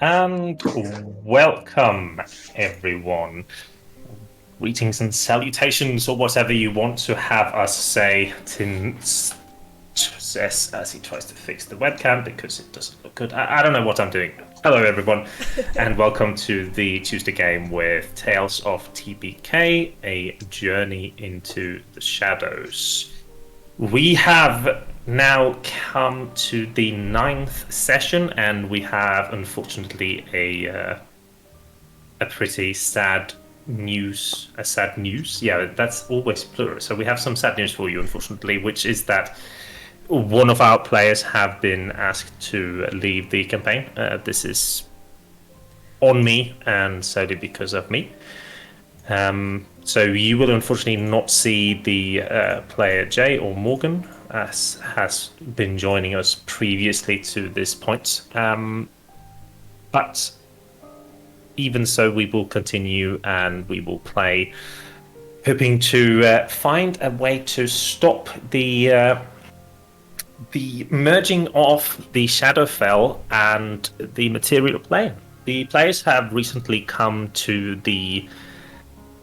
And welcome, everyone. Greetings and salutations, or whatever you want to have us say. Tim says as he tries to fix the webcam because it doesn't look good. I don't know what I'm doing. Hello, everyone, and welcome to the Tuesday game with Tales of TPK, a journey into the shadows. We have now come to the 9th session, and we have, unfortunately, a pretty sad news. Yeah, that's always plural. So we have some sad news for you, unfortunately, which is that one of our players have been asked to leave the campaign. This is on me, and solely because of me. So you will unfortunately not see the player Jay or Morgan, as has been joining us previously to this point. But even so, we will continue and we will play, hoping to find a way to stop the merging of the Shadowfell and the material plane. The players have recently come to the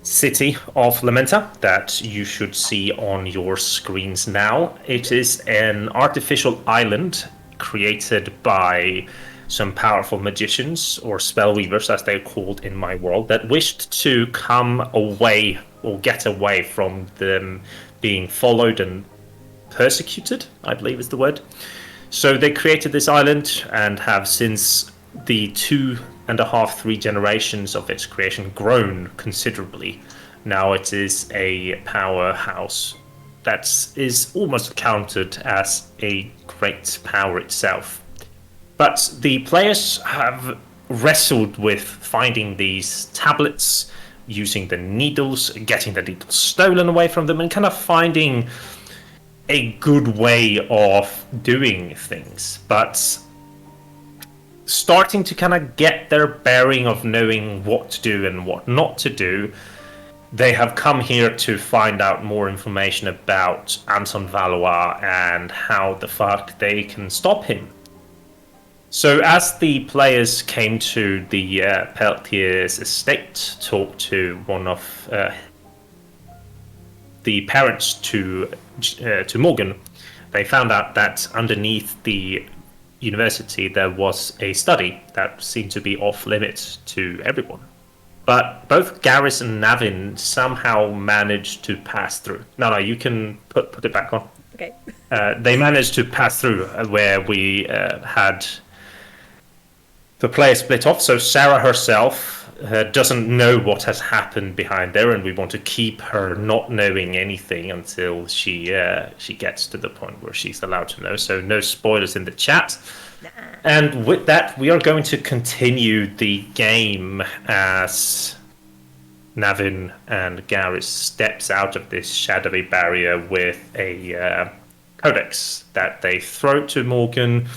city of Lamenta that you should see on your screens now. It is an artificial island created by some powerful magicians, or spellweavers as they're called in my world, that wished to come away or get away from them being followed and persecuted, I believe is the word. So they created this island and have since the 2.5-3 generations of its creation grown considerably. Now it is a powerhouse that is almost counted as a great power itself. But the players have wrestled with finding these tablets, using the needles, getting the needles stolen away from them, and kind of finding a good way of doing things. But starting to kind of get their bearing of knowing what to do and what not to do, they have come here to find out more information about Anton Valois and how the fuck they can stop him. So as the players came to the Peltier's estate, talked to one of the parents to Morgan, they found out that underneath the university there was a study that seemed to be off limits to everyone. But both Garris and Navin somehow managed to pass through. No, you can put it back on. Okay. They managed to pass through where we had the player split off. So Sarah herself doesn't know what has happened behind there, and we want to keep her not knowing anything until she gets to the point where she's allowed to know. So no spoilers in the chat. Nah. And with that, we are going to continue the game as Navin and Garris steps out of this shadowy barrier with a codex that they throw to Morgan,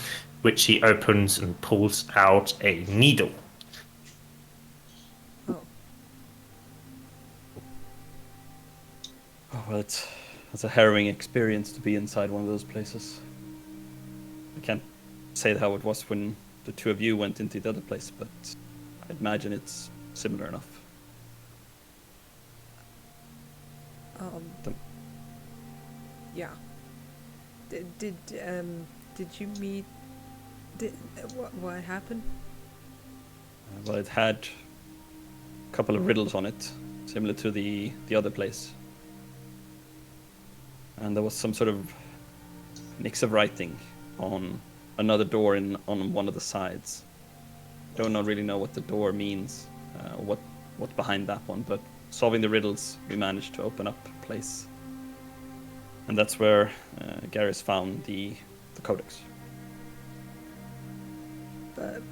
which he opens and pulls out a needle. Oh, well, it's a harrowing experience to be inside one of those places. I can't say how it was when the two of you went into the other place, but I'd imagine it's similar enough. Yeah. Did you meet? What happened? Well, it had a couple of riddles on it, similar to the other place. And there was some sort of mix of writing on another door on one of the sides. Don't really know what the door means, what's behind that one, but solving the riddles, we managed to open up a place. And that's where Garris found the codex. But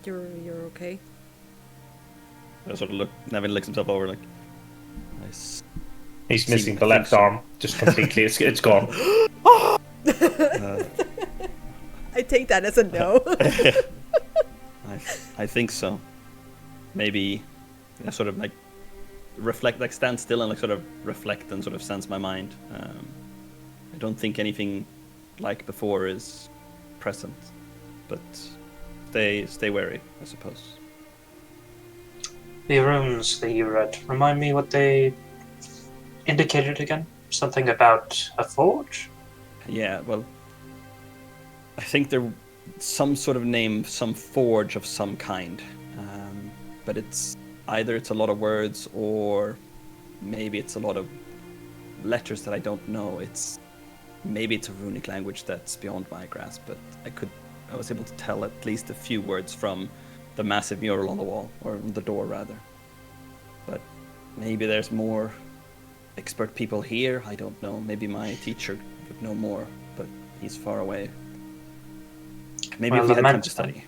you're okay? I sort of Navin looks himself over like, nice. He's missing the left arm, just completely. It's gone. I take that as a no. I think so. Maybe sort of like reflect, like stand still and like sort of reflect and sort of sense my mind. I don't think anything like before is present, but stay wary, I suppose. The runes that you read, remind me what they indicated again? Something about a forge? Yeah, well, I think they're some sort of name, some forge of some kind. But it's either it's a lot of words or maybe it's a lot of letters that I don't know. Maybe it's a runic language that's beyond my grasp, but I was able to tell at least a few words from the massive mural on the wall, or the door rather. But maybe there's more expert people here, I don't know. Maybe my teacher would know more, but he's far away. Maybe if he had time to study.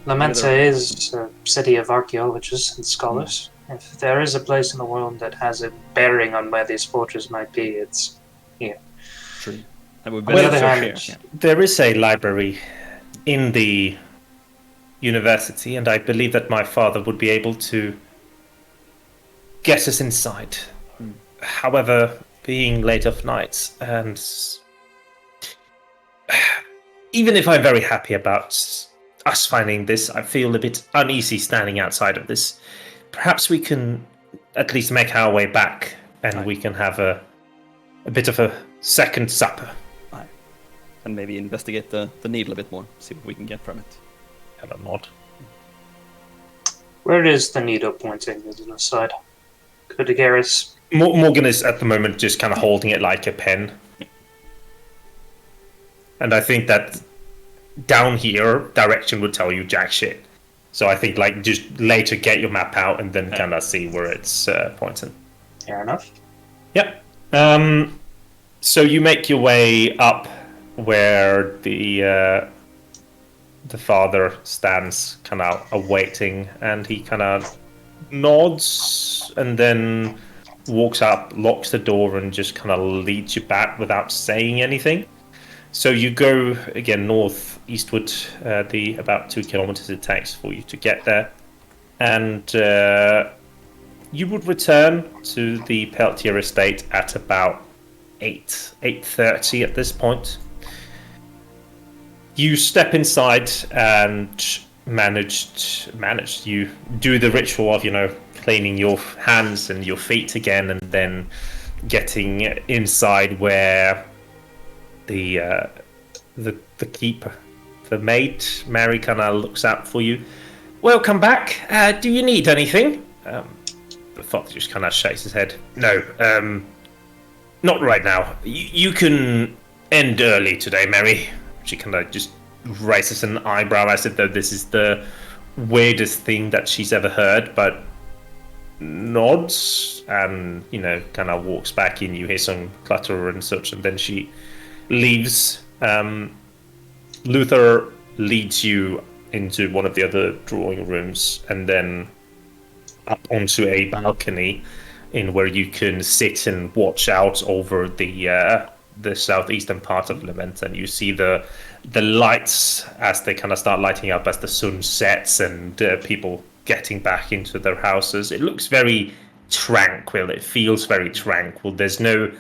Lamenta is a city of archaeologists and scholars. If there is a place in the world that has a bearing on where these forges might be, it's here. True. And On the other hand, there is a library in the university, and I believe that my father would be able to get us inside. However, being late of night, and even if I'm very happy about us finding this, I feel a bit uneasy standing outside of this. Perhaps we can at least make our way back, and we can have a bit of a second supper. Aye. And maybe investigate the needle a bit more, see what we can get from it. Have a nod. Where is the needle pointing as an aside? Could Garris... Morgan is at the moment just kind of holding it like a pen. And I think that down here, direction would tell you jack shit. So I think like just later get your map out and then kind of see where it's pointing. Fair enough. Yep. So you make your way up where the father stands kind of awaiting, and he kind of nods and then walks up, locks the door, and just kind of leads you back without saying anything. So you go again northeastward, the about 2 kilometers it takes for you to get there, and you would return to the Peltier estate at about 8:30 at this point. You step inside and managed. You do the ritual of cleaning your hands and your feet again, and then getting inside where the keeper, the maid, Mary, kind of looks out for you. Welcome back. Do you need anything? The father just kind of shakes his head. No, not right now. You can end early today, Mary. She kind of just raises an eyebrow as if though this is the weirdest thing that she's ever heard, but nods and kind of walks back in. You hear some clutter and such, and then she leaves. Luther leads you into one of the other drawing rooms and then up onto a balcony in where you can sit and watch out over the southeastern part of Lamenta, and you see the lights as they kind of start lighting up as the sun sets, and people getting back into their houses. It looks very tranquil. It feels very tranquil. There's no,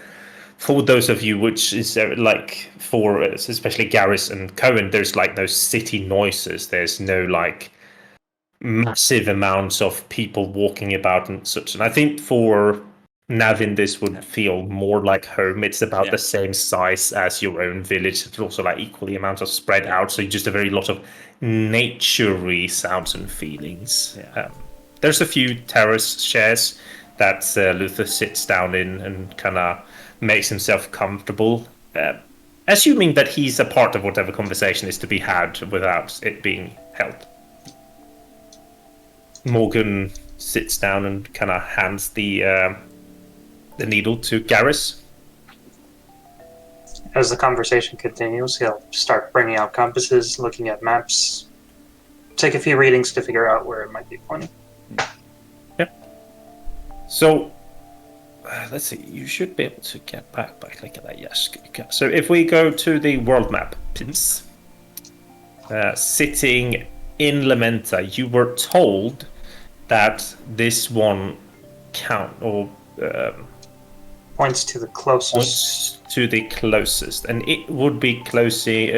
for those of you, which is like for especially Garris and Kowèn, there's like no city noises. There's no like massive amounts of people walking about and such. And I think for Navin, this would feel more like home. It's about the same size as your own village. It's also like equally amount of spread out. So just a very lot of nature-y sounds and feelings. There's a few terrace shares that Luther sits down in and kind of makes himself comfortable, assuming that he's a part of whatever conversation is to be had without it being held. Morgan sits down and kind of hands the needle to Garris. As the conversation continues, he'll start bringing out compasses, looking at maps, take a few readings to figure out where it might be pointing. So, let's see, you should be able to get back by clicking that yes. So if we go to the world map, please. Sitting in Lamenta, you were told that this one Points to the closest. Points to the closest, and it would be closey.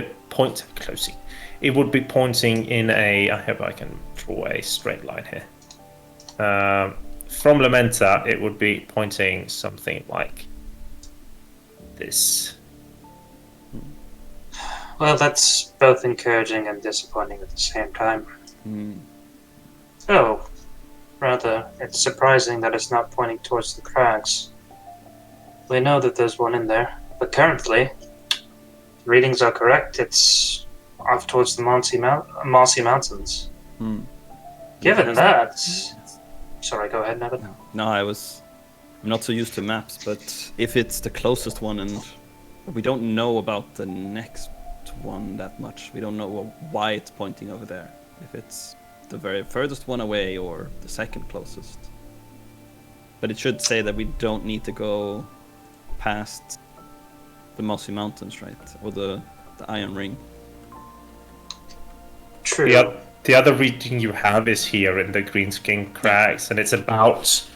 It would be pointing in a. I hope I can draw a straight line here. From Lamenta, it would be pointing something like this. Well, that's both encouraging and disappointing at the same time. Mm. Oh, rather, it's surprising that it's not pointing towards the crags. We know that there's one in there, but currently, readings are correct. It's off towards the Mossy Mountains. Mm. Given that... Sorry, go ahead, Navin. No, I'm not so used to maps, but if it's the closest one and we don't know about the next one that much, we don't know why it's pointing over there. If it's the very furthest one away or the second closest. But it should say that we don't need to go past the Mossy Mountains, right? Or the Iron Ring. True. Yep. The other reading you have is here in the Greenskin Crags, and it's about,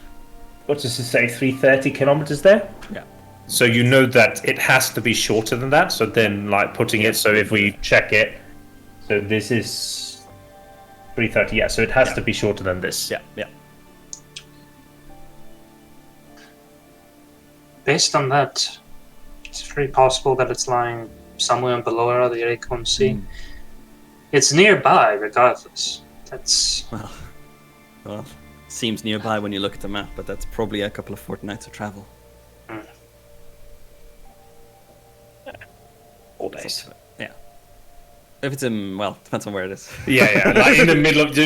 what does it say, 330 kilometers there? Yeah. So you know that it has to be shorter than that, so then like putting it, so if we check it, so this is 330, yeah, so it has to be shorter than this. Yeah. Based on that, it's very possible that it's lying somewhere below the Acorn Sea. Mm. It's nearby, regardless. That's... Well, seems nearby when you look at the map, but that's probably a couple of fortnights of travel. 4 days. Yeah. If it's in, well, depends on where it is. Yeah, like in the middle of,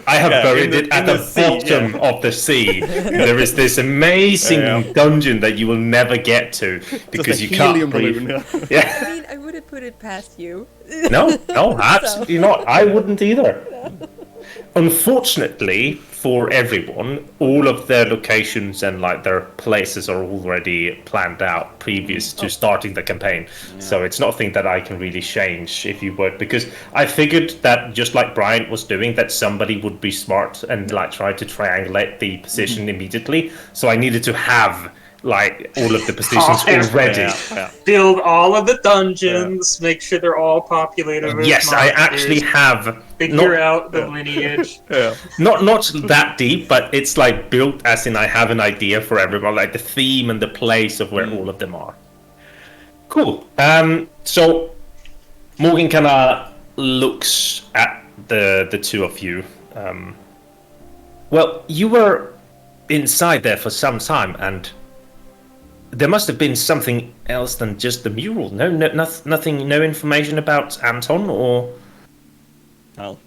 I have buried it at the bottom of the sea. There is this amazing dungeon that you will never get to because you can't breathe. Yeah. I mean, I wouldn't put it past you. No, absolutely not. I wouldn't either. Unfortunately for everyone, all of their locations and like their places are already planned out previous to starting the campaign. Yeah. So it's nothing that I can really change if you would, because I figured that just like Brian was doing, that somebody would be smart and like try to triangulate the position immediately. So I needed to have like all of the positions already. Build all of the dungeons, make sure they're all populated with yes, monsters, I actually have figure out the lineage. Not that deep, but it's like built as in I have an idea for everyone, like the theme and the place of where all of them are. Cool. So Morgan kind of looks at the two of you. Well, you were inside there for some time, and there must have been something else than just the mural. No, nothing, no information about Anton, or... Well,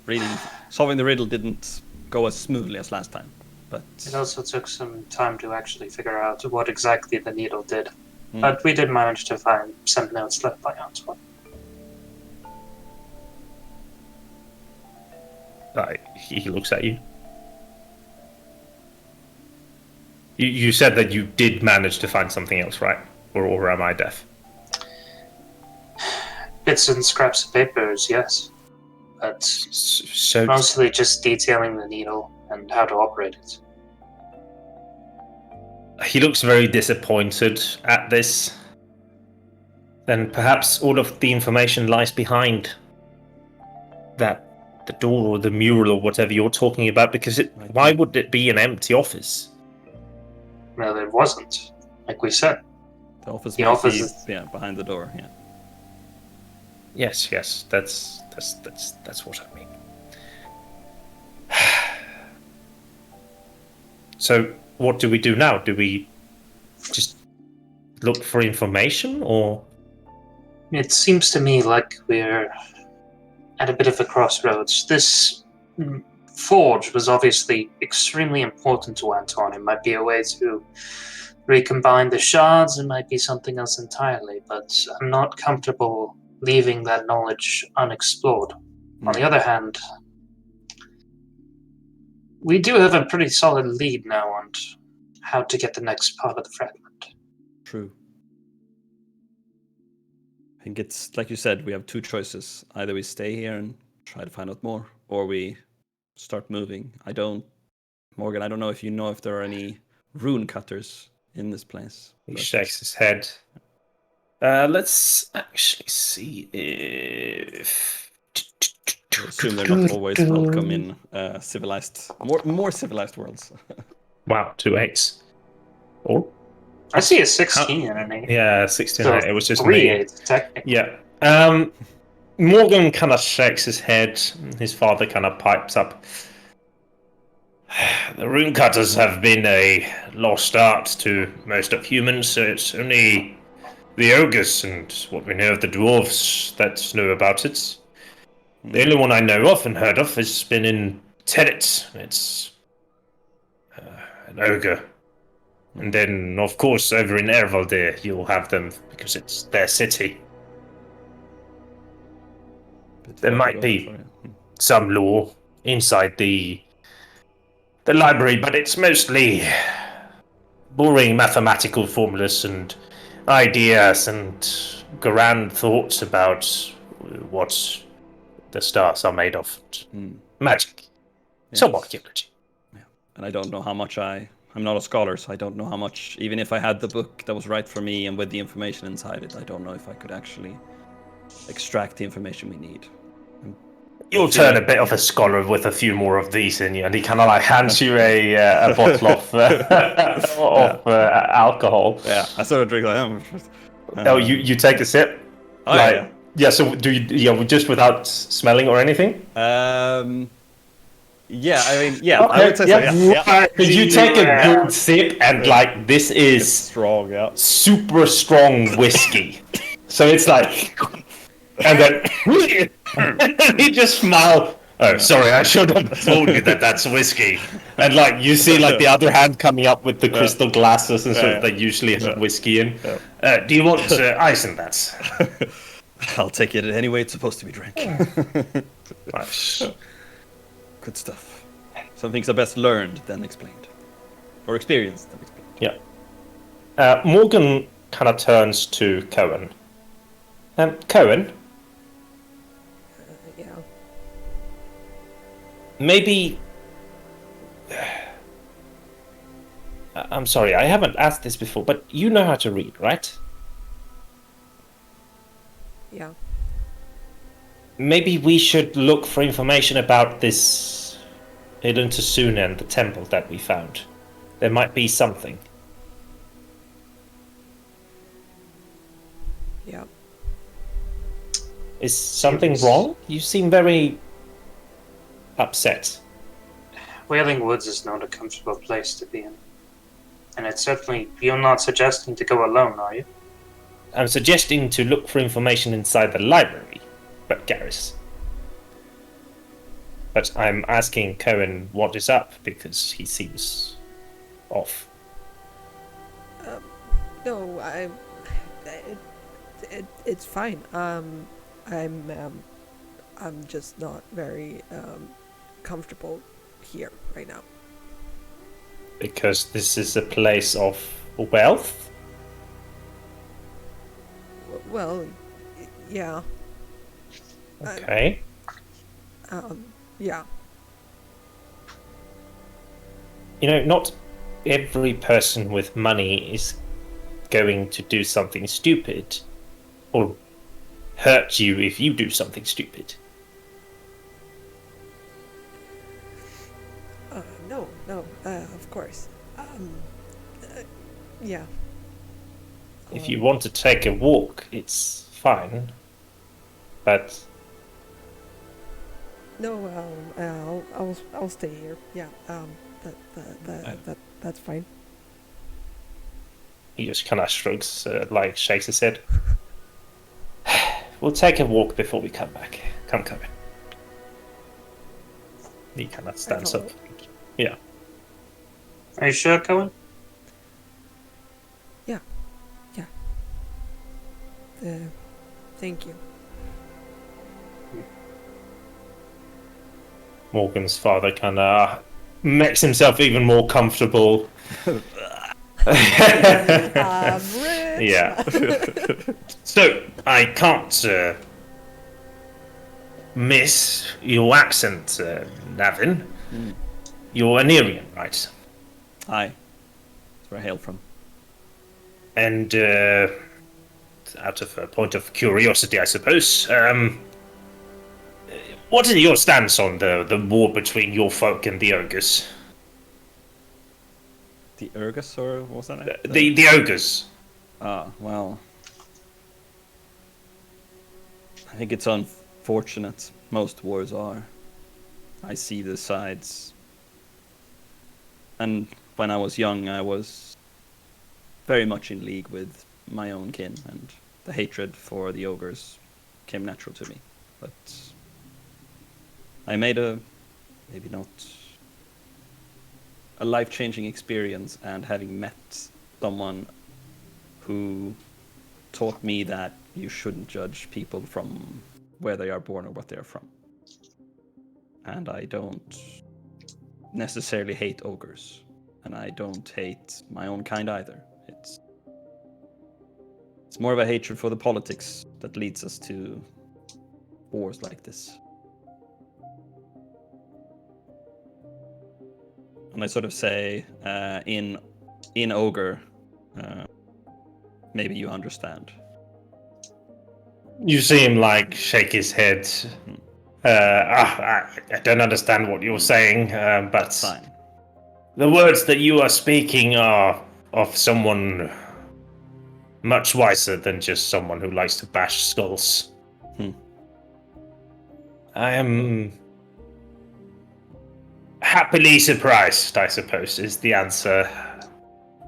solving the riddle didn't go as smoothly as last time, but... It also took some time to actually figure out what exactly the needle did. But we did manage to find some notes left by Anton. He looks at you. You said that you did manage to find something else, right? Or am I deaf? Bits and scraps of papers, yes. But so mostly just detailing the needle and how to operate it. He looks very disappointed at this. Then perhaps all of the information lies behind the door or the mural or whatever you're talking about, because why would it be an empty office? Well, it wasn't, like we said. The office is behind the door. Yeah. Yes, that's what I mean. So, what do we do now? Do we just look for information, or? It seems to me like we're at a bit of a crossroads. This forge was obviously extremely important to Anton. It might be a way to recombine the shards, it might be something else entirely, but I'm not comfortable leaving that knowledge unexplored. On the other hand, we do have a pretty solid lead now on how to get the next part of the fragment. True. I think it's, like you said, we have two choices. Either we stay here and try to find out more, or we start moving. Morgan, I don't know if you know if there are any rune cutters in this place. He but- shakes his head. Let's actually see if. I assume they're not always welcome in civilized, more civilized worlds. Wow, 2 8s. Oh, I see a 16 and an 8. yeah, 16. So It was just 3 me. 8s, technically. Yeah. Morgan kind of shakes his head. His father kind of pipes up. The rune cutters have been a lost art to most of humans, so it's only the ogres and what we know of the dwarves that know about it. The only one I know of and heard of has been in Tenet. It's an ogre. And then, of course, over in Ervaldir, you'll have them because it's their city. There might be some lore inside the library, but it's mostly boring mathematical formulas and ideas and grand thoughts about what the stars are made of. Magic. Yes. Some archaeology. And I don't know how much I'm not a scholar, so I don't know how much, even if I had the book that was right for me and with the information inside it, I don't know if I could actually extract the information we need. You'll turn a bit of a scholar with a few more of these in you, and he kind of like hands you a bottle of alcohol. Yeah, I sort of drink like Oh, you take a sip? Oh, like, yeah. Yeah, so do you, just without smelling or anything? Yeah, I mean, yeah, Okay, I would say so, yeah. You take a good sip, and like, this It's is strong, yeah. super strong whiskey. So it's like, and then, and he just smile. Oh, sorry, I should have told you that that's whiskey. And like, you see like the other hand coming up with the crystal glasses and stuff that usually have whiskey in. Do you want ice in that? I'll take it any way it's supposed to be drank. Nice. Good stuff. Some things are best learned than explained. Or experienced than explained. Yeah. Morgan kind of turns to Kowèn. Kowèn, Yeah. maybe... I'm sorry, I haven't asked this before, but you know how to read, right? Yeah. Maybe we should look for information about this hidden Tsune and the temple that we found. There might be something. Yeah. Is something wrong? You seem very upset. Wailing Woods is not a comfortable place to be in. And it's certainly... You're not suggesting to go alone, are you? I'm suggesting to look for information inside the library, but Garris. But I'm asking Kowèn what is up, because he seems off. No, it's fine. I'm just not very comfortable here right now. Because this is a place of wealth? Well, yeah. Okay. Yeah. You know, not every person with money is going to do something stupid, or hurt you if you do something stupid. No, of course. Yeah. If you want to take a walk, it's fine. But No, I'll stay here. Yeah. That's fine. he just kind of shrugs, like shakes his head. We'll take a walk before we come back. Come. He kind of stands up. Yeah. Are you sure, Kowèn? Yeah. Thank you. Morgan's father kind of makes himself even more comfortable. I'm rich. Yeah. So, I can't miss your accent, Navin. You're Anirian, right? Aye. That's where I hail from. And out of a point of curiosity, I suppose, what is your stance on the war between your folk and the ogres? The Urgus, or what was that name? The ogres. Well, I think it's unfortunate. Most wars are. I see the sides. And when I was young, I was very much in league with my own kin, and the hatred for the ogres came natural to me. But I made maybe not a life-changing experience, and having met someone who taught me that you shouldn't judge people from where they are born or what they are from. And I don't necessarily hate ogres, and I don't hate my own kind either. It's more of a hatred for the politics that leads us to wars like this. And I sort of say, in ogre, maybe you understand. You see him like shake his head. I don't understand what you're saying, but Fine. the words that you are speaking are of someone much wiser than just someone who likes to bash skulls. I am happily surprised, I suppose, is the answer.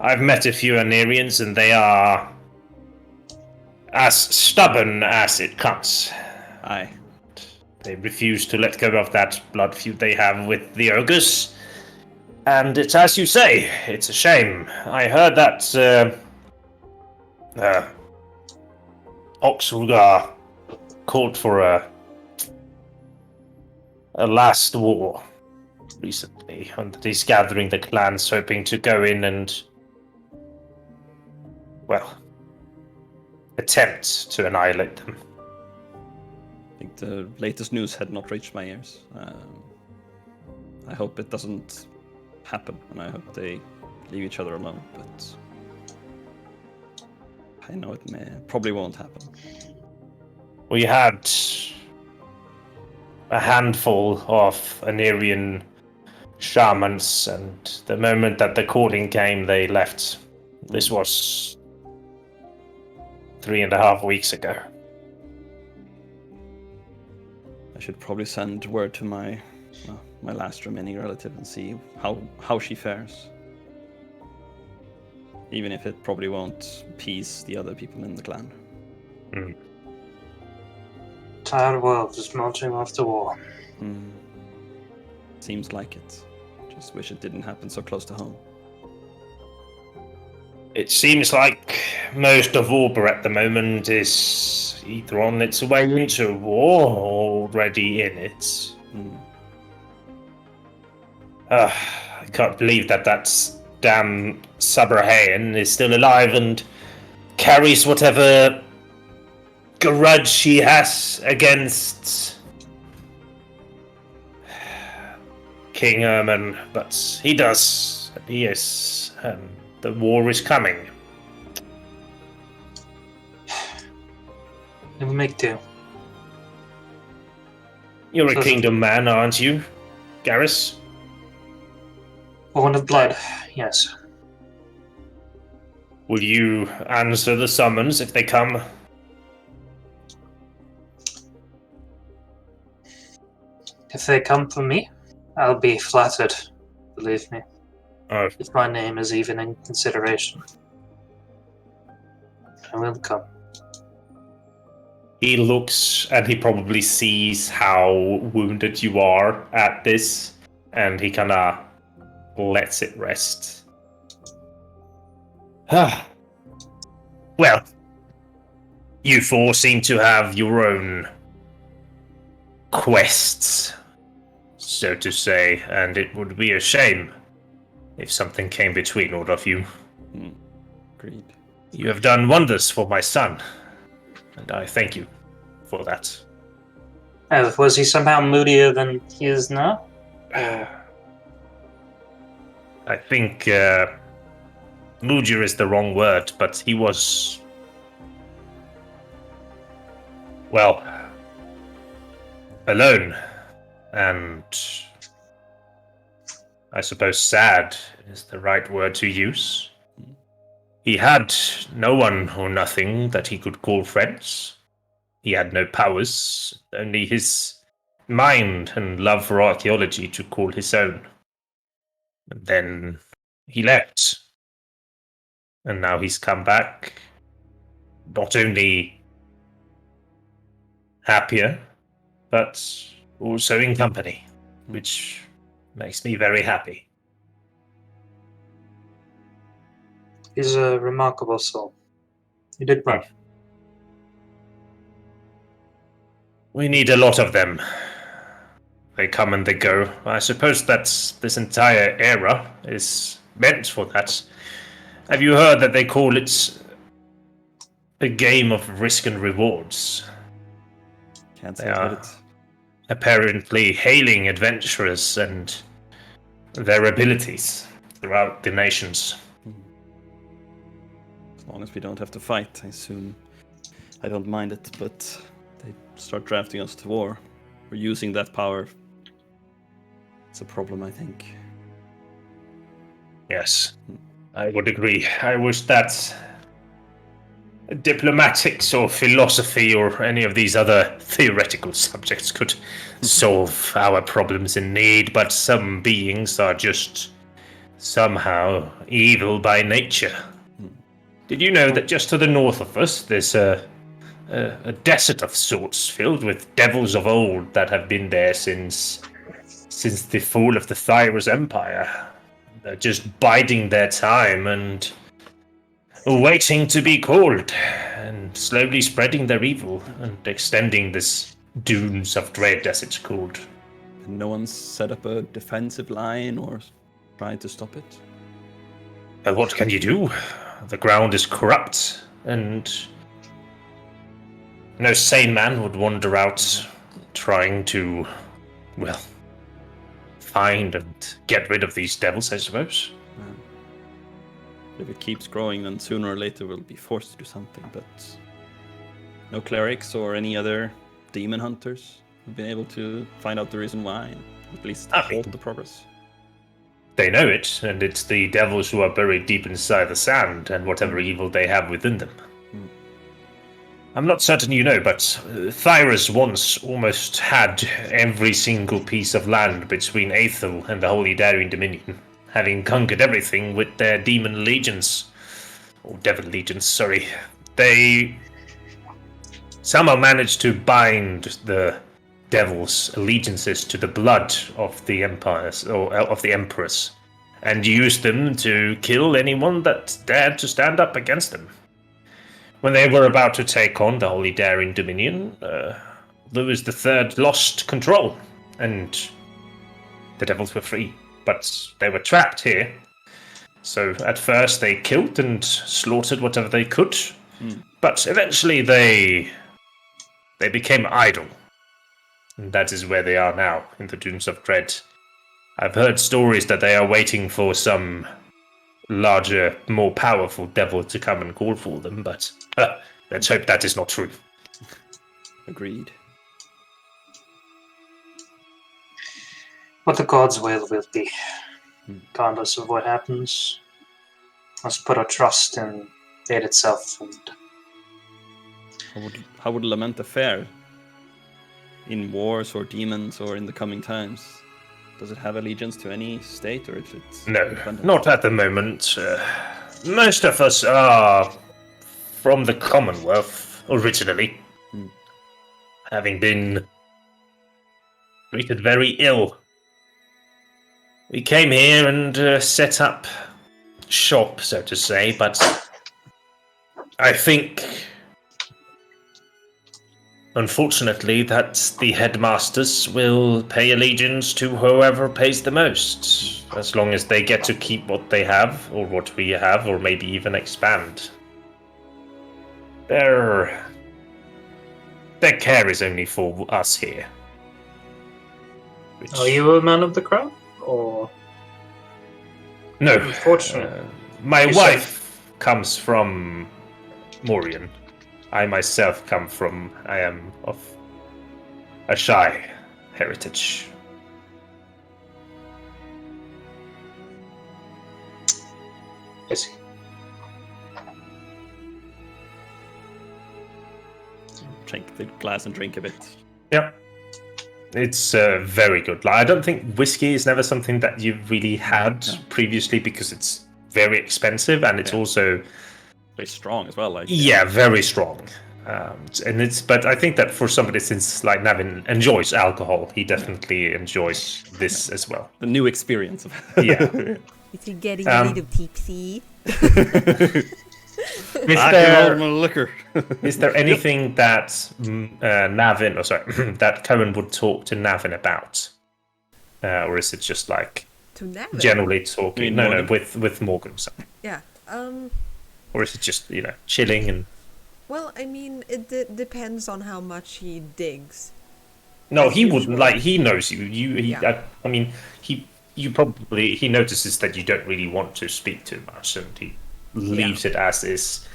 I've met a few Anarians, and they are as stubborn as it comes. Aye. They refuse to let go of that blood feud they have with the ogres. And it's as you say, it's a shame. I heard that Oxrugar called for a last war recently, and he's gathering the clans, hoping to go in and, well, attempt to annihilate them. I think the latest news had not reached my ears. I hope it doesn't happen, and I hope they leave each other alone, but I know it probably won't happen. We had a handful of Anarian shamans, and the moment that the calling came, they left. This was 3.5 weeks ago. I should probably send word to my last remaining relative and see how she fares. Even if it probably won't appease the other people in the clan. Tired world just marching off to war. Seems like it. Just wish it didn't happen so close to home. It seems like most of Auber at the moment is either on its way into war or already in it. I can't believe that damn Sabrahayan is still alive and carries whatever grudge he has against King Erman, but he does. He is. The war is coming. We make do. You're a kingdom man, aren't you, Garris? Born of blood, yes. Will you answer the summons if they come? If they come for me, I'll be flattered, believe me. Oh. If my name is even in consideration. I will come. He looks and he probably sees how wounded you are at this, and he kinda lets it rest. Well, you four seem to have your own quests, so to say, and it would be a shame if something came between all of you. Agreed. You have done wonders for my son, and I thank you for that. Was he somehow moodier than he is now? I think moodier is the wrong word, but he was, well, alone, and I suppose sad is the right word to use. He had no one or nothing that he could call friends. He had no powers, only his mind and love for archaeology to call his own. And then he left. And now he's come back, not only happier, but also in company, which makes me very happy. He's a remarkable soul. He did well. We need a lot of them. They come and they go. I suppose that this entire era is meant for that. Have you heard that they call it a game of risk and rewards? Can't They say I've heard are it. apparently hailing adventurers and their abilities throughout the nations. As long as we don't have to fight, I don't mind it, but they start drafting us to war. We're using that power. It's a problem, I think. Yes, I would agree. I wish that diplomatics or philosophy or any of these other theoretical subjects could solve our problems in need, but some beings are just somehow evil by nature. Did you know that just to the north of us there's a desert of sorts filled with devils of old that have been there since the fall of the Thyros Empire? They're just biding their time and waiting to be called, and slowly spreading their evil and extending this dunes of dread, as it's called. And no one's set up a defensive line or tried to stop it? Well, what can you do? The ground is corrupt, and no sane man would wander out trying to, well, find and get rid of these devils, I suppose. If it keeps growing, then sooner or later we'll be forced to do something, but no clerics or any other demon hunters have been able to find out the reason why, and at least halt the progress. They know it, and it's the devils who are buried deep inside the sand and whatever evil they have within them. I'm not certain you know, but Thyros once almost had every single piece of land between Aethel and the Holy Darien Dominion, having conquered everything with their demon legions. Or devil legions, sorry. They somehow managed to bind the devils' allegiances to the blood of the empires, or of the emperors, and used them to kill anyone that dared to stand up against them. When they were about to take on the Holy Darien Dominion, Louis III lost control, and the devils were free. But they were trapped here. So at first they killed and slaughtered whatever they could, but eventually they became idle. And that is where they are now, in the Dunes of Dread. I've heard stories that they are waiting for some larger, more powerful devil to come and call for them, but let's hope that is not true. Agreed. What the gods will be, regardless of what happens. Let's put our trust in it itself. And How would Lamenta fare in wars or demons or in the coming times? Does it have allegiance to any state, or is it No, independent? not at the moment. Most of us are from the Commonwealth originally, having been treated very ill. We came here and set up shop, so to say, but I think, unfortunately, that the headmasters will pay allegiance to whoever pays the most, as long as they get to keep what they have, or what we have, or maybe even expand. Their care is only for us here. are you a man of the crown, or No. unfortunately? My You wife comes from Morian. I myself come from. I am of a shy heritage. I see. Drink the glass and drink a bit. Yeah. It's very good. Like, I don't think whiskey is never something that you've really had previously because it's very expensive and it's also Very strong as well. Like very strong. But I think that for somebody since like Navin enjoys alcohol, he definitely enjoys this as well. the new experience. Yeah. Is he getting a little tipsy? Liquor. Is there anything that Navin, that Kowèn would talk to Navin about, or is it just like To Navin? generally talking? No, Morgan? with Morgan. Sorry. Yeah. Or is it just chilling and? Well, I mean, it depends on how much he digs. No, As he wouldn't. usual. Like he knows you. Yeah. I mean, he notices that you don't really want to speak too much, and he leaves it as is.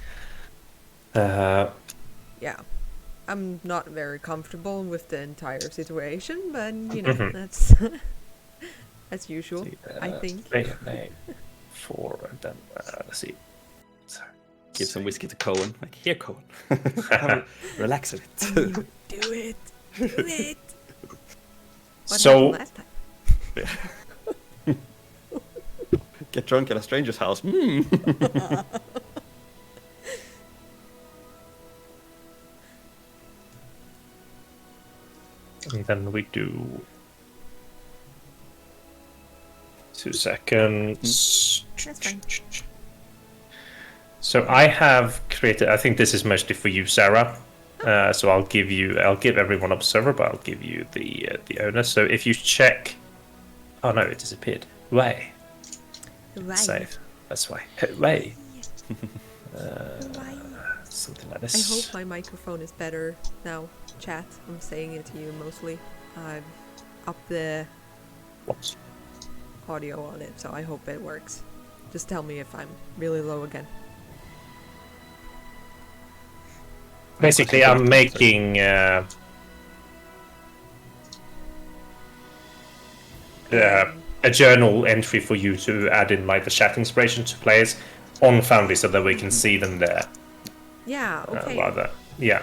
Yeah. I'm not very comfortable with the entire situation, but that's as usual, I think. For then let's see. Sorry. Give some whiskey to Kowèn. Like, here, Kowèn. Relax a bit. Do it. Do it. What So- happened last time? Get drunk at a stranger's house. And then we do 2 seconds. That's fine. So I have created. I think this is mostly for you, Sarah. So I'll give everyone observer, but I'll give you the owner. So if you check, oh no, it disappeared. Way Right. save. That's why. Way. Right. Something like I this. hope my microphone is better now, chat. I'm saying it to you mostly. I've upped the What? audio on it, so I hope it works. Just tell me if I'm really low again. Basically, I'm making a journal entry for you to add in like the chat inspiration to players on Foundry so that we can see them there. Yeah, okay. Rather, yeah.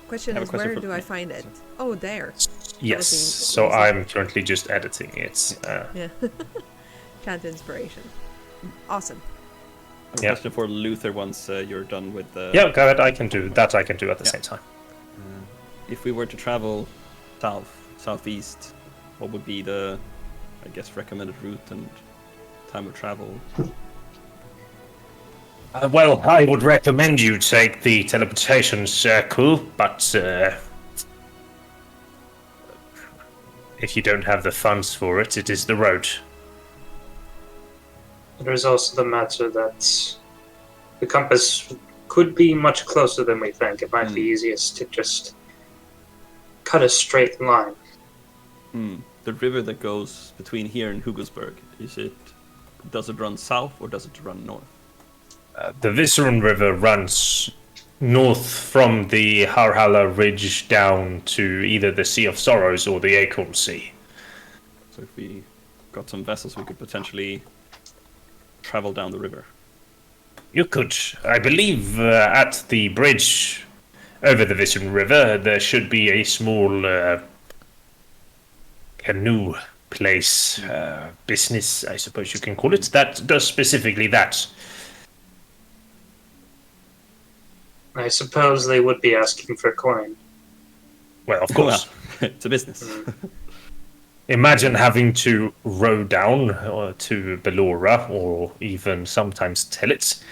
Question I have a is, question where for- do I find it? Oh, there. Yes. easy. So I'm currently just editing it. Yeah. Chant inspiration. Awesome. I have a Yeah. question for Luther once you're done with the... Yeah, go ahead. I can do that. I can do at the Yeah. same time. If we were to travel southeast, what would be the, I guess, recommended route and time of travel? Well, I would recommend you take the teleportation circle, but if you don't have the funds for it, it is the road. There is also the matter that the compass could be much closer than we think. It might be easiest to just cut a straight line. The river that goes between here and Hugelsberg, does it run south or does it run north? The Visceran River runs north from the Harhala Ridge down to either the Sea of Sorrows or the Acorn Sea. So if we got some vessels, we could potentially travel down the river. You could, I believe, at the bridge over the Visceran River, there should be a small canoe place, business, I suppose you can call it, that does specifically that. I suppose they would be asking for coin. Well, of course. Well, it's a business. Imagine having to row down to Bellora, or even sometimes Tellitz,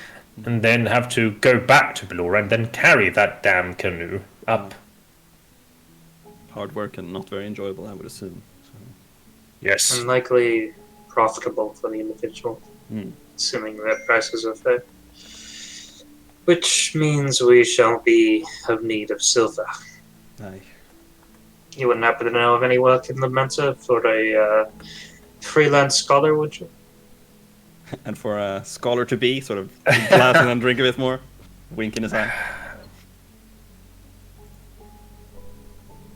and then have to go back to Bellora and then carry that damn canoe up. Hard work and not very enjoyable, I would assume. Yes. And likely profitable for the individual, assuming that prices are fair. Which means we shall be of need of silver. Aye. You wouldn't happen to know of any work in Lamenta for a freelance scholar, would you? And for a scholar to be, sort of glass and then drink a bit more, wink in his eye.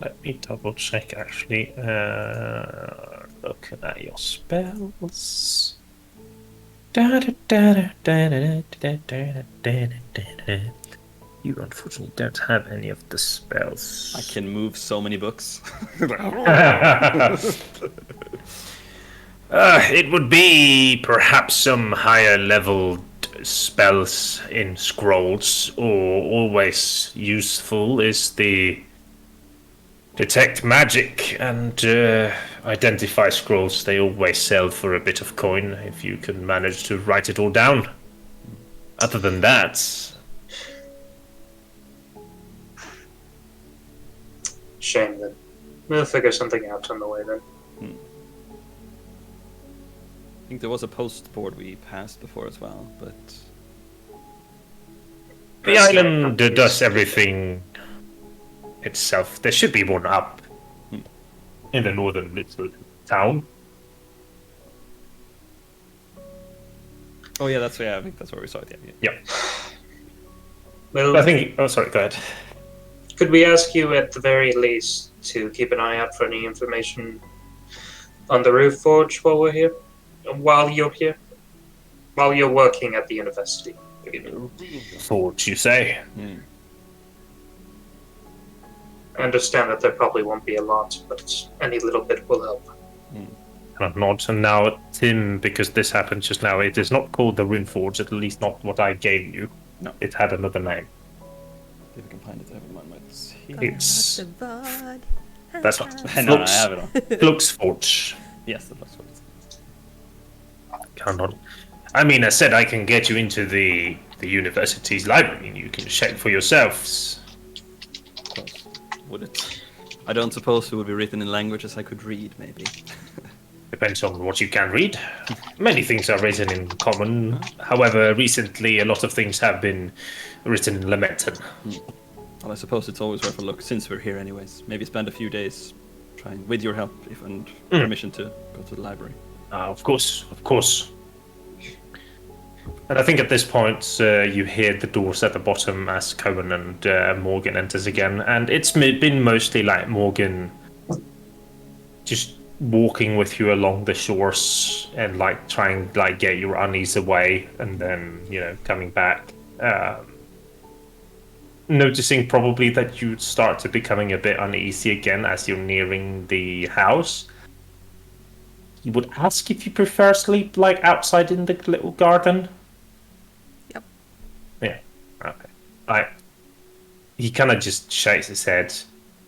Let me double check actually. Looking at your spells. You unfortunately don't have any of the spells. I can move so many books. It would be perhaps some higher level spells in scrolls, or always useful is the detect magic and identify scrolls. They always sell for a bit of coin if you can manage to write it all down. Other than that, Shame then. We'll figure something out on the way then. I think there was a post board we passed before as well, but the island does everything itself. There should be one up in the northern little town. oh yeah, I think that's where we saw it. Yeah. Well, I think. Oh, sorry. Go ahead. could we ask you at the very least to keep an eye out for any information on the roof forge while we're here? While you're here? While you're working at the university. Forgive me. Forge, you say? I understand that there probably won't be a lot, but any little bit will help. And not. And now, Tim, because this happened just now, it is not called the Rune Forge. At least not what I gave you. No. It had another name. If we can find it, everyone might see. It's The bud that's what. No, I have it on. Flux Forge. Yes, that's what it is. Cannot. I mean, I said I can get you into the university's library, and you can check for yourselves. Of course. Would it? I don't suppose it would be written in languages I could read, maybe. Depends on what you can read. Many things are written in common. However, recently a lot of things have been written in Lamenta. Well, I suppose it's always worth a look since we're here, anyways. Maybe spend a few days trying, with your help, and permission to go to the library. Of course, of course. And I think at this point you hear the doors at the bottom as Kowèn and Morgan enters again, and it's been mostly like Morgan just walking with you along the shores and like trying like get your unease away, and then coming back, noticing probably that you start to becoming a bit uneasy again as you're nearing the house. He would ask if you prefer sleep like outside in the little garden. Yep. Yeah. Okay. He kind of just shakes his head.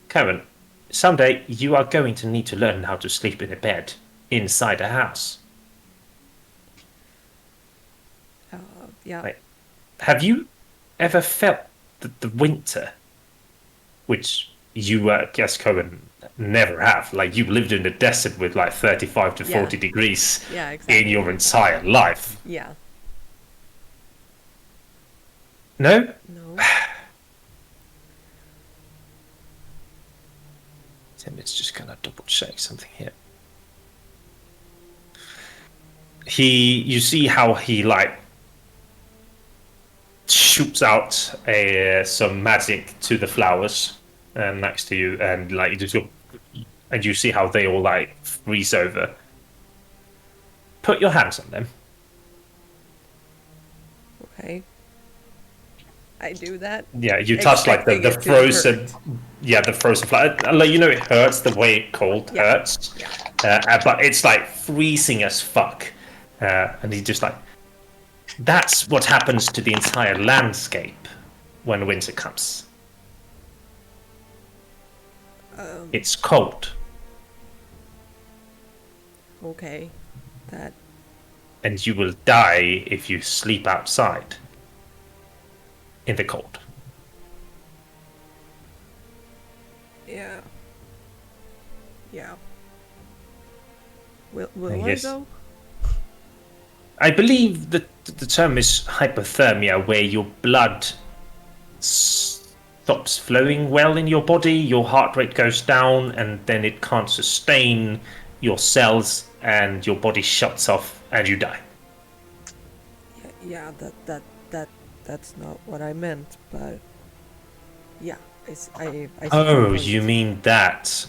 Kowèn, someday you are going to need to learn how to sleep in a bed inside a house. Yeah. Like, have you ever felt the winter, which you, guess, Kowèn, never have? Like, you've lived in the desert with like 35 to 40 degrees Yeah, exactly. in your entire life. Yeah. No? No. Tim is just gonna double check something here. You see how he like shoots out some magic to the flowers next to you, and like you just go, and you see how they all like freeze over. Put your hands on them. Okay. I do that. Yeah, you touch like the Expecting it to frozen. hurt. Yeah, the frozen flower. Like, it hurts the way cold hurts, but it's like freezing as fuck. And he's just like, that's what happens to the entire landscape when winter comes. It's cold. Okay. That. And you will die if you sleep outside in the cold. Yeah. Yeah. Will I Yes. though? I believe that the term is hypothermia, where your blood stops flowing well in your body, your heart rate goes down, and then it can't sustain your cells, and your body shuts off, and you die. Yeah, that's not what I meant, but yeah, I see your Oh, point. you mean that?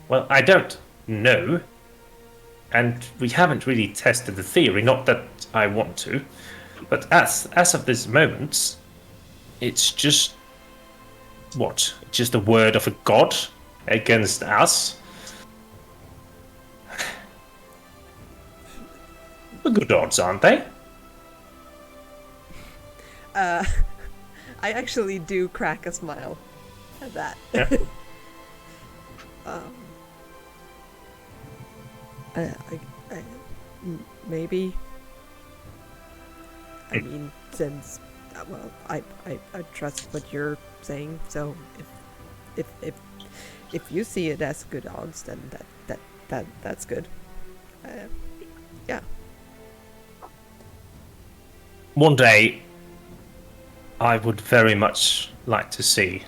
Well, I don't know, and we haven't really tested the theory. Not that I want to, but as of this moment, it's just what? Just a word of a god against us. The good odds, aren't they? I actually do crack a smile at that. Yeah. Maybe. I mean, since well, I trust what you're saying. So if you see it as good odds, then that's good. Yeah. One day, I would very much like to see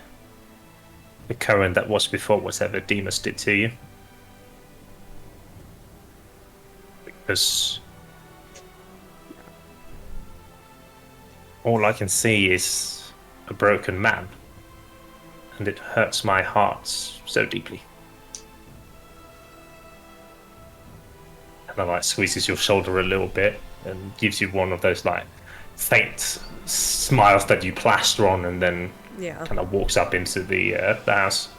the Kowèn that was before whatever Demas did to you. Because all I can see is a broken man. And it hurts my heart so deeply. And I like squeezes your shoulder a little bit and gives you one of those like faint smiles that you plaster on, and then Yeah. kind of walks up into the house.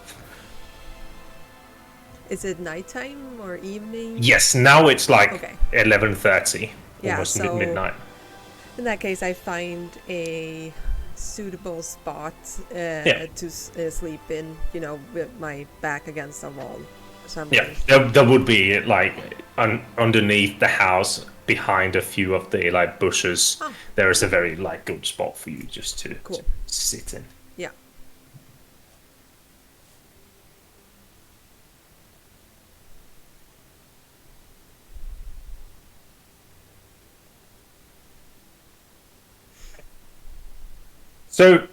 Is it nighttime or evening? Yes, now it's like Okay. 11:30, Yeah, almost so- midnight. In that case, I find a suitable spot to sleep in. You know, with my back against the wall. Or something. Yeah, there would be like underneath the house, behind a few of the like bushes. Oh. There is a very like good spot for you just to, Cool. to sit in. Yeah. So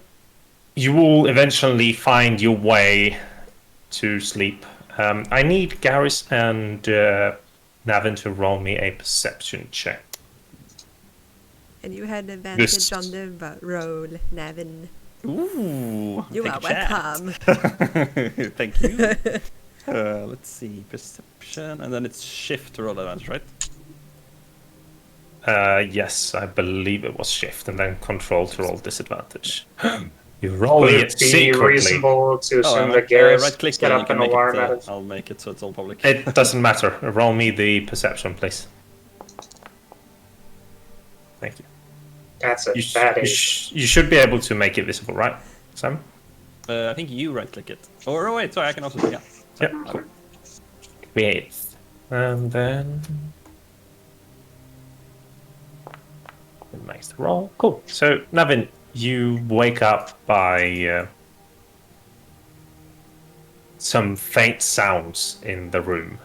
you will eventually find your way to sleep. I need Garris and Navin to roll me a perception check. And you had advantage This- on the roll, Navin. Ooh, You take are a chat. welcome. Thank you. Let's see, perception, and then it's shift to roll advantage, right? Yes, I believe it was shift, and then control to roll disadvantage. You're Would rolling it it be secretly. reasonable to assume that right Garris click set and you up can an make alarm it. at it? I'll make it so it's all public. It doesn't matter. Roll me the perception, please. Thank you. That's a You, sh- bad you, age. sh- you should be able to make it visible, right, Sam? I think you right click it. Or oh, wait, sorry, I can also yeah. Yep. Cool. Create. And then it makes the roll. Cool. So, Navin, you wake up by some faint sounds in the room.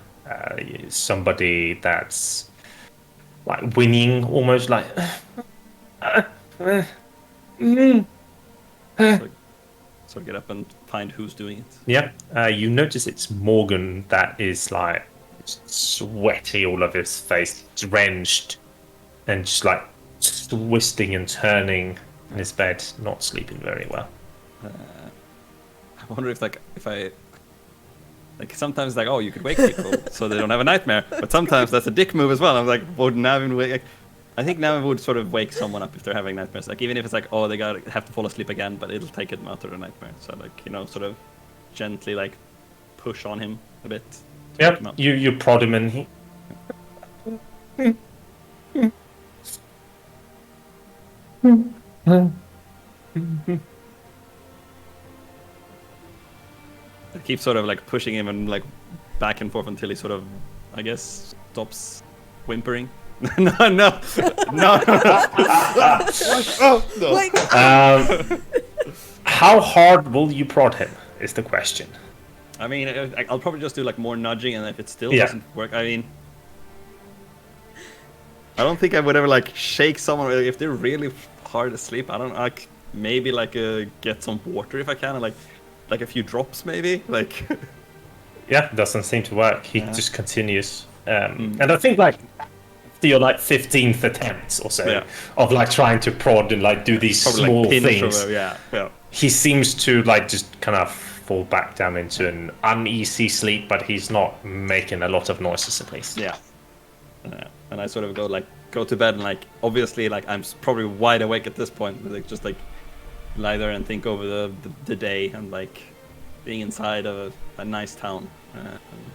Somebody that's like whinnying, almost like. So get up and find who's doing it. Yeah, you notice it's Morgan that is like sweaty all over his face, drenched, and just like twisting and turning in his bed, not sleeping very well. I wonder if I sometimes like, oh, you could wake people so they don't have a nightmare, but sometimes that's a dick move as well. I'm like, would Navin wake? I think Navin would sort of wake someone up if they're having nightmares. Like even if it's like, oh, they have to fall asleep again, but it'll take them out of the nightmare. So like, you know, sort of gently like push on him a bit. to wake him Yep, up. you prod him and he. I keep sort of like pushing him and like back and forth until he sort of, I guess, stops whimpering. no. Oh, no. Like, How hard will you prod him? Is the question. I mean, I'll probably just do like more nudging, and if it still Yeah. doesn't work, I mean, I don't think I would ever like shake someone if they're really hard asleep. I don't like maybe like get some water if I can, and like a few drops maybe. Like Yeah, doesn't seem to work. He Yeah. just continues. And I think like to your like 15th attempt or so Yeah. of like trying to prod and like do these Probably small like pinch things. over, yeah. He seems to like just kind of fall back down into an uneasy sleep, but he's not making a lot of noises at least. Yeah. And I sort of go to bed and like obviously like I'm probably wide awake at this point, but like just like lie there and think over the day and like being inside of a nice town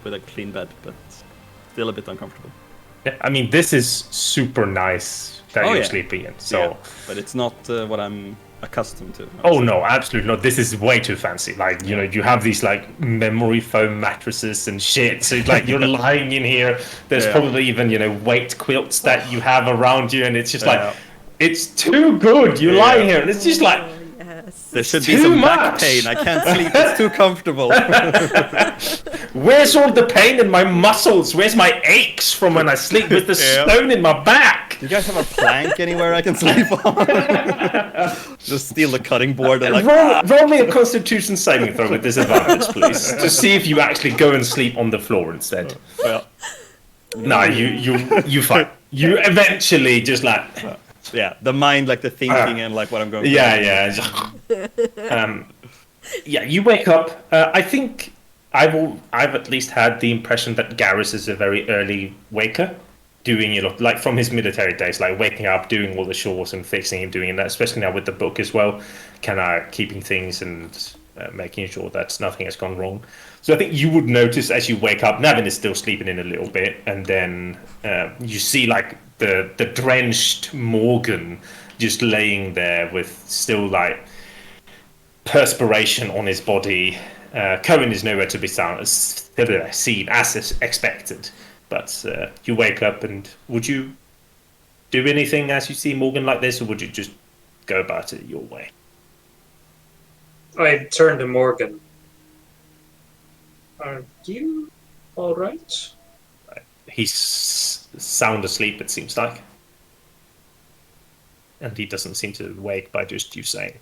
with a clean bed, but still a bit uncomfortable. Yeah, I mean, this is super nice that you're sleeping in. So, yeah, but it's not what I'm accustomed to. Oh no, absolutely not. This is way too fancy. Like, you know, you have these like memory foam mattresses and shit. So like you're lying in here. There's probably even, you know, weight quilts that you have around you, and it's just like it's too good. You lie here, and it's just like there should be some back pain. I can't sleep. It's too comfortable. Where's all the pain in my muscles? Where's my aches from when I sleep with the stone in my back? Do you guys have a plank anywhere I can sleep on? Just steal the cutting board and like roll me a Constitution saving throw with disadvantage, please, to see if you actually go and sleep on the floor instead. Well, no, you fight. You eventually just like. Yeah, the mind, like the thinking and like what I'm going. Yeah. You wake up. I think I've at least had the impression that Garris is a very early waker, doing like from his military days, like waking up, doing all the chores and fixing and doing that. Especially now with the book as well, kind of keeping things and making sure that nothing has gone wrong. So I think you would notice as you wake up, Navin is still sleeping in a little bit, and then you see like the drenched Morgan just laying there with still like perspiration on his body. Kowèn is nowhere to be seen as expected, but you wake up, and would you do anything as you see Morgan like this, or would you just go about it your way? I turn to Morgan. Are you all right? He's sound asleep, it seems like. And he doesn't seem to wake by just you saying.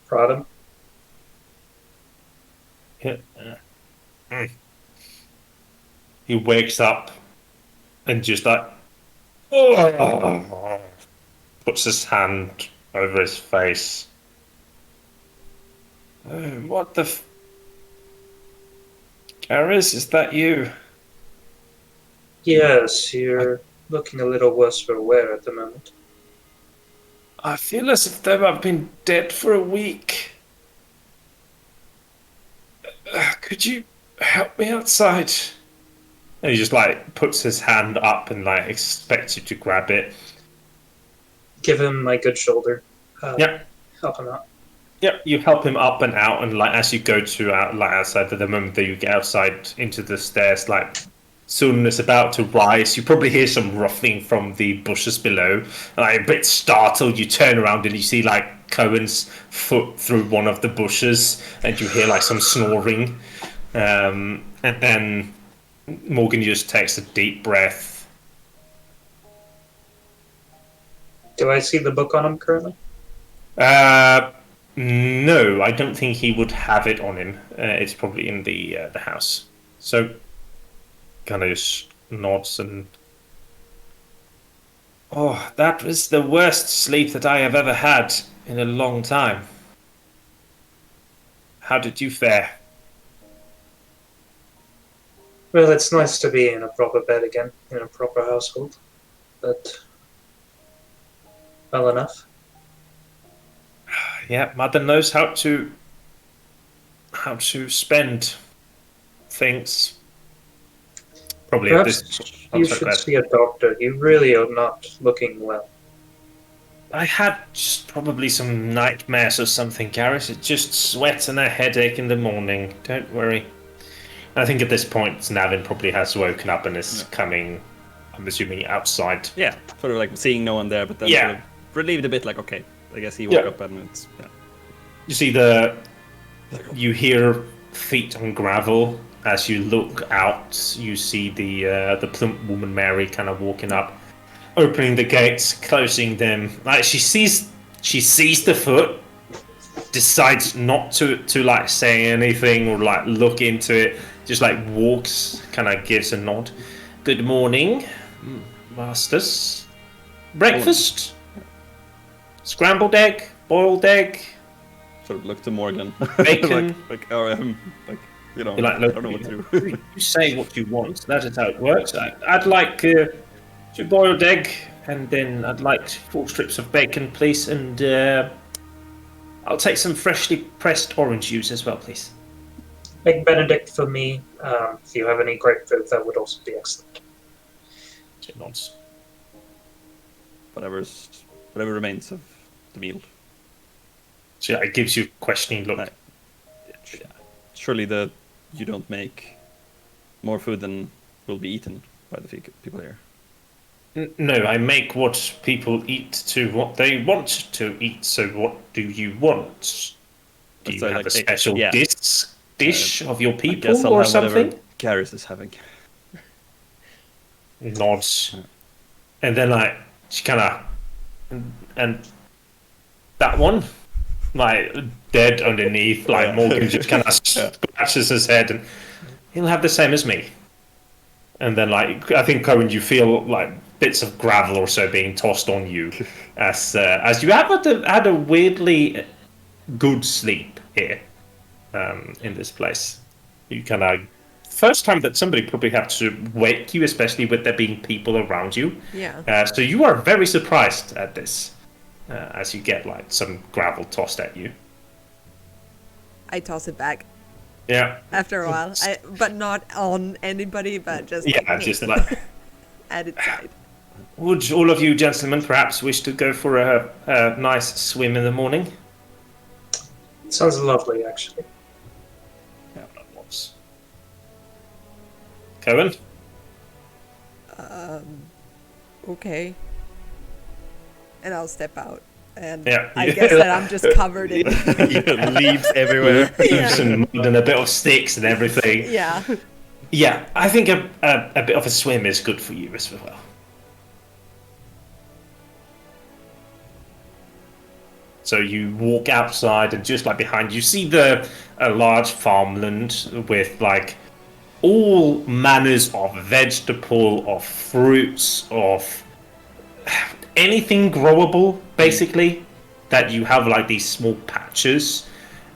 Prod him. Yeah. He wakes up and just like puts his hand over his face. What the Garris, is that you? Yes, you're looking a little worse for wear at the moment. I feel as if I've been dead for a week. Could you help me outside? And he just like puts his hand up and like expects you to grab it. Give him my good shoulder. Yep. Help him out. Yep, you help him up and out, and like as you go to outside, at the moment that you get outside into the stairs, like soon it's about to rise, you probably hear some ruffling from the bushes below. Like a bit startled, you turn around and you see like Kowèn's foot through one of the bushes, and you hear like some snoring. And then Morgan just takes a deep breath. Do I see the book on him currently? No, I don't think he would have it on him. It's probably in the house. So, kind of just nods and... Oh, that was the worst sleep that I have ever had in a long time. How did you fare? Well, it's nice to be in a proper bed again, in a proper household. But... well enough. Yeah, Mother knows how to spend things. Probably Perhaps you should see a doctor. You really are not looking well. I had just probably some nightmares or something, Garris. It's just sweat and a headache in the morning. Don't worry. I think at this point, Navin probably has woken up and is coming, I'm assuming, outside. Yeah, sort of like seeing no one there, but then sort of relieved a bit, like, okay, I guess he woke up and it's... Yeah. You see you hear feet on gravel. As you look out, you see the plump woman Mary kind of walking up, opening the gates, closing them. Like she sees the foot, decides not to like say anything or like look into it, just like walks, kind of gives a nod. Good morning, masters. Breakfast? Scrambled egg, boiled egg, Sort of look to Morgan. bacon. like, you know, You're like, I don't know what to do. You say what you want. That is how it works. I'd like 2 boiled egg, and then I'd like 4 strips of bacon, please, and I'll take some freshly pressed orange juice as well, please. Egg Benedict for me. If you have any grapefruit, that would also be excellent. She nods. Whatever remains of the meal. So it gives you a questioning look. Surely you don't make more food than will be eaten by the people here. No, I make what people eat to what they want to eat. So what do you want? Do you have a special dish of your people or something? Garris is having. Nods. And then like she kind of and that one, like dead underneath, like Morgan just kind of scratches his head, and he'll have the same as me. And then like I think Kowèn, you feel like bits of gravel or so being tossed on you as you have had a weirdly good sleep here in this place. You kind of first time that somebody probably had to wake you, especially with there being people around you. Yeah. So you are very surprised at this as you get like some gravel tossed at you. I toss it back Yeah. after a while, but not on anybody, but just just like at its side. Would all of you gentlemen perhaps wish to go for a nice swim in the morning? Sounds lovely, actually. Yeah, that was. Kowèn? Okay. And I'll step out. And Yeah. I guess that I'm just covered in Leaves everywhere. Leaves and mud and a bit of sticks and everything. Yeah. Yeah, I think a bit of a swim is good for you as well. So you walk outside, and just like behind you see a large farmland with like all manners of vegetable, of fruits, of anything growable, basically. That you have like these small patches,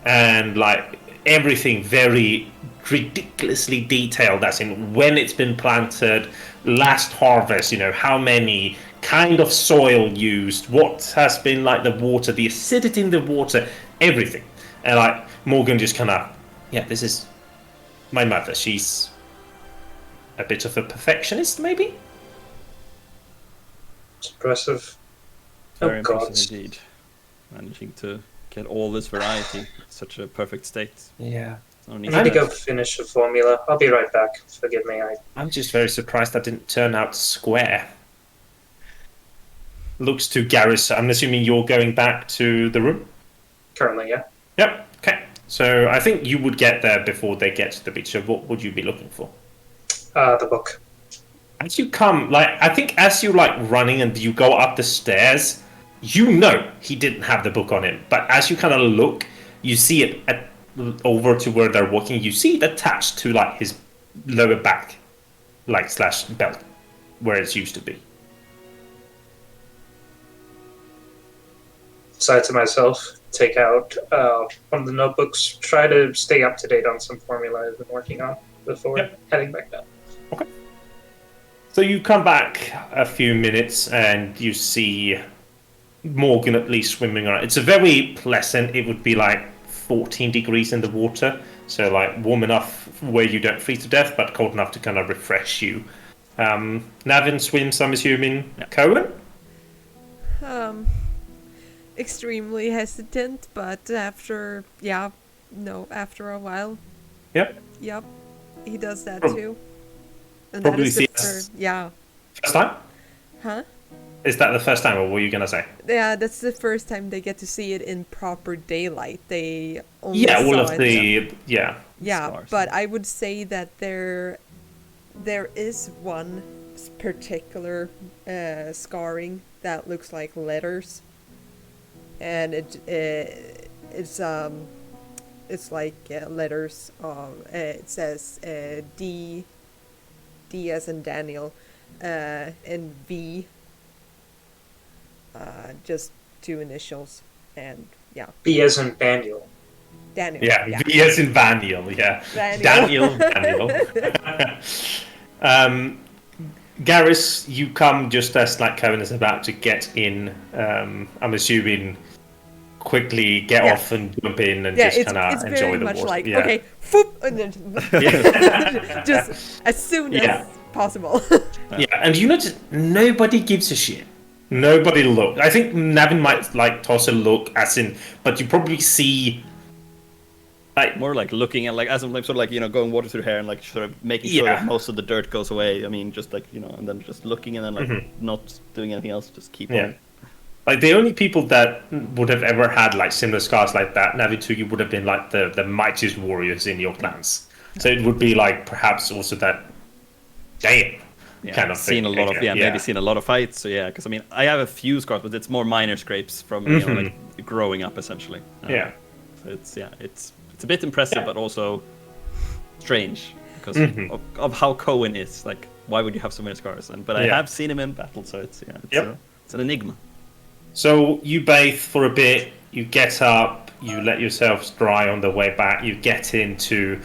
and like everything very ridiculously detailed. As in when it's been planted, last harvest. You know how many. Kind of soil used, what has been like the water, the acidity in the water, everything. And like Morgan just kind of, this is my mother. She's a bit of a perfectionist, maybe? It's impressive. Very God. impressive indeed. Managing to get all this variety in such a perfect state. Yeah. I need to go finish the formula. I'll be right back. Forgive me. I'm just very surprised that didn't turn out square. Looks to Garris. I'm assuming you're going back to the room? Currently, yeah. Yep. Okay. So I think you would get there before they get to the beach. So what would you be looking for? The book. As you come, I think as you running and you go up the stairs, you know he didn't have the book on him. But as you kind of look, you see it over to where they're walking. You see it attached to his lower back, slash belt, where it's used to be. Side to myself, take out one of the notebooks, try to stay up to date on some formula I've been working on before heading back down. Okay. So you come back a few minutes and you see Morgan at least swimming around. It's a very pleasant, it would be 14 degrees in the water. So warm enough where you don't freeze to death, but cold enough to kind of refresh you. Navin swims, I'm assuming. Kowèn? Extremely hesitant, but after a while. Yep. Yep. He does that too. And probably that is the first time? Huh? Is that the first time, or what were you gonna say? Yeah, that's the first time they get to see it in proper daylight. They only stars. But I would say that there is one particular scarring that looks like letters, and it's it's like letters. It says D as in Daniel, and V. Just 2 initials, and yeah. B as in Daniel. Daniel. Yeah, V as in Daniel. Yeah, Daniel. Daniel. Garris, you come just as like Kowèn is about to get in. I'm assuming quickly get off and jump in and just kind of enjoy the much water. like okay, whoop, and then just as soon as possible. Yeah, and you notice nobody gives a shit. Nobody look. I think Navin might like toss a look, as in, but you probably see. Like, more like looking at like as I'm like sort of like going water through hair and like sort of making sure that most of the dirt goes away. I mean, just like and then just looking and then like not doing anything else, just keep on. Like the only people that would have ever had like similar scars like that, Navitugi would have been like the mightiest warriors in your clans. So it would be like perhaps also that kind of seen thing. a lot of maybe seen a lot of fights. So because I mean I have a few scars, but it's more minor scrapes from like growing up essentially. So it's a bit impressive, but also strange because of how Kowèn is. Like, why would you have so many scars? But I have seen him in battle, so it's an enigma. So you bathe for a bit, you get up, you let yourselves dry on the way back, you get into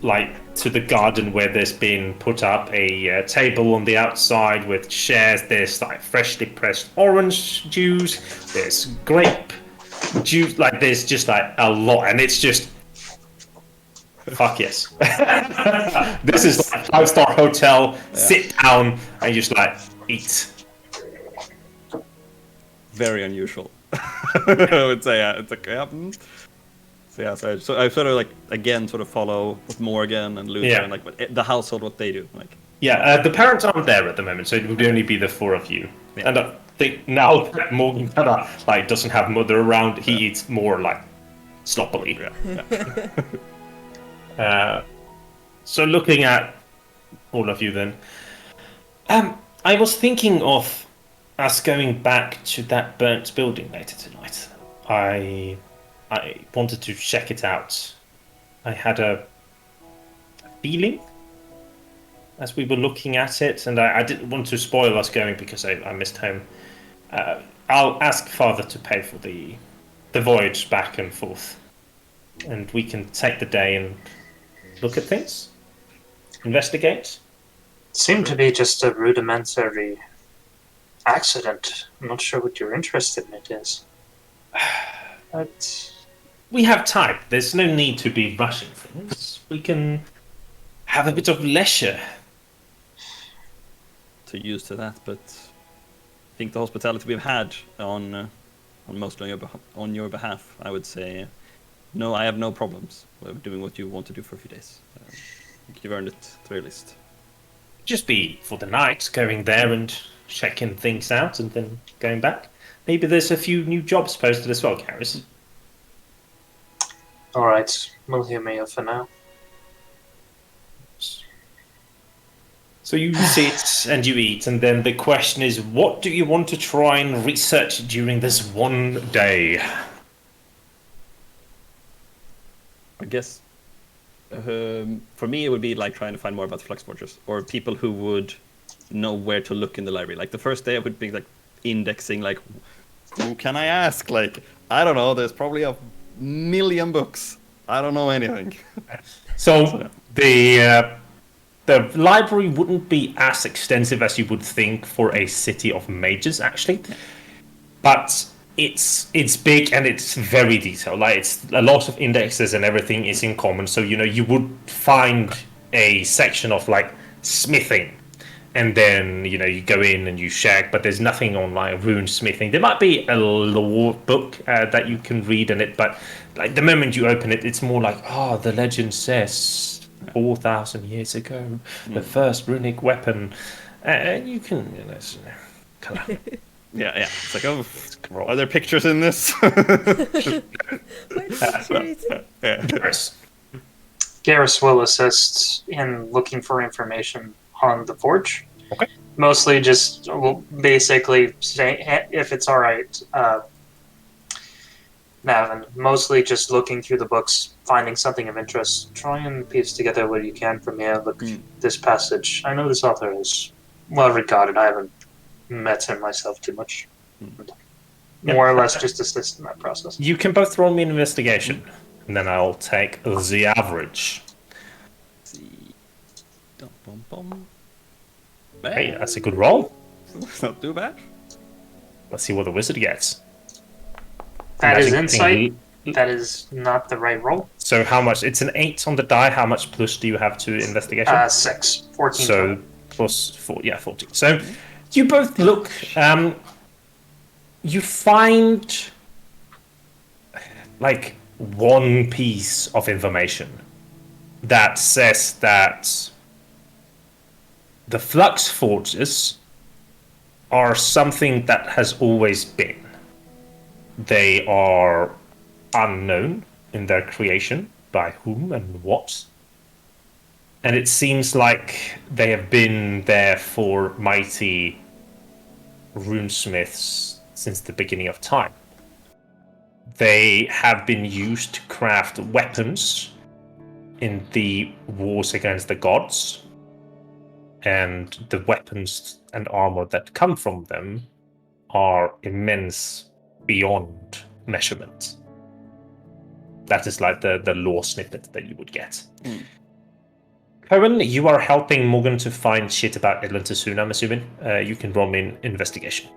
to the garden where there's been put up a table on the outside with chairs. There's like freshly pressed orange juice, there's grape juice, like there's just like a lot, and it's just fuck yes. This is like a 5-star hotel, sit down and just like eat. Very unusual. I would say it's like so I sort of like again sort of follow with Morgan and Luther and like the household what they do like. The parents aren't there at the moment, so it would only be the 4 of you. And I think now that Morgan kind of like doesn't have mother around, he eats more like sloppily. So looking at all of you then, I was thinking of us going back to that burnt building later tonight. I wanted to check it out. I had a feeling as we were looking at it, and I didn't want to spoil us going because I missed home. I'll ask Father to pay for the voyage back and forth, and we can take the day and look at things, investigate. Seemed to be just a rudimentary accident. I'm not sure what your interest in it is. But we have time. There's no need to be rushing things. We can have a bit of leisure. To use to that, but I think the hospitality we've had on mostly on your behalf, I would say, no, I have no problems with doing what you want to do for a few days. I think you've earned it at the very least. Just be for the night, going there and checking things out and then going back. Maybe there's a few new jobs posted as well, Garris. Alright, we'll hear me out for now. So you sit and you eat, and then the question is, what do you want to try and research during this one day? I guess for me it would be like trying to find more about the Flux Forgers, or people who would know where to look in the library. Like the first day I would be like indexing, like, who can I ask? Like, I don't know, there's probably 1,000,000 books. I don't know anything. So the library wouldn't be as extensive as you would think for a city of mages, actually. But it's big and it's very detailed. Like, it's a lot of indexes and everything is in common. So, you would find a section of like smithing, and then you go in and you check, but there's nothing on like rune smithing. There might be a lore book that you can read in it, but like the moment you open it, it's more like, the legend says 4,000 years ago, the first runic weapon, and you can Yeah. It's like, are there pictures in this? Garris will assist in looking for information on the forge. Okay. Mostly just basically say, if it's all right, Navin, mostly just looking through the books, finding something of interest. Try and piece together what you can from here. Look, this passage. I know this author is well regarded. I haven't met him myself too much. More or less just assist in that process. You can both roll me an investigation, and then I'll take the average. Let's see. Dum, bum, bum. Hey, that's a good roll. Not too bad. Let's see what the wizard gets. That is Magic insight. thing. That is not the right roll. So how much? It's an 8 on the die. How much plus do you have to investigation? 6. 14. So plus 4, 14. So you both look. You find like one piece of information that says that the flux forges are something that has always been. They are unknown in their creation, by whom and what. And it seems like they have been there for mighty runesmiths since the beginning of time. They have been used to craft weapons in the wars against the gods, and the weapons and armor that come from them are immense beyond measurement. That is like the lore snippet that you would get. Kowèn, you are helping Morgan to find shit about Edlund Sassoon, I'm assuming. You can roll me an investigation.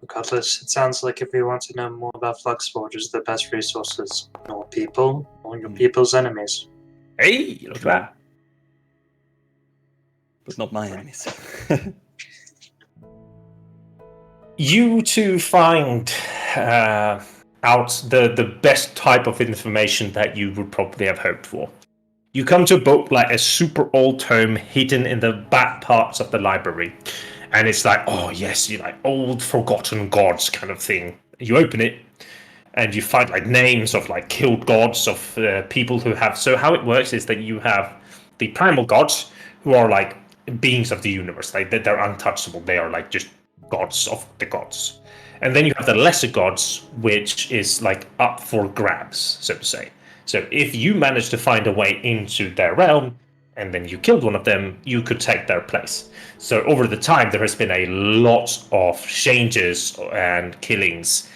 Regardless, it sounds like if we want to know more about Flux Forges, the best resources know people or your people's enemies. Hey, look at that. But not my enemies. You two find out the best type of information that you would probably have hoped for. You come to a book like a super old tome hidden in the back parts of the library. And it's like, oh yes, you like old forgotten gods kind of thing. You open it and you find like names of like killed gods of people who have. So how it works is that you have the primal gods who are like beings of the universe. Like they're untouchable. They are like just gods of the gods. And then you have the lesser gods, which is like up for grabs, so to say. So if you manage to find a way into their realm, and then you killed one of them, you could take their place. So over the time, there has been a lot of changes and killings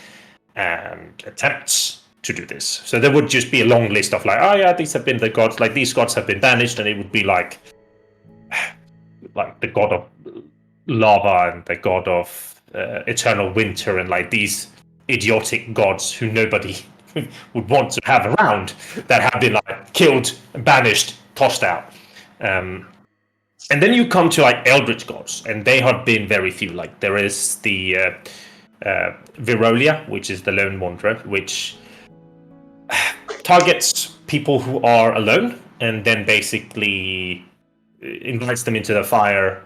and attempts to do this. So there would just be a long list of like, oh yeah, these have been the gods, like these gods have been banished, and it would be like the god of lava and the god of eternal winter, and like these idiotic gods who nobody would want to have around that have been like killed, banished, tossed out. And then you come to like eldritch gods, and they have been very few. Like there is the Virolia, which is the lone wanderer, which targets people who are alone, and then basically invites them into the fire,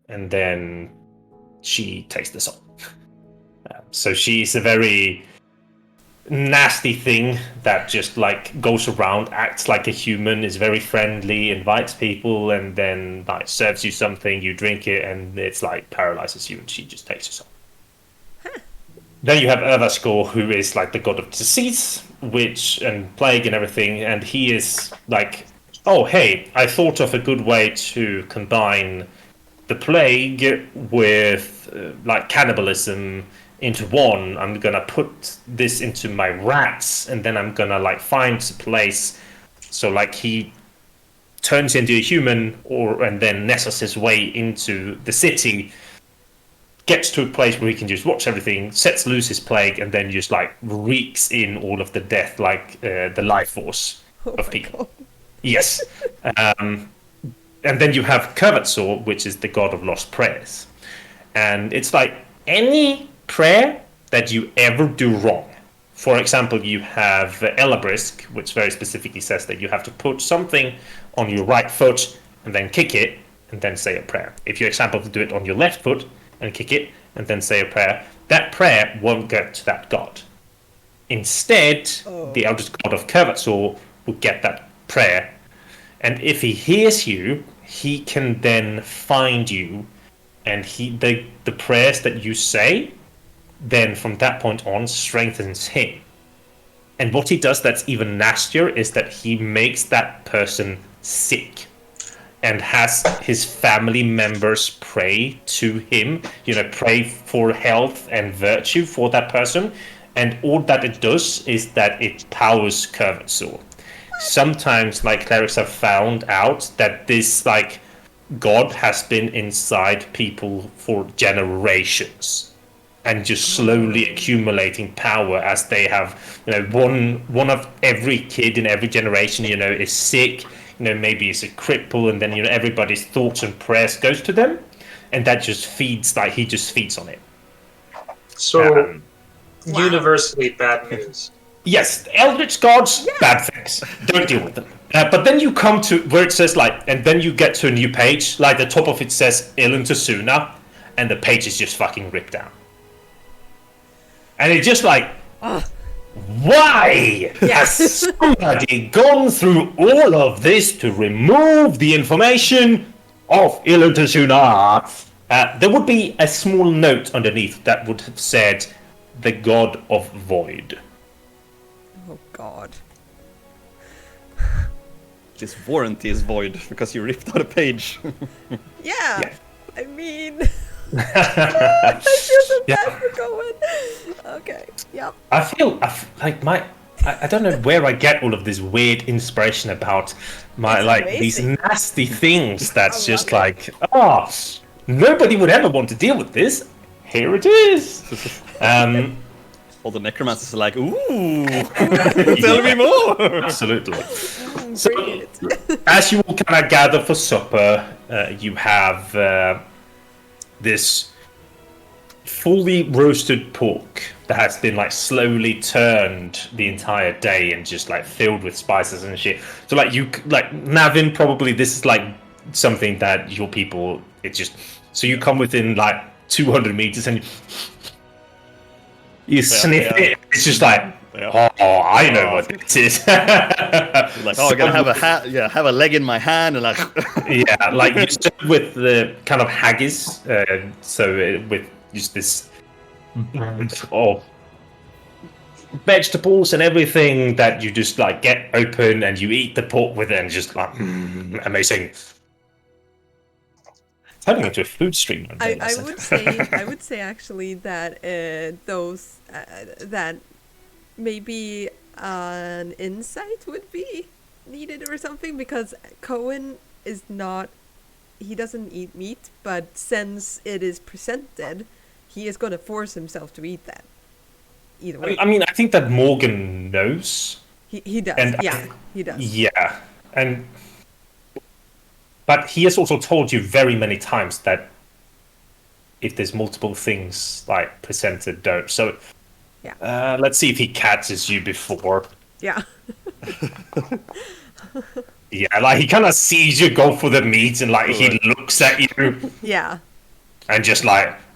and then she takes the soul. So she's a very nasty thing that just like goes around, acts like a human, is very friendly, invites people, and then like serves you something, you drink it, and it's like paralyzes you, and she just takes your soul. Then you have Ervaskor, who is like the god of disease, and plague and everything, and he is like, oh hey, I thought of a good way to combine the plague with like cannibalism into one. I'm gonna put this into my rats, and then I'm gonna like find a place. So like he turns into a human, and then nestles his way into the city, gets to a place where he can just watch everything, sets loose his plague, and then just like reeks in all of the death, like the life force of people. God. Yes. And then you have Kowèn, which is the god of lost prayers, and it's like any prayer that you ever do wrong. For example, you have Elabrisk, which very specifically says that you have to put something on your right foot and then kick it and then say a prayer. If you, example, do it on your left foot and kick it and then say a prayer, that prayer won't get to that god. Instead, the eldest god of Kowèn will get that prayer, and if he hears you, he can then find you and the prayers that you say, then from that point on strengthens him. And what he does that's even nastier is that he makes that person sick and has his family members pray to him, pray for health and virtue for that person. And all that it does is that it powers Curvasaur. Sometimes, clerics have found out that this, god has been inside people for generations and just slowly accumulating power as they have, one of every kid in every generation, is sick, maybe is a cripple, and then, everybody's thoughts and prayers goes to them, and that just feeds, he just feeds on it. So, universally bad news. Yes, Eldritch gods, bad things. Don't deal with them. But then you come to where it says, and then you get to a new page, the top of it says Ilun Tasuna, and the page is just fucking ripped down. And it's just why has somebody gone through all of this to remove the information of Ilun Tasuna? There would be a small note underneath that would have said, the god of void. Oh god. This warranty is void because you ripped out a page. Yeah. I mean... I feel so bad for going. Okay, yep. I feel I don't know where I get all of this weird inspiration about these nasty things that's just nobody would ever want to deal with this. Here it is. All the necromancers are like, ooh, tell me more. Absolutely. So, as you all kind of gather for supper, you have this fully roasted pork that has been slowly turned the entire day and just filled with spices and shit. So Navin, probably this is something that your people, it's just, so you come within 200 meters and you sniff it. It's just oh, I know what it is. I'm gonna have a leg in my hand and you start with the kind of haggis, with just this of vegetables and everything that you just get open and you eat the pork with it and just amazing. Turning into a food stream. I would say actually that those that maybe an insight would be needed or something, because Kowèn is not, he doesn't eat meat, but since it is presented, he is going to force himself to eat that. Either way. I mean, I think that Morgan knows. He does. He does. Yeah, but he has also told you very many times that if there's multiple things presented, don't. So, let's see if he catches you before. Yeah. Yeah, he kind of sees you go for the meat and he looks at you. Yeah. And just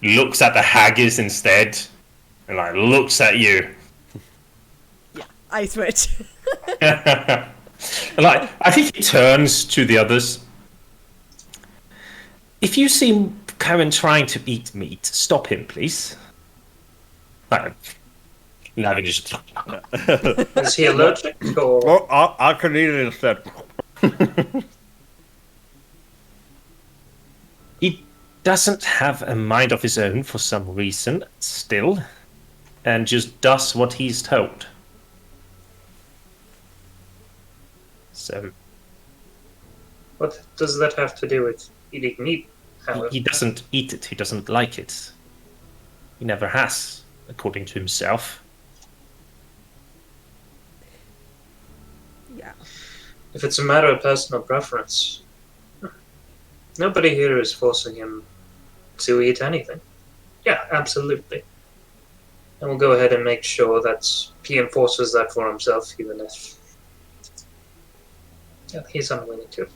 looks at the haggis instead, and looks at you. Yeah, I switch. I think he turns to the others. If you see Kowèn trying to eat meat, stop him, please. Navin just... Is he allergic? Or... Oh, I can eat it instead. He doesn't have a mind of his own for some reason, still, and just does what he's told. So... What does that have to do with eating meat? He doesn't eat it, he doesn't like it. He never has, according to himself. Yeah. If it's a matter of personal preference, nobody here is forcing him to eat anything. Yeah, absolutely. And we'll go ahead and make sure that he enforces that for himself, even if he's unwilling to.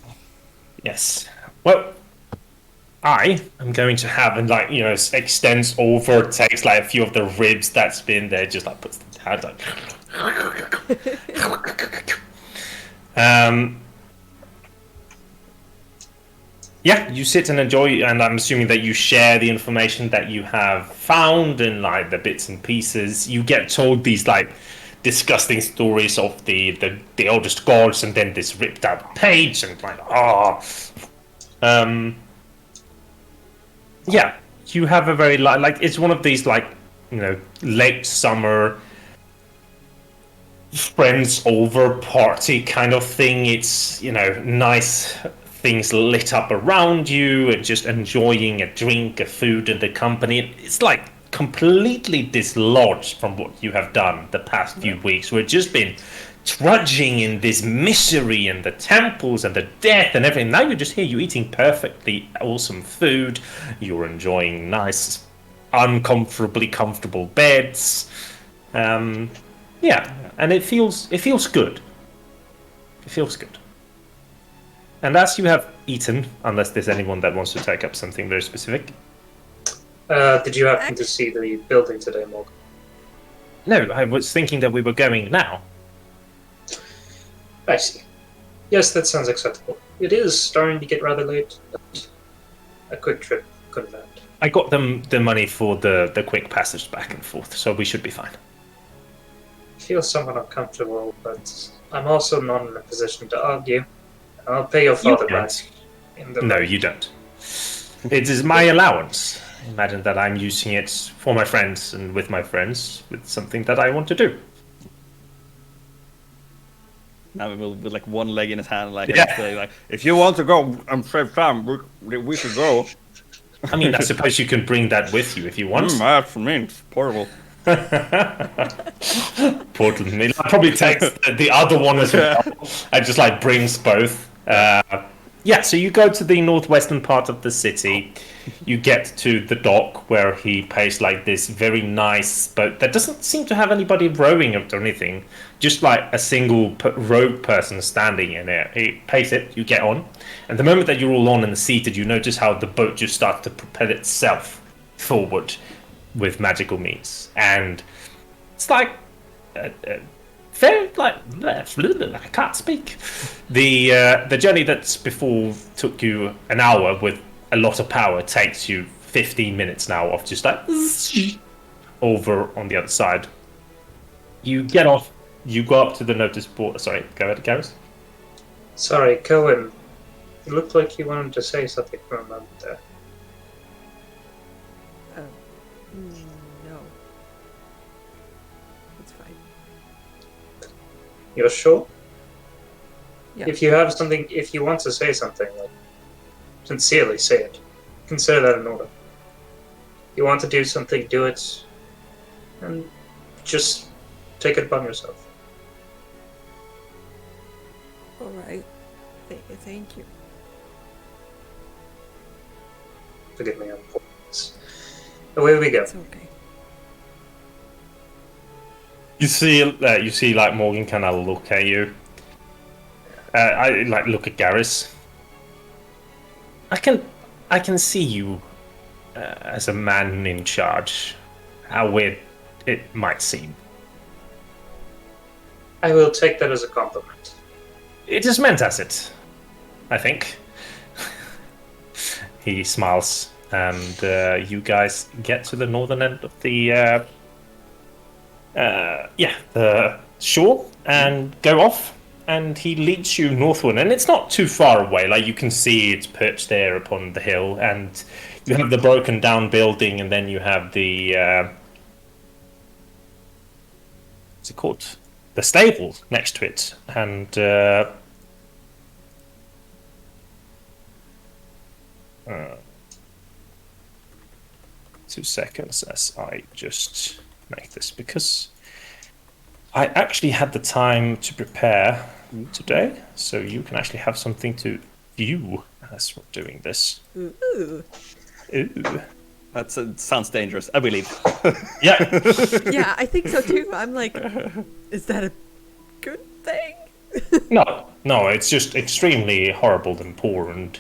Yes. Well, I am going to have, and extends over, takes a few of the ribs that's been there, just puts them down, Yeah, you sit and enjoy, and I'm assuming that you share the information that you have found and like the bits and pieces. You get told these like disgusting stories of the oldest gods, and then this ripped out page, and like um, yeah, you have a very like it's one of these like late summer friends over party kind of thing. It's nice things lit up around you and just enjoying a drink, a food, and the company. It's like completely dislodged from what you have done the past few weeks. We've just been trudging in this misery and the temples and the death and everything. Now you're just here, you're eating perfectly awesome food, you're enjoying nice, uncomfortably comfortable beds. Yeah, and it feels good. It feels good. And as you have eaten, unless there's anyone that wants to take up something very specific. Did you happen to see the building today, Morgan? No, I was thinking that we were going now. I see. Yes, that sounds acceptable. It is starting to get rather late, but a quick trip couldn't hurt. I got them the money for the quick passage back and forth, so we should be fine. I feel somewhat uncomfortable, but I'm also not in a position to argue. I'll pay your father back. No, you don't. It is my allowance. Imagine that I'm using it for my friends and with my friends with something that I want to do. Now with like one leg in his hand, like, Yeah. like if you want to go, I'm save time. We should go. I mean, I suppose you can bring that with you if you want. That's for me. It's portable. Portland. It probably takes the other one as well and just like brings both. Yeah, so you go to the northwestern part of the city. You get to the dock where he pays like this very nice boat that doesn't seem to have anybody rowing it or anything. Just like a single rowed person standing in it. He pays it, you get on. And the moment that you're all on and seated, you notice how the boat just starts to propel itself forward with magical means. And it's like very like I can't speak. The journey that's before took you an hour with a lot of power takes you 15 minutes now of just like over on the other side. You get off. You go up to the notice board. Sorry, go ahead, Garris. Sorry, Kowèn. It looked like you wanted to say something for a moment there. No. It's fine. You're sure? Yeah. If you have something, if you want to say something, like, sincerely say it. Consider that an order. You want to do something, do it, and just take it upon yourself. All right. Thank you. Forgive me, I'm poor. Away we go. It's okay. You see, like Morgan kind of look at you. I like look at Garris. I can see you as a man in charge. How weird it might seem. I will take that as a compliment. It is meant as it, I think. He smiles, and you guys get to the northern end of the the shore and go off. And he leads you northward, and it's not too far away. Like you can see, it's perched there upon the hill, and you have the broken down building, and then you have the what's it called? The stable next to it, and 2 seconds as I just make this, because I actually had the time to prepare today, so you can actually have something to view as we're doing this. Ooh. Ooh. That sounds dangerous. I believe. Yeah. Yeah, I think so too. I'm like, is that a good thing? No, it's just extremely horrible and poor, and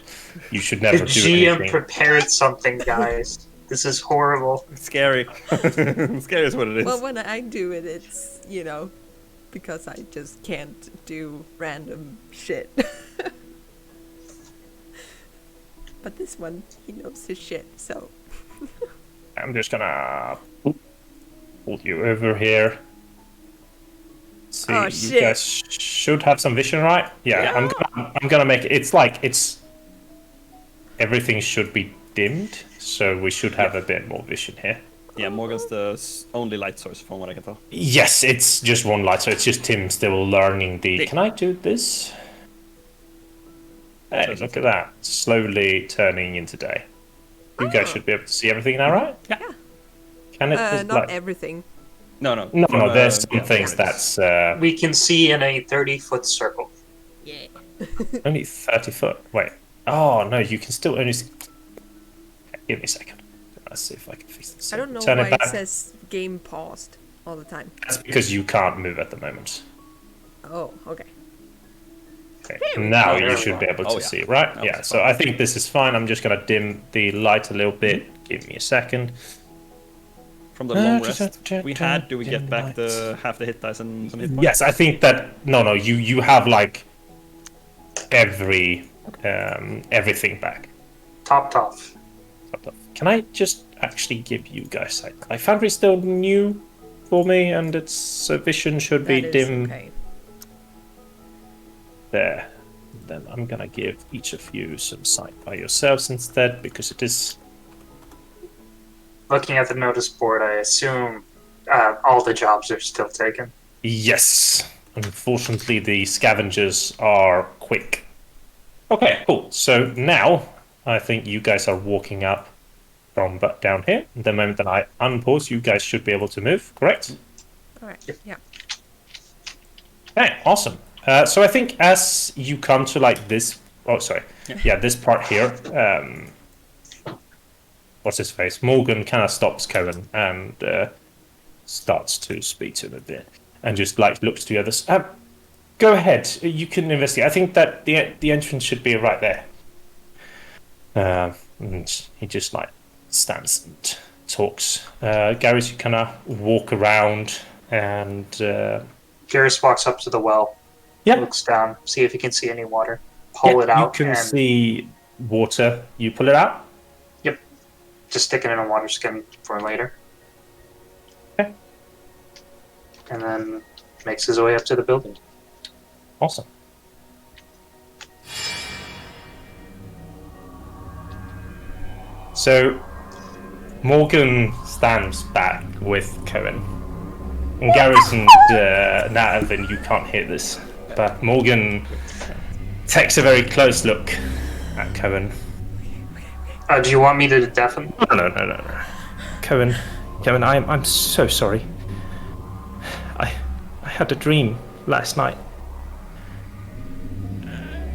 you should never The do GM anything. prepared something, guys. This is horrible. It's scary. Scary is what it is. Well, when I do it, it's, because I just can't do random shit. But this one, he knows his shit, so... I'm just gonna pull you over here. See, Oh, you shit. guys should have some vision, right? Yeah, I'm gonna make it. It's like everything should be dimmed, so we should have a bit more vision here. Yeah, Morgan's the only light source from what I can tell. Yes, it's just one light, so it's just Tim still learning the. Can I do this? Hey, look at that! Slowly turning into day. You guys should be able to see everything now, right? Yeah. Can it? not everything. No. No. There's some things that's We can see in a 30-foot circle. Yeah. only 30 foot. Wait. Oh no, you can still only see. Okay, give me a second. Let's see if I can fix this. I don't know Turn why it back. it says game paused all the time. That's because you can't move at the moment. Oh, okay. Okay. Now There you we should go. be able to Oh, yeah. see, right? That Yeah. was So fine. I think this is fine. I'm just gonna dim the light a little bit. Give me a second. From the long just rest we had, do we dim get back lights. the half the hit dice and some hit points? Yes, I think that. No. You have like everything back. Top. Can I just actually give you guys like my Foundry's still new for me, and its vision should be That is dim okay. there. Then I'm gonna give each of you some sight by yourselves instead, because it is. Looking at the notice board, I assume all the jobs are still taken. Yes. Unfortunately, the scavengers are quick. Okay, cool. So now I think you guys are walking up from down here. The moment that I unpause, you guys should be able to move, correct? Alright, yeah. Okay, awesome. So I think as you come to like this, this part here, what's his face? Morgan kind of stops Kowèn and starts to speak to him a bit, and just like looks to the others. Go ahead, you can investigate. I think that the entrance should be right there. And he just like stands and talks. Garris, you kind of walk around and. Garris walks up to the well, looks down, see if he can see any water, pull it out, You can and see water. You pull it out. just stick it in a water skin for later. Okay. And then makes his way up to the building. Awesome. So Morgan stands back with Kowèn. And Garris and Navin, you can't hear this, but Morgan takes a very close look at Kowèn. Do you want me to deafen? No. Kowèn, I'm so sorry. I had a dream last night.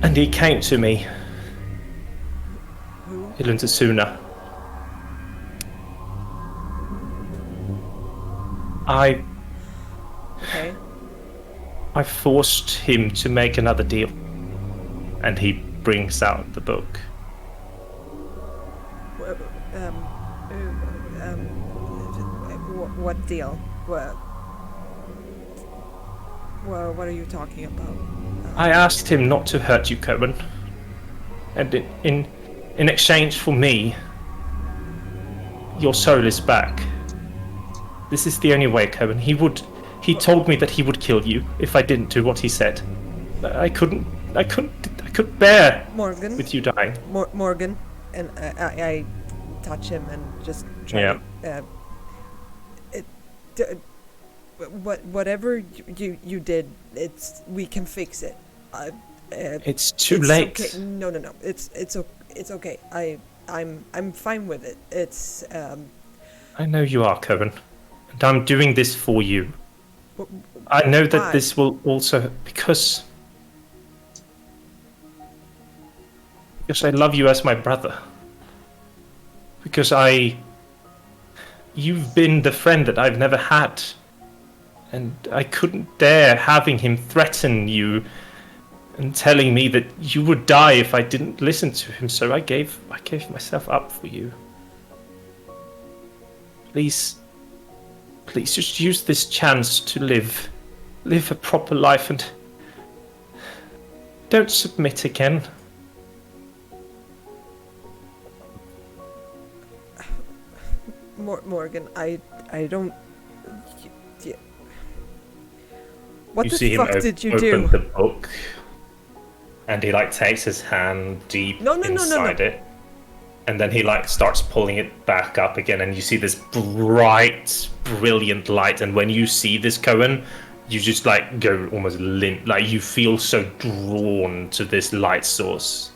And he came to me. Who? Iluntasuna. Okay. I forced him to make another deal. And he brings out the book. What deal? What are you talking about? I asked him not to hurt you, Kowèn. And in exchange for me, your soul is back. This is the only way, Kowèn. He told me that he would kill you if I didn't do what he said. I couldn't bear Morgan. with you dying. Morgan, and I touch him and just try. Whatever you did, we can fix it. It's too it's late. Okay. No. It's okay. I'm fine with it. It's I know you are, Kowèn, and I'm doing this for you. I know that why? this will also because I love you as my brother. Because you've been the friend that I've never had, and I couldn't dare having him threaten you and telling me that you would die if I didn't listen to him. So I gave myself up for you. Please just use this chance to live a proper life and don't submit again. Morgan, I don't. y- What You the see him fuck did you open do? the book, and he like takes his hand deep No, no, no, no, no. inside it, and then he like starts pulling it back up again, and you see this bright, brilliant light. And when you see this, Cohen, you just like go almost limp, like you feel so drawn to this light source.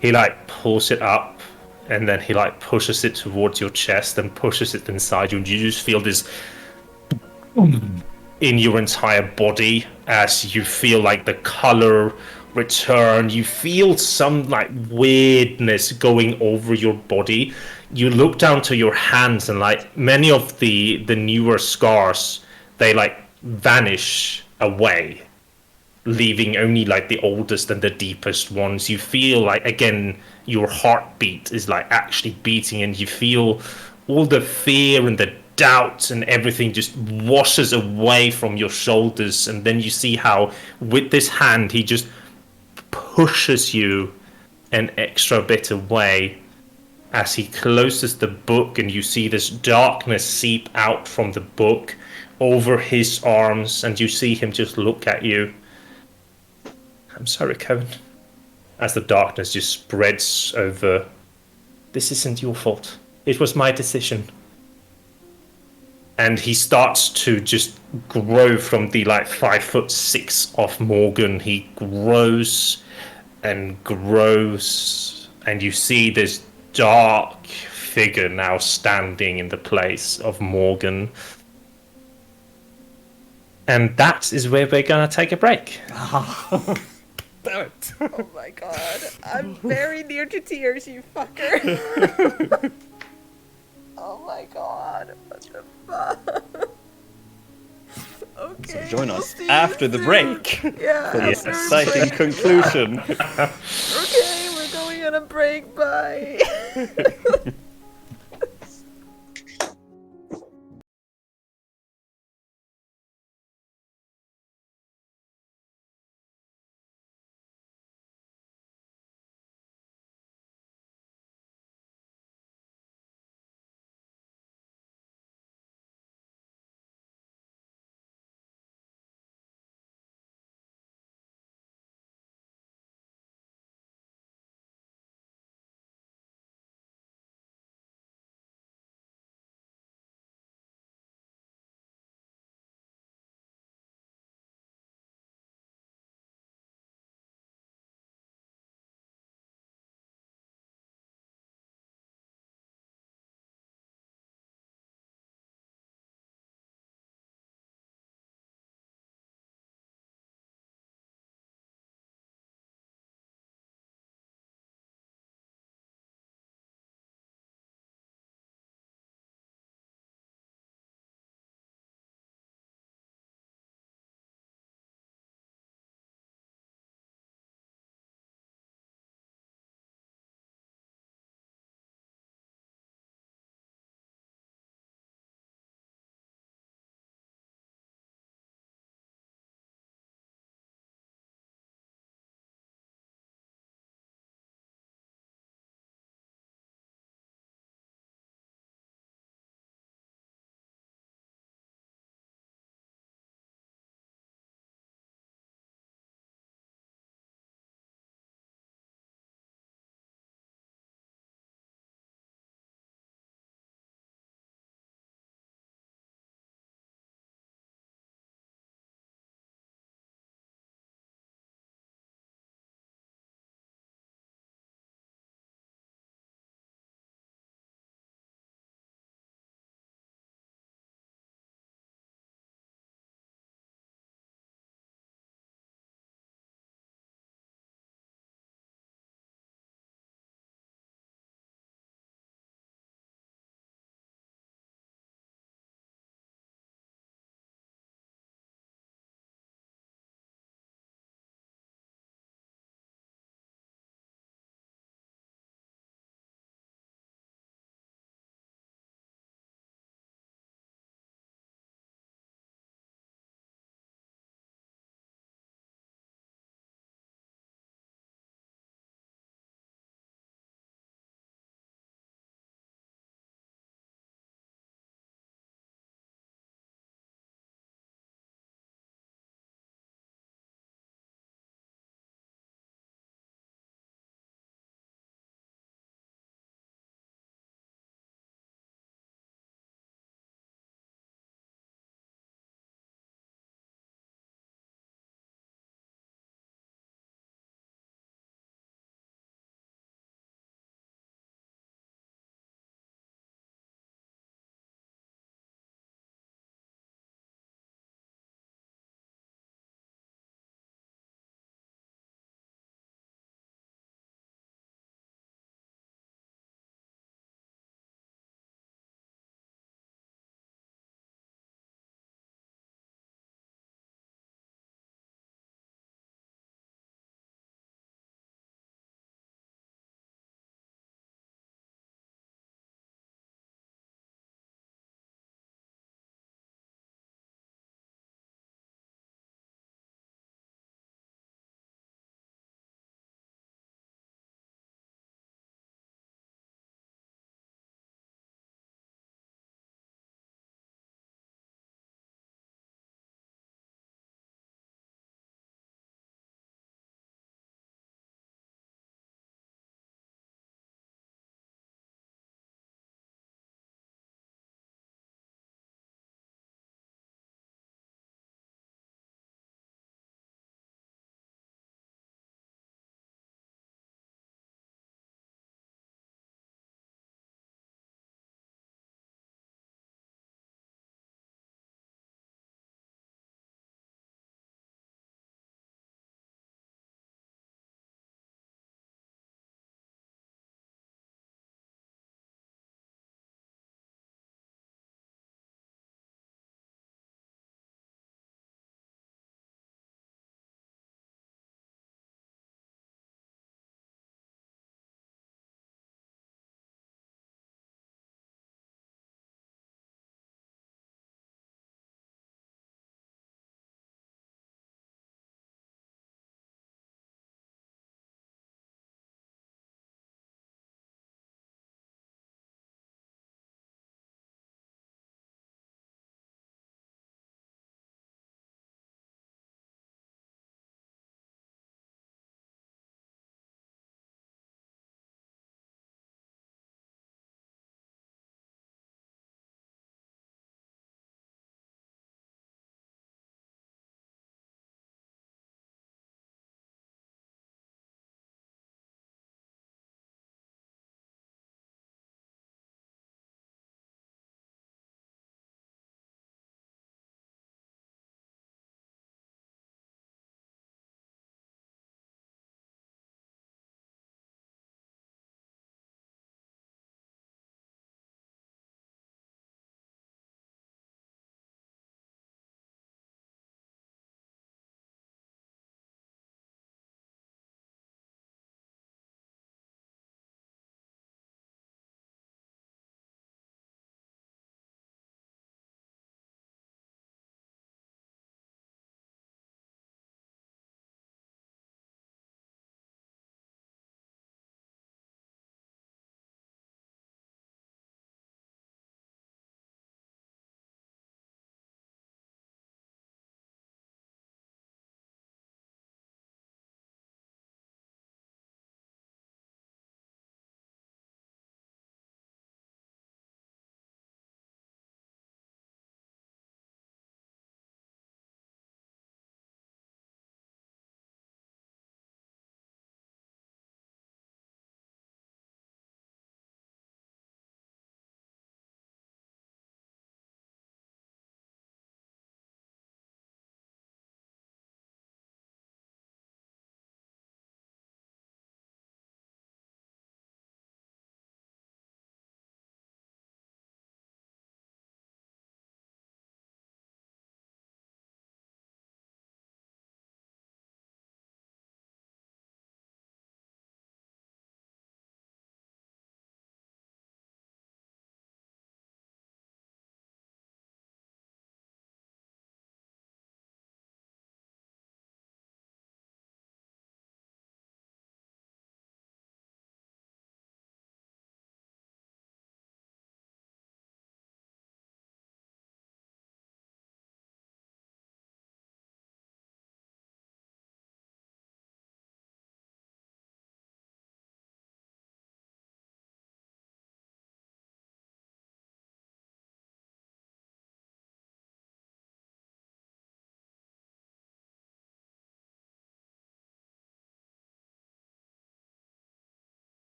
He like pulls it up, and then he like pushes it towards your chest and pushes it inside you, and you just feel this in your entire body as you feel like the color return. You feel some like weirdness going over your body. You look down to your hands, and like many of the newer scars, they like vanish away, leaving only like the oldest and the deepest ones. You feel like again your heartbeat is like actually beating, and you feel all the fear and the doubt and everything just washes away from your shoulders. And then you see how with this hand he just pushes you an extra bit away as he closes the book, and you see this darkness seep out from the book over his arms, and you see him just look at you. I'm sorry, Kevin. As the darkness just spreads over, this isn't your fault. It was my decision. And he starts to just grow from the like 5'6" of Morgan. He grows and grows, and you see this dark figure now standing in the place of Morgan. And that is where we're gonna take a break. Damn it. Oh my god. I'm very near to tears, you fucker. Oh my god. What the fuck? Okay. Join we'll us see you after the soon. break Yeah. for the after a exciting break. conclusion. Okay, we're going on a break. Bye.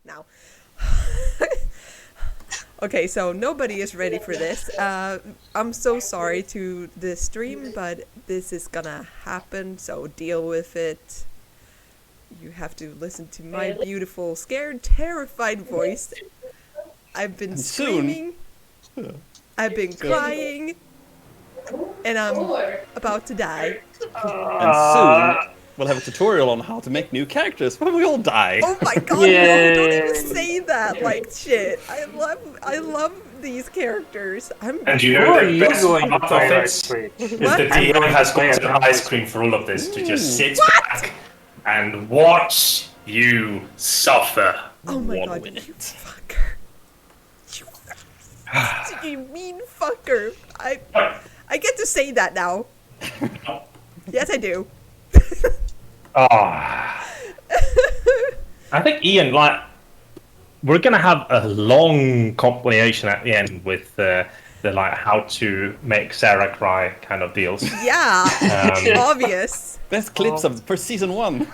now. Okay, so nobody is ready for this. I'm so sorry to the stream, but this is gonna happen, so deal with it. You have to listen to my beautiful, scared, terrified voice. I've been screaming, I've been crying, and I'm about to die. And soon we'll have a tutorial on how to make new characters when we all die. Oh my god, no, don't even say that like shit. I love these characters. And you know the best part of it is the DM has got an ice cream for all of this to just sit back and watch you suffer. Oh my god, you fucker. You mean fucker. I get to say that now. Yes, I do. I think Ian, we're gonna have a long compilation at the end with the how to make Sarah cry kind of deals. Yeah, obvious. Best clips for season 1.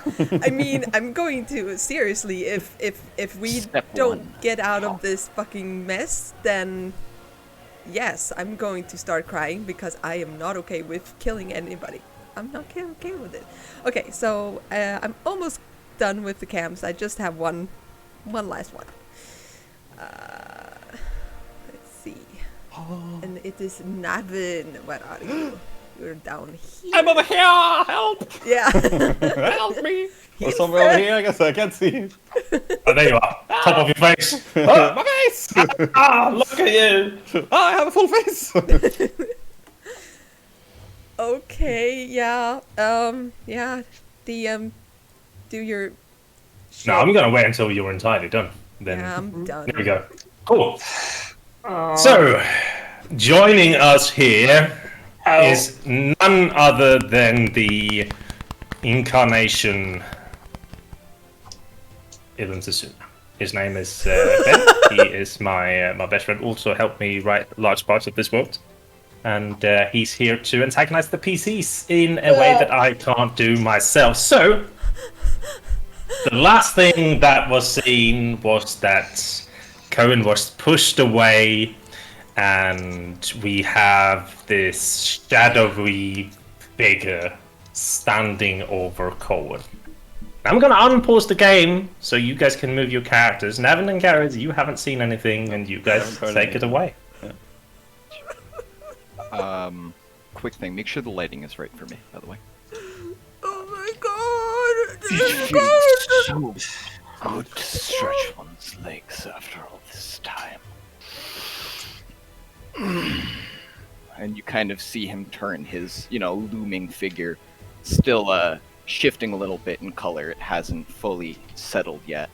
I mean, I'm going to seriously. If we don't get out of this fucking mess, then yes, I'm going to start crying because I am not okay with killing anybody. I'm not okay with it. Okay, so I'm almost done with the cams. I just have one last one. Let's see. And it is Navin. Where are you? You're down here. I'm over here! Help! Yeah. Help me! Or somewhere over here, I guess I can't see. Oh, there you are. Top of your face. Oh, my face! Look at you. I have a full face! Okay, yeah. Yeah. DM, do your shit. No, I'm gonna wait until you're entirely done. Then Yeah, I'm done. there we go. Cool. So, joining us here is none other than the incarnation Ibn Sassoon. His name is Ben. He is my best friend. Also helped me write large parts of this world. And he's here to antagonize the PCs in a way that I can't do myself. So, the last thing that was seen was that Kowèn was pushed away, and we have this shadowy figure standing over Kowèn. I'm gonna unpause the game so you guys can move your characters. Navin and Garris, you haven't seen anything, and you guys take it away. Quick thing, make sure the lighting is right for me, by the way. Oh my god! It feels so good to stretch one's legs after all this time. And you kind of see him turn his, looming figure, still shifting a little bit in color. It hasn't fully settled yet.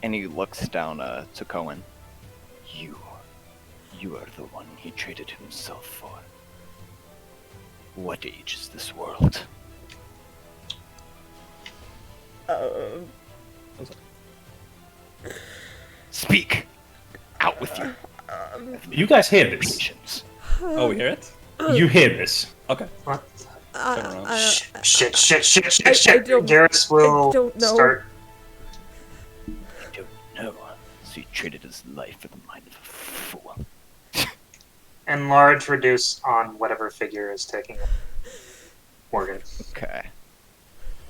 And he looks down to Kowèn. You are the one he traded himself for. What age is this world? Speak! Out with you! You guys hear this? Oh, we hear it? You hear this? Okay. What? Turn around. Shit. I don't- Garris will I don't know. start. I don't know. So he traded his life for the mind of a fool. Enlarge, reduce on whatever figure is taking it. Morgan. Okay.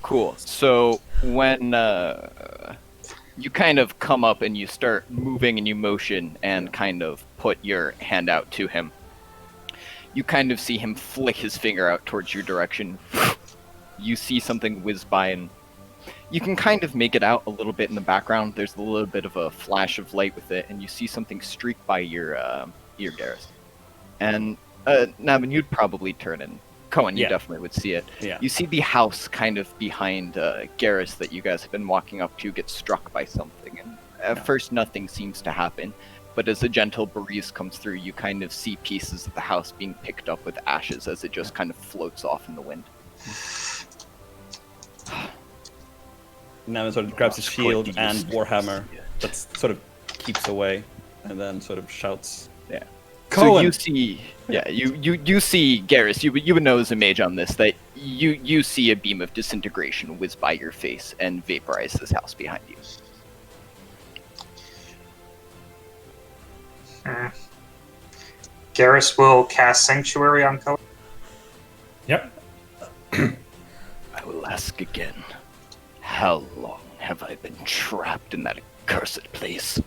Cool. So when you kind of come up and you start moving and you motion and kind of put your hand out to him, you kind of see him flick his finger out towards your direction. You see something whiz by, and you can kind of make it out a little bit in the background. There's a little bit of a flash of light with it, and you see something streak by your ear, Garris. And Navin, you'd probably turn in. Kowèn, you definitely would see it. Yeah. You see the house kind of behind Garris that you guys have been walking up to get struck by something. And at first, nothing seems to happen. But as a gentle breeze comes through, you kind of see pieces of the house being picked up with ashes as it just kind of floats off in the wind. Navin sort of grabs his shield and warhammer, but sort of keeps away, and then sort of shouts. Yeah. Kowèn! So you see, you see Garris. You would know as a mage on this that you see a beam of disintegration whiz by your face and vaporize this house behind you. Garris will cast Sanctuary on Kowèn. Yep. I will ask again. How long have I been trapped in that accursed place?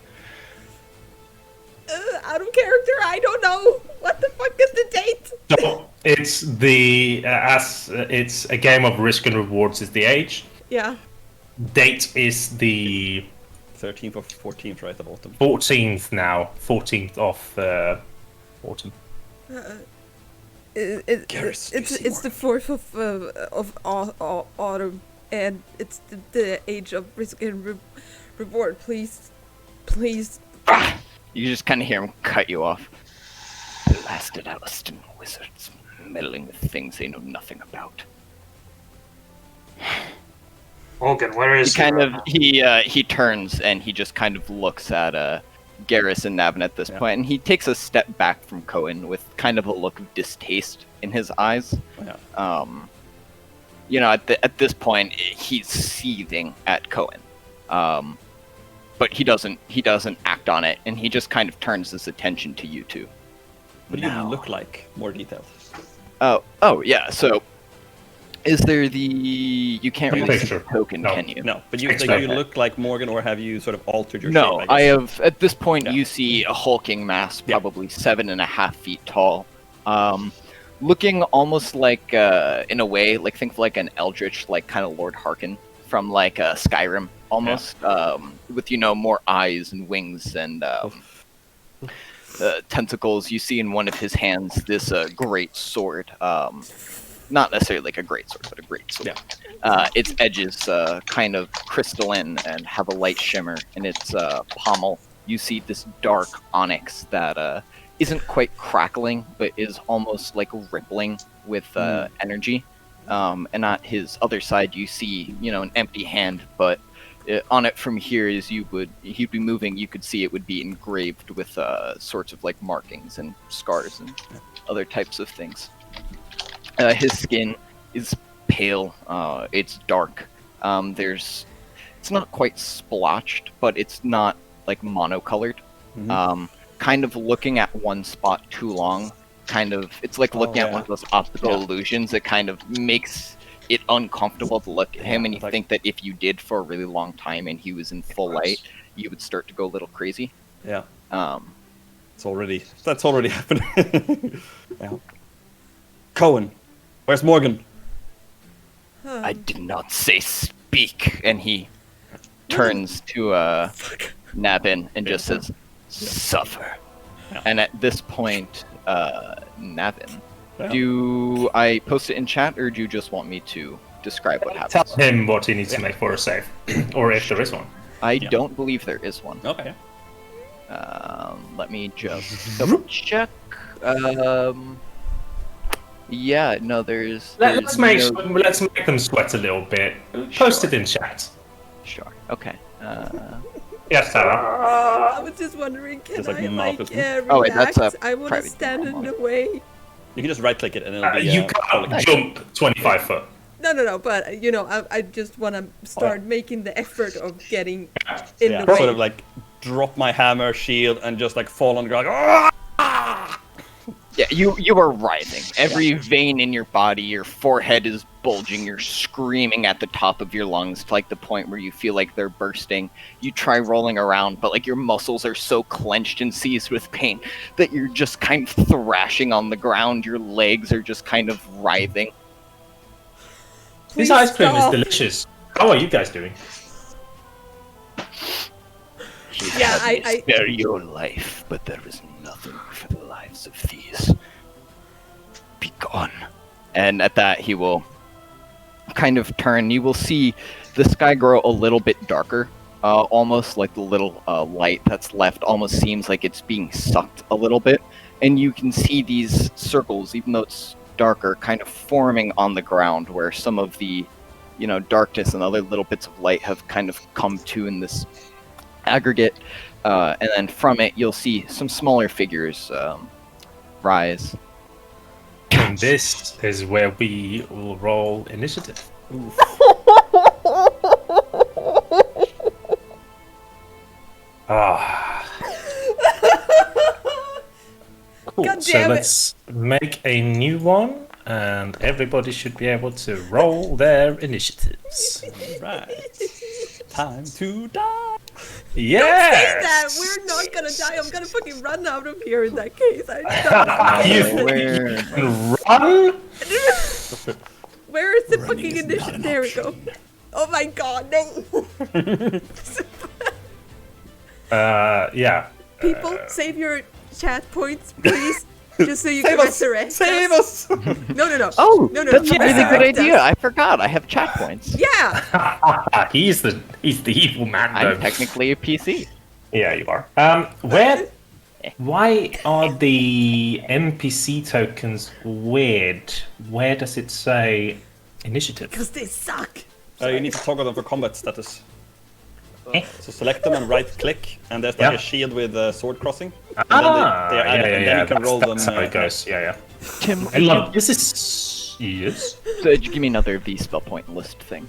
Out of character, I don't know. What the fuck is the date? So it's the it's a game of risk and rewards is the age. Yeah. Date is the 13th or 14th, right, of autumn. 14th now. 14th of autumn. Garris, do you see It's the 4th of autumn, and it's the age of risk and reward. Please. You just kind of hear him cut you off. Blasted Alistan wizards, meddling with things they know nothing about. Morgan, where is He turns and he just kind of looks at Garris and Navin at this point, and he takes a step back from Kowèn with kind of a look of distaste in his eyes. Yeah. You know, at this point, he's seething at Kowèn, but he doesn't act on it, and he just kind of turns his attention to you two. What do you look like? More details. Oh yeah. So, is there you can't really see the token, No. can you? No, but you look like Morgan, or have you sort of altered your No, shape? I have. At this point, Yeah. you see a hulking mass, probably 7.5 feet tall, looking almost like, in a way, like think of like an eldritch, like kind of Lord Harkin from like Skyrim, almost, with more eyes and wings and tentacles. You see in one of his hands this great sword. Not necessarily like a great sword, but a great sword. Yeah. Its edges kind of crystalline and have a light shimmer. In its pommel, you see this dark onyx that isn't quite crackling, but is almost like rippling with energy. And at his other side, you see, an empty hand, but on it from here, as he'd be moving, you could see it would be engraved with sorts of like markings and scars and other types of things. His skin is pale. It's dark. It's not quite splotched, but it's not like monocolored. Mm-hmm. Kind of looking at one spot too long. It's like looking at one of those optical illusions. It kind of makes it uncomfortable to look at him, and you think that if you did for a really long time and he was in full light, you would start to go a little crazy. Yeah. That's already happening. Yeah. Kowèn, where's Morgan? I did not say speak, and he turns to Navin and just says, "Suffer." Yeah. And at this point, Navin, do I post it in chat, or do you just want me to describe what happens? Tell him what he needs to make for a save, or if there is one. I don't believe there is one. Okay. Let me just double check. Yeah, no, there's Let's make them sweat a little bit. Post it in chat. Sure. Okay. Yes, Sarah. I was just wondering, can Just like I mouth like it. Oh, wait, that's react? a I want to private stand in email. the way. You can just right click it and it'll be. You can't jump 25 foot. No, but I just want to start making the effort of getting in Yeah, the way. sort of like drop my hammer, shield, and just like fall on the ground. Like, "Ah!" Yeah, you are writhing. Every vein in your body, your forehead is bulging. You're screaming at the top of your lungs to like the point where you feel like they're bursting. You try rolling around, but like your muscles are so clenched and seized with pain that you're just kind of thrashing on the ground. Your legs are just kind of writhing. This Please ice cream stop. is delicious. How are you guys doing? Yeah, I Spare your life, but there is nothing for the lives of these. Be gone. And at that, he will kind of turn. You will see the sky grow a little bit darker, almost like the little light that's left almost seems like it's being sucked a little bit. And you can see these circles, even though it's darker, kind of forming on the ground where some of the, darkness and other little bits of light have kind of come to in this aggregate. And then from it, you'll see some smaller figures rise. And this is where we will roll initiative. Ah. God So damn it! let's make a new one, and everybody should be able to roll their initiatives. Right. Time to die. Yes! Don't say that! We're not gonna die. I'm gonna fucking run out of here in that case. I'm not You fucking Where? can run? Where is the Running fucking is not initiative? an There we go. Oh my god, no! Yeah. People, save your chat points, please. Just so you Save can us! resurrect Save us. us! No. Oh, No, that's a really good resurrect idea. us. I forgot. I have chat points. Yeah! he's the evil man, though. I'm technically a PC. Yeah, you are. Why are the NPC tokens weird? Where does it say initiative? Because they suck. You need to toggle them for combat status. Eh? So select them and right click, and there's like Yeah. a shield with sword crossing. And Ah, then they are added, and then you can roll that's them. how it goes. Yeah. Tim, I love this. Is yes. so give me another of these spell point list thing.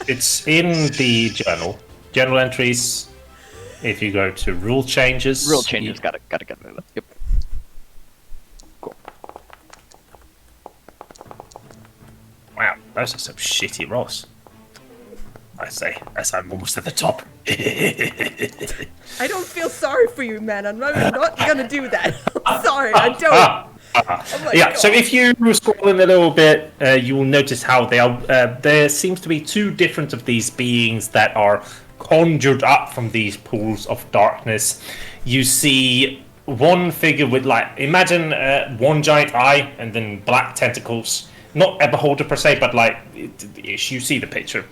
It's in the journal. Journal entries. If you go to rule changes. Rule changes. Got it. Yep. Cool. Wow, those are some shitty rolls. I say, as I'm almost at the top. I don't feel sorry for you, man. I'm not gonna do that. I'm sorry, I don't. Oh my Yeah, God. so if you scroll in a little bit, you will notice how they are. There seems to be two different of these beings that are conjured up from these pools of darkness. You see one figure with, like, imagine one giant eye and then black tentacles. Not a beholder per se, but like, you see the picture.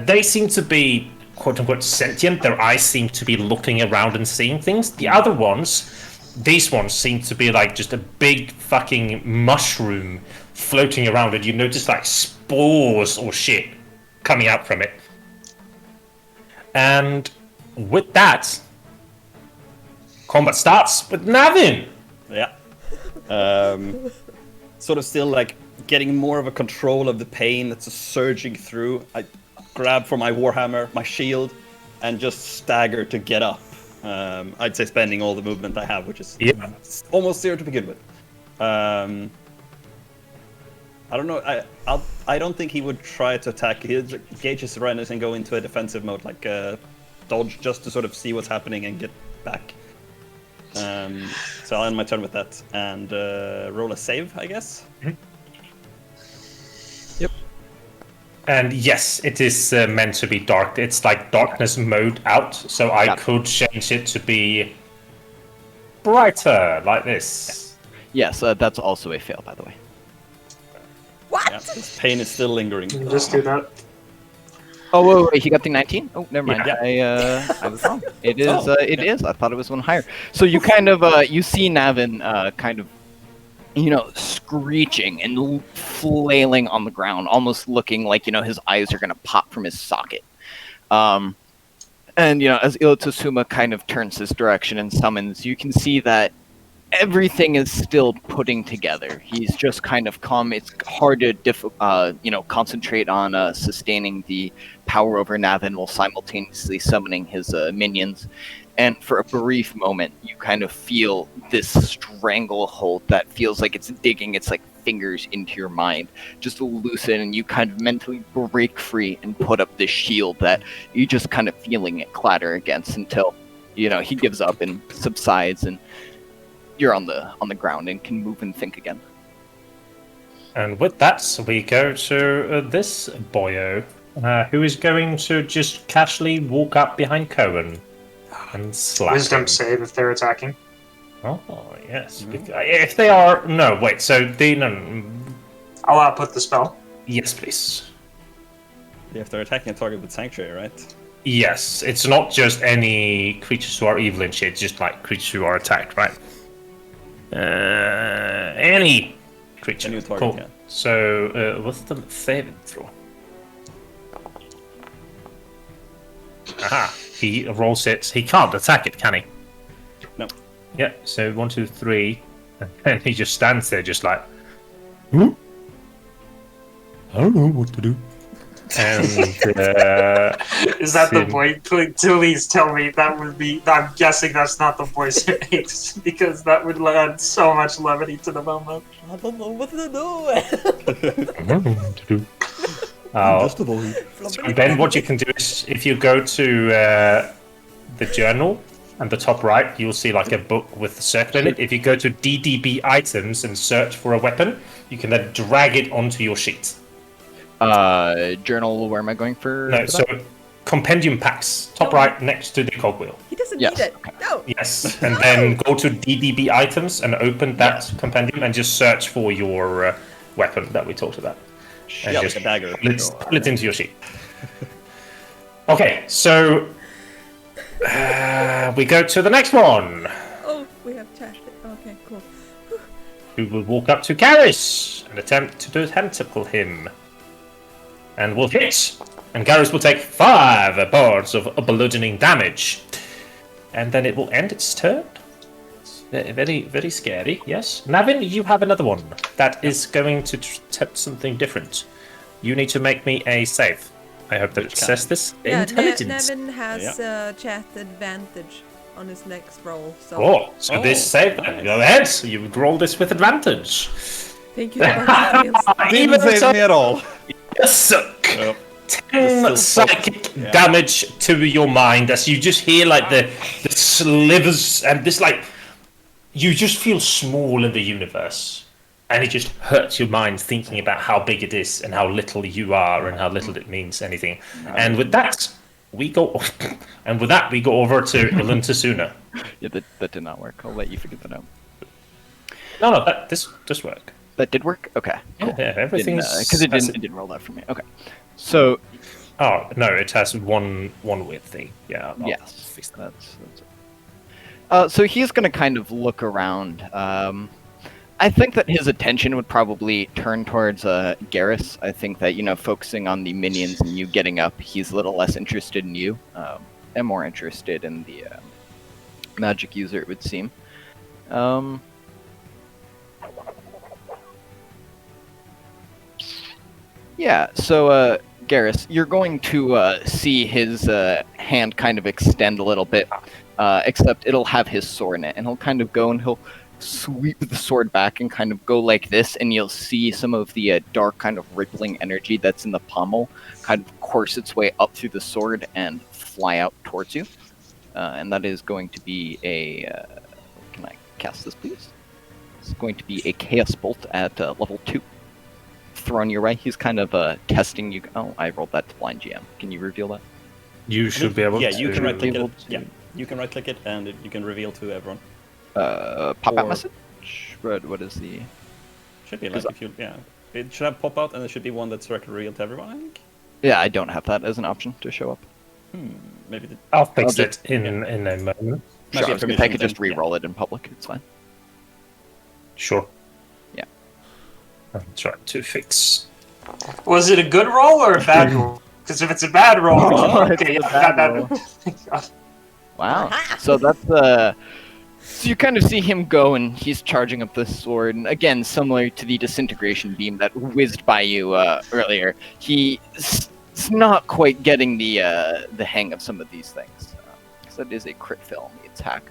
They seem to be, quote-unquote, sentient. Their eyes seem to be looking around and seeing things. The other ones, these ones seem to be like just a big fucking mushroom floating around, and you notice like spores or shit coming out from it. And with that, combat starts with Navin. Yeah. Sort of still like getting more of a control of the pain that's surging through. I grab for my warhammer, my shield, and just stagger to get up. I'd say spending all the movement I have, which is almost 0 to begin with. I don't know. I don't think he would try to attack. He'll gauge his awareness and go into a defensive mode, like dodge, just to sort of see what's happening and get back. So I'll end my turn with that and roll a save, I guess. Mm-hmm. And yes, it is meant to be dark. It's like darkness mode out, so I could change it to be brighter, like this. Yes, that's also a fail, by the way. What? Yeah, this pain is still lingering. You can just do that. Oh, wait, he got the 19? Oh, never mind. Yeah. I was wrong. It is. It is. I thought it was one higher. So you kind of, you see Navin kind of, screeching and flailing on the ground, almost looking like, his eyes are going to pop from his socket. And, as Ilotosuma kind of turns this direction and summons, you can see that everything is still putting together. He's just kind of calm. It's hard to, concentrate on sustaining the power over Navin while simultaneously summoning his minions. And for a brief moment, you kind of feel this stranglehold that feels like it's digging its fingers into your mind, just to loosen, and you kind of mentally break free and put up this shield that you're just kind of feeling it clatter against until, he gives up and subsides, and you're on the ground and can move and think again. And with that, we go to this boyo, who is going to just casually walk up behind Kowèn and slap Wisdom him. save if they're attacking. Oh, yes. If they are... No, wait, so the... No, I'll output the spell. yes, please. If they're attacking a target with Sanctuary, right? Yes, it's not just any creatures who are evil and shit, just like creatures who are attacked, right? Any creature. Any target, cool. yeah. So, what's the saving throw? Aha, he rolls it. He can't attack it, can he? No. Yeah, so 1, 2, 3. And he just stands there, just like, "Hmm? I don't know what to do." And Is that the Sim- boy? Please tell me that would be. I'm guessing that's not the voice it makes because that would add so much levity to the moment. I don't know what to do. Oh. Just a void. So then what you can do is, if you go to the journal, and the top right, you'll see like a book with a circle in it. If you go to DDB items and search for a weapon, you can then drag it onto your sheet. Journal, where am I going for? No, for so that? compendium packs, top No. right next to the cogwheel. He doesn't Yes, need it. okay. No. Yes, and then go to DDB items and open that compendium and just search for your weapon that we talked about. And Yeah, just like a dagger. pull it into your sheet. Okay, so we go to the next one. Oh, we have chatted. Okay, cool. We will walk up to Garris and attempt to tentacle him. And will hit. And Garris will take 5 points of bludgeoning damage. And then it will end its turn. It's very, very scary, yes. Navin, you have another one that is going to attempt something different. You need to make me a save. I hope that it says this. Yeah, Intelligence. Nevin has chat advantage on his next roll. So Oh, so this save then. Go ahead. You roll this with advantage. thank you so much. Even Didn't so, save me at all. you suck. Yep. 10 Still psychic damage to your mind as you just hear like the slivers and this like you just feel small in the universe, and it just hurts your mind thinking about how big it is and how little you are and how little it means anything. And with that we go over to Ilantasuna. Yeah, that did not work. I'll let you figure that out. No, this does work. That did work? Okay. Yeah, everything's Because it didn't roll that for me. Okay. So, Oh no, it has one weird thing. Yeah. I'll yes. fix that. That's it. So he's going to kind of look around. I think that his attention would probably turn towards Garris. I think that, focusing on the minions and you getting up, he's a little less interested in you, and more interested in the magic user, it would seem. Yeah, so, Garris, you're going to see his hand kind of extend a little bit, except it'll have his sword in it, and he'll kind of go and he'll sweep the sword back and kind of go like this, and you'll see some of the dark kind of rippling energy that's in the pommel kind of course its way up through the sword and fly out towards you. And that is going to be a... can I cast this, please? It's going to be a Chaos Bolt at level 2. Thrown your way. He's kind of testing you. Oh, I rolled that to blind GM. Can you reveal that? You should be able to. You can right click able it. to- Yeah, you can right click it and you can reveal to everyone. Pop out Or- message? What is the... Should be like if you it should have pop out and there should be one that's directly revealed to everyone. I think. Yeah, I don't have that as an option to show up. Maybe the I'll fix I'll it in a moment. Sure, Might be I was gonna permission say I could just thing, yeah. re-roll it in public. It's fine. Sure. Yeah. I'll try to fix. Was it a good roll or a bad roll? Because if it's a bad roll, okay, It's a yeah, bad that. Wow. So that's So you kind of see him go, and he's charging up the sword. And again, similar to the disintegration beam that whizzed by you earlier, he's not quite getting the hang of some of these things. Because that is a crit fail on the attack.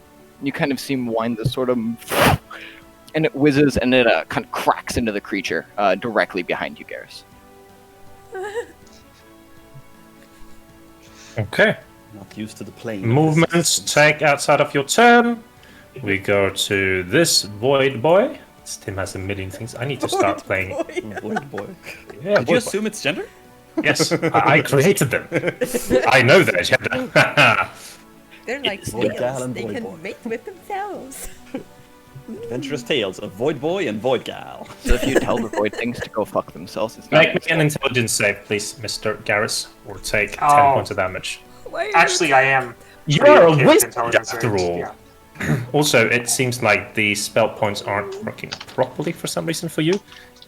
You kind of see him wind the sword, and it whizzes, and it kind of cracks into the creature directly behind you, Garris. Okay. not used to the plane. Movements take outside of your turn. We go to this void boy. Tim has a million things. I need to start playing. Void boy. Yeah, Did you void boy. assume it's gender? Yes, I created them. I know their gender. They're like Void gal snails. and They void can boy. mate with themselves. Adventurous tales of Void Boy and Void Gal. So if you tell the void things to go fuck themselves, it's not Make me an intelligence save, please, Mr. Garris, or take 10 Oh. points of damage. Why are you- Actually, I am. You pretty are a okay with wizard intelligence after range, all. yeah. Also, it seems like the spell points aren't working properly for some reason for you.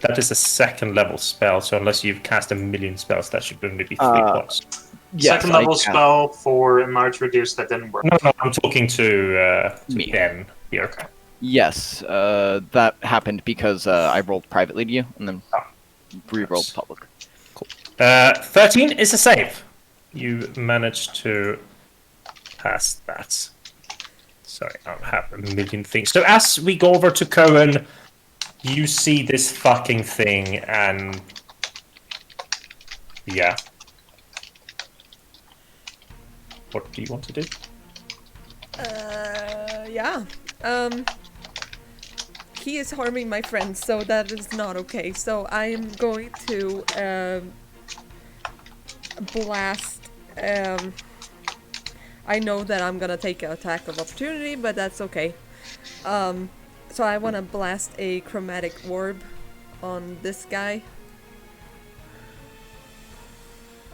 That is a second level spell, so unless you've cast a million spells, that should only be 3 points. Yes, Second level I can. spell for enlarge reduce that didn't work. No, I'm talking to Me. Ben here. Yes, that happened because I rolled privately to you and then re-rolled public. 13 is a save. You managed to pass that. Sorry, I have a million things. So as we go over to Kowèn, you see this fucking thing, and yeah. What do you want to do? Yeah. He is harming my friends, so that is not okay. So I am going to blast. I know that I'm gonna take an attack of opportunity, but that's okay. So I want to blast a chromatic orb on this guy.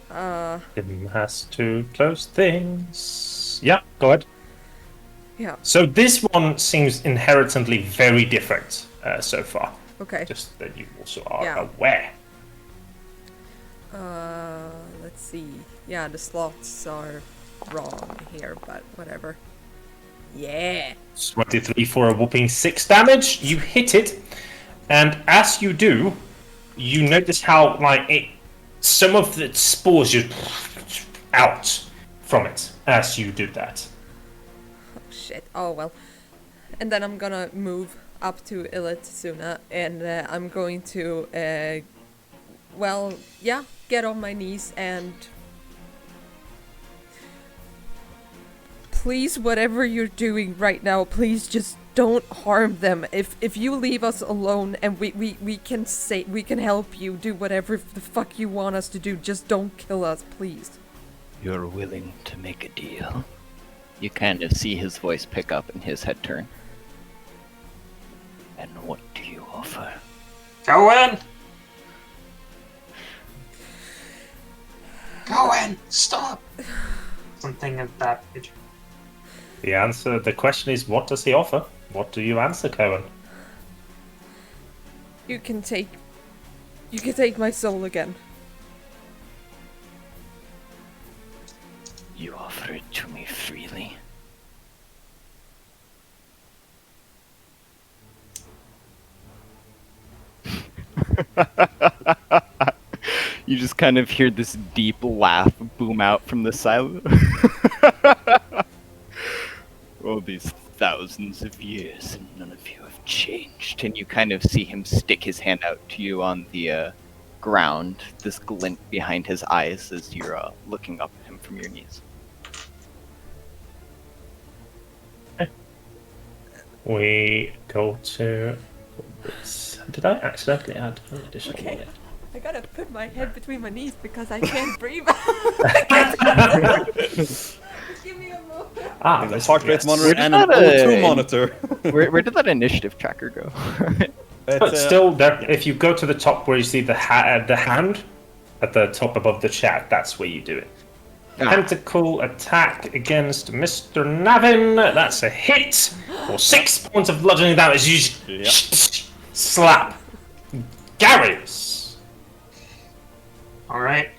Tim has to close things. Yeah, go ahead. Yeah. So this one seems inherently very different so far. Okay. Just that you also are Yeah. aware. Let's see. Yeah, the slots are wrong here, but whatever. Yeah. 23 for a whopping 6 damage. You hit it, and as you do, you notice how some of the spores just out from it as you do that. Shit. Oh well. And then I'm gonna move up to Ilitsuna, and I'm going to, get on my knees and please, whatever you're doing right now, please just don't harm them. If you leave us alone and we can help you do whatever the fuck you want us to do, just don't kill us, please. You're willing to make a deal? You kind of see his voice pick up and his head turn. And what do you offer? Kowèn! Kowèn, stop! Something of that nature. The question is, what does he offer? What do you answer, Kowèn? You can take my soul again. You offer it to me freely. You just kind of hear this deep laugh boom out from the silence. All these thousands of years and none of you have changed. And you kind of see him stick his hand out to you on the ground, this glint behind his eyes as you're looking up at him from your knees. We go to this. Did I accidentally add an additional Okay. one? I gotta put my head between my knees because I can't breathe. Give me a moment. There's heart rate yes. monitor Where did and an that, O2 monitor. Where did that initiative tracker go? But still, there, if you go to the top where you see the hand at the top above the chat, that's where you do it. Tentacle attack against Mr. Navin. That's a hit for 6 points of bludgeoning damage. You slap. Garris. Alright.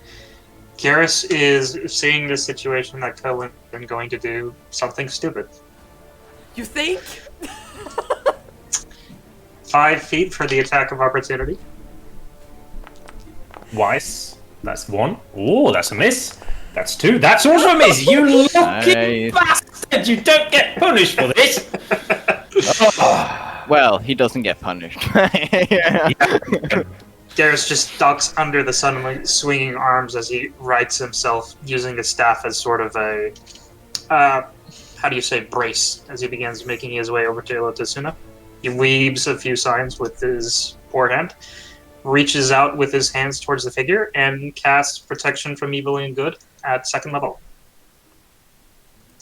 Garris is seeing the situation that Kowèn is going to do something stupid. You think? 5 feet for the attack of opportunity. Twice. That's 1. Oh, that's a miss. That's 2. That's also a miss. You lucky Nice. bastard. You don't get punished for this. Well, he doesn't get punished. Garris just ducks under the suddenly swinging arms as he rights himself, using the staff as sort of a, how do you say, brace, as he begins making his way over to Ilitsuna. He weaves a few signs with his forehand, reaches out with his hands towards the figure, and casts Protection from Evil and Good at 2nd level.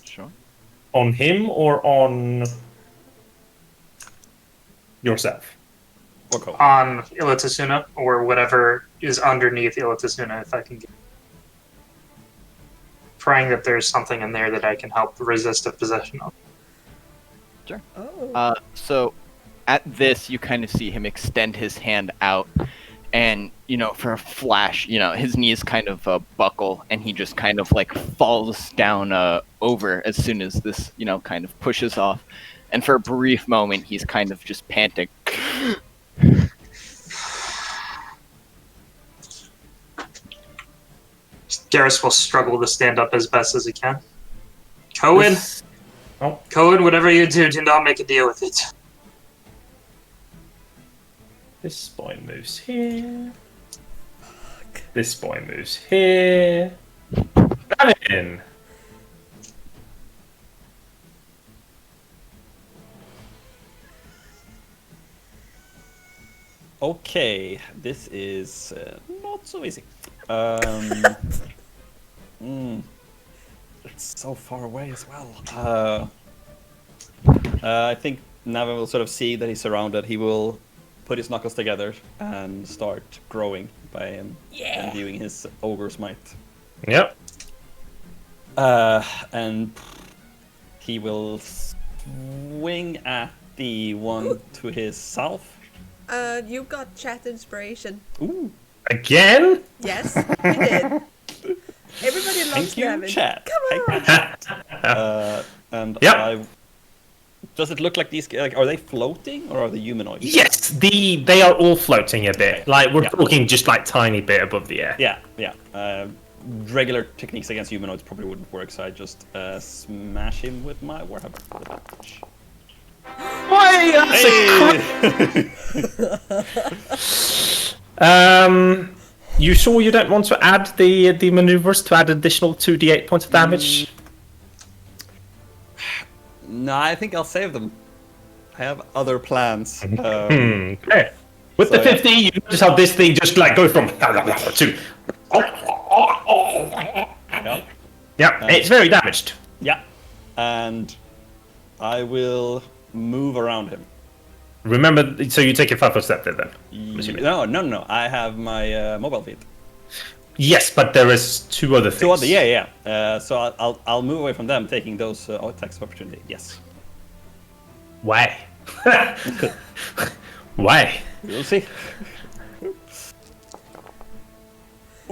Sure. On him or on yourself? Okay. On Ilitsuna, or whatever is underneath Ilitsuna, if I can get. Praying that there's something in there that I can help resist a possession of. Sure. Oh. So at this, you kind of see him extend his hand out, and, for a flash, his knees kind of buckle, and he just kind of like falls down over as soon as this, kind of pushes off. And for a brief moment, he's kind of just panting. Garris will struggle to stand up as best as he can. Kowèn, Oh, Kowèn, whatever you do not make a deal with it. this boy moves here. This boy moves here. Navin! Okay, this is not so easy. It's so far away as well. I think Navin will sort of see that he's surrounded. He will put his knuckles together and start growing by imbuing his ogre's might. Yep. And he will swing at the one to his south. You got chat inspiration. Ooh, Again? Yes, you did. Everybody loves thank you, Navin. chat. Come on. And Yep. does it look like these? Like, are they floating or are they humanoid? Yes, they are all floating a bit. Like, we're Yeah. talking just like tiny bit above the air. Yeah. Regular techniques against humanoids probably wouldn't work, so I just smash him with my Warhammer. Why? You sure you don't want to add the maneuvers to add additional 2d8 points of damage? No, I think I'll save them. I have other plans. Okay. With So, the 50, you notice how this thing just like goes from to. Yeah, it's very damaged. Yeah, and I will move around him. Remember, so you take a 5-foot step there, then. I'm assuming. No. I have my mobile feet. Yes, but there is two other things. Two other, yeah. So I'll move away from them, taking those attacks of opportunity. Yes. Why? Why? We'll see.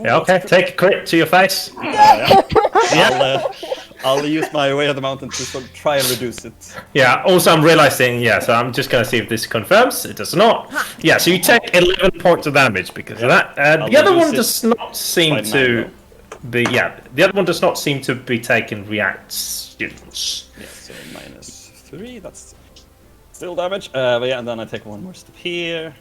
Yeah, okay, take a crit to your face. I'll use my way of the mountain to sort of try and reduce it. Yeah, also I'm realizing, so I'm just going to see if this confirms. It does not. Yeah, so you take 11 points of damage because of that. The other one does not seem to be, the other one does not seem to be taking reactions. Yeah, so -3, that's still damage. But yeah, and then I take one more step here.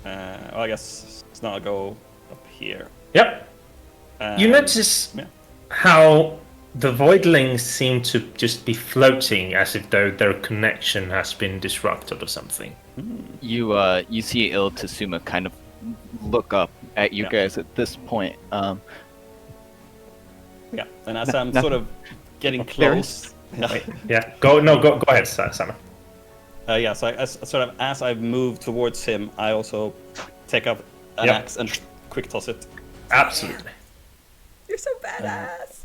I guess now I'll go up here. Yep. You notice how the voidlings seem to just be floating as if though their connection has been disrupted or something. You see Il Tsuma kind of look up at you guys at this point. Yeah, and as I'm no. sort of getting close. Yeah, go ahead, Simon. So I sort of as I move towards him, I also take up an axe and quick toss it. Absolutely. You're so badass.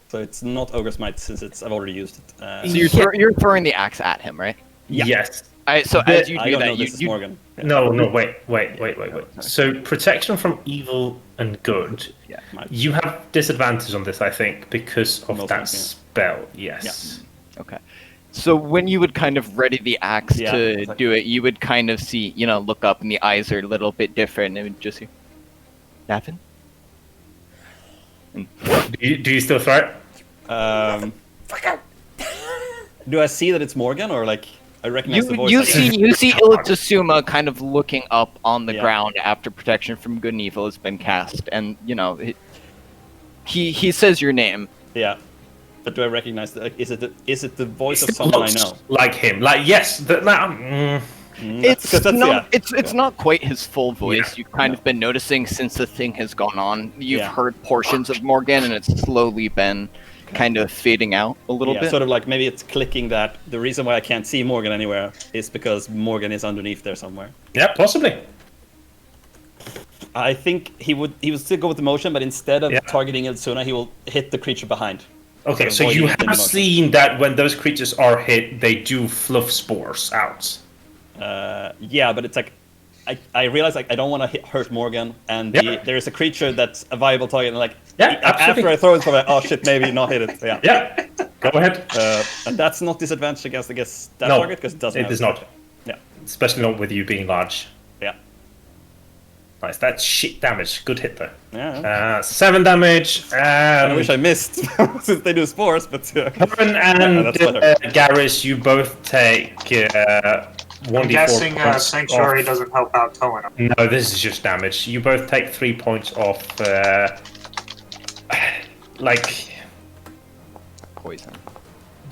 So it's not Ogre's Might since I've already used it. So you're throwing the axe at him, right? Yes. So as you I do don't that, know, this is Morgan. Yeah. No, wait. So protection from evil and good. Yeah, You have disadvantage on this, I think, because of Most that likely. spell. Yes. Okay. So when you would kind of ready the axe to do it, you would kind of see, look up, and the eyes are a little bit different, and it would just see, Navin? Do you still throw it? Do I see that it's Morgan, or like I recognize the voice? You see Il Tsuma kind of looking up on the ground after protection from good and evil has been cast, and he says your name. Yeah. But do I recognize that? Is it the voice of someone I know? Like him. Like, yes. It's not quite his full voice. You've kind of been noticing since the thing has gone on. You've heard portions of Morgan, and it's slowly been kind of fading out a little bit. Sort of like maybe it's clicking that the reason why I can't see Morgan anywhere is because Morgan is underneath there somewhere. Yeah, possibly. I think he would still go with the motion, but instead of targeting Il Tsuna, he will hit the creature behind. Okay, so you have seen that when those creatures are hit, they do fluff spores out. Yeah, but it's like I realize like I don't want to hurt Morgan, and there is a creature that's a viable target. And like after I throw it, probably oh shit, maybe not hit it. Yeah, go ahead. And that's not disadvantage against that target because it doesn't. It is not. Yeah. especially not with you being large. Yeah. Nice. That's shit damage. Good hit though. Yeah. 7 damage. I wish I missed since they do spores, but Cohen and that's better. Garris, you both take 1d4 I'm guessing points Sanctuary off. doesn't help out Cohen. No, this is just damage. You both take 3 points off. Like Poison.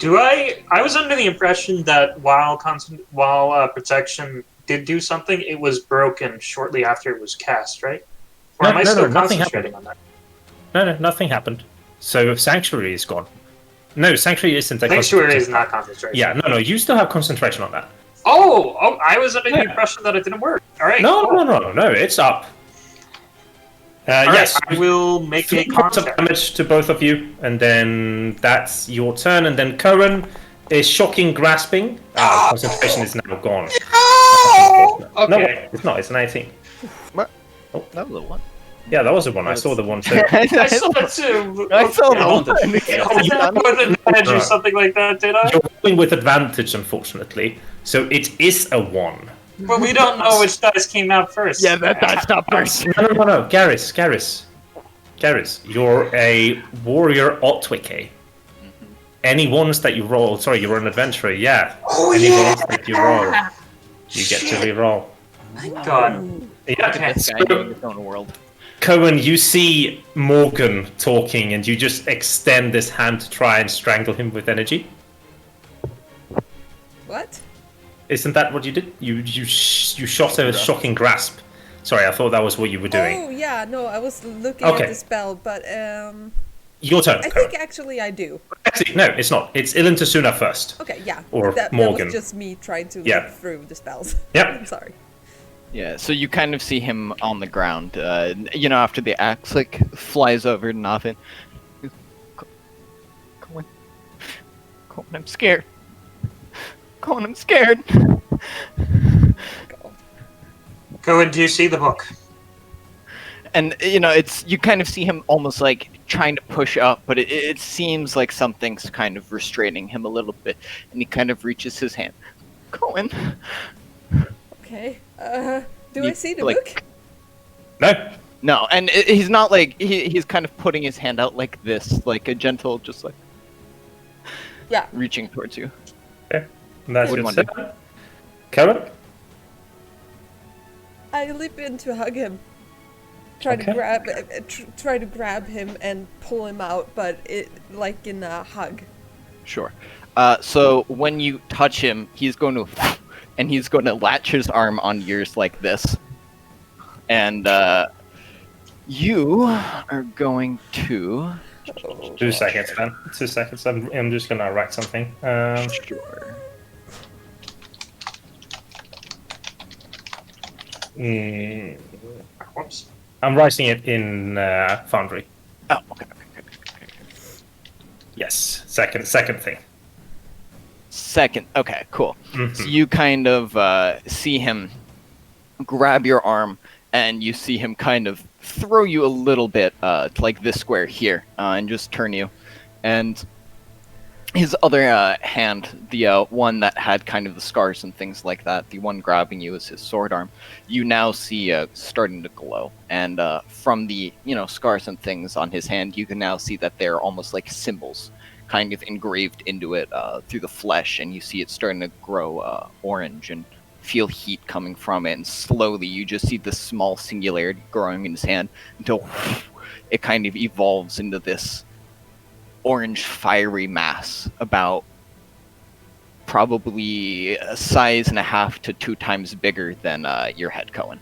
I was under the impression that while protection did do something, it was broken shortly after it was cast, right? Or am I still nothing concentrating on that? no, nothing happened. So Sanctuary is gone. No, Sanctuary isn't. Sanctuary is not concentration. Yeah, no, you still have concentration on that. Oh, I was under the impression that it didn't work. All right. No, cool. no, it's up. All right, Yes, I will make a 3 points of contact. damage to both of you, and then that's your turn. And then Cohen is shocking grasping. Concentration is now gone. Okay. No, it's not. It's an 18. What? Oh, that was a 1. Yeah, that was the one. I saw the one too. I saw that too. I saw the Yeah, one. I with advantage or something like that, did I? You're rolling with advantage, unfortunately. So it is a 1. But we don't know which dice came out first. Yeah, that's not first. No. Garris, you're a warrior Otwicke. Any ones that you roll, sorry, you're an adventurer, yeah. Any ones that you roll, you get to re-roll. God. Yeah, This guy so, in his own world. Cohen, you see Morgan talking, and you just extend this hand to try and strangle him with energy. What? Isn't that what you did? You shot a shocking grasp. Sorry, I thought that was what you were doing. Oh yeah, no, I was looking Okay. at the spell, but Your turn, I Cohen. think actually I do. Actually, no, it's not. It's Ilan Tasuna first. Okay, yeah. Or that Morgan. was just me trying to Yeah. look through the spells. Yep. I'm sorry. Yeah, so you kind of see him on the ground, after the axe, flies over to Navin. Cohen, I'm scared. Cohen, I'm scared. Cohen, do you see the book? And, you kind of see him almost, trying to push up, but it seems like something's kind of restraining him a little bit, and he kind of reaches his hand. Cohen. Okay. Do I You, see the like- book? No. No, and he's not he's kind of putting his hand out like this, like a gentle, just Yeah. reaching towards you. Okay. That's What do you your want to turn. Cohen? I leap in to hug him. Try Okay. to try to grab him and pull him out, but it like in a hug. Sure. So when you touch him, he's going to, and he's going to latch his arm on yours like this, and you are going to. 2 seconds, man. 2 seconds. I'm just gonna write something. Sure. Whoops. I'm writing it in Foundry. Oh, okay. Yes. Second thing. Second. Okay, cool. Mhm. So you kind of see him grab your arm, and you see him kind of throw you a little bit to like this square here, and just turn you. And his other hand, the one that had kind of the scars and things like that, the one grabbing you is his sword arm. You now see starting to glow, and from the scars and things on his hand, you can now see that they're almost like symbols, kind of engraved into it through the flesh, and you see it starting to grow orange and feel heat coming from it. And slowly, you just see this small singularity growing in his hand until it kind of evolves into this orange fiery mass about probably a size and a half to 2 times bigger than your head, Cohen,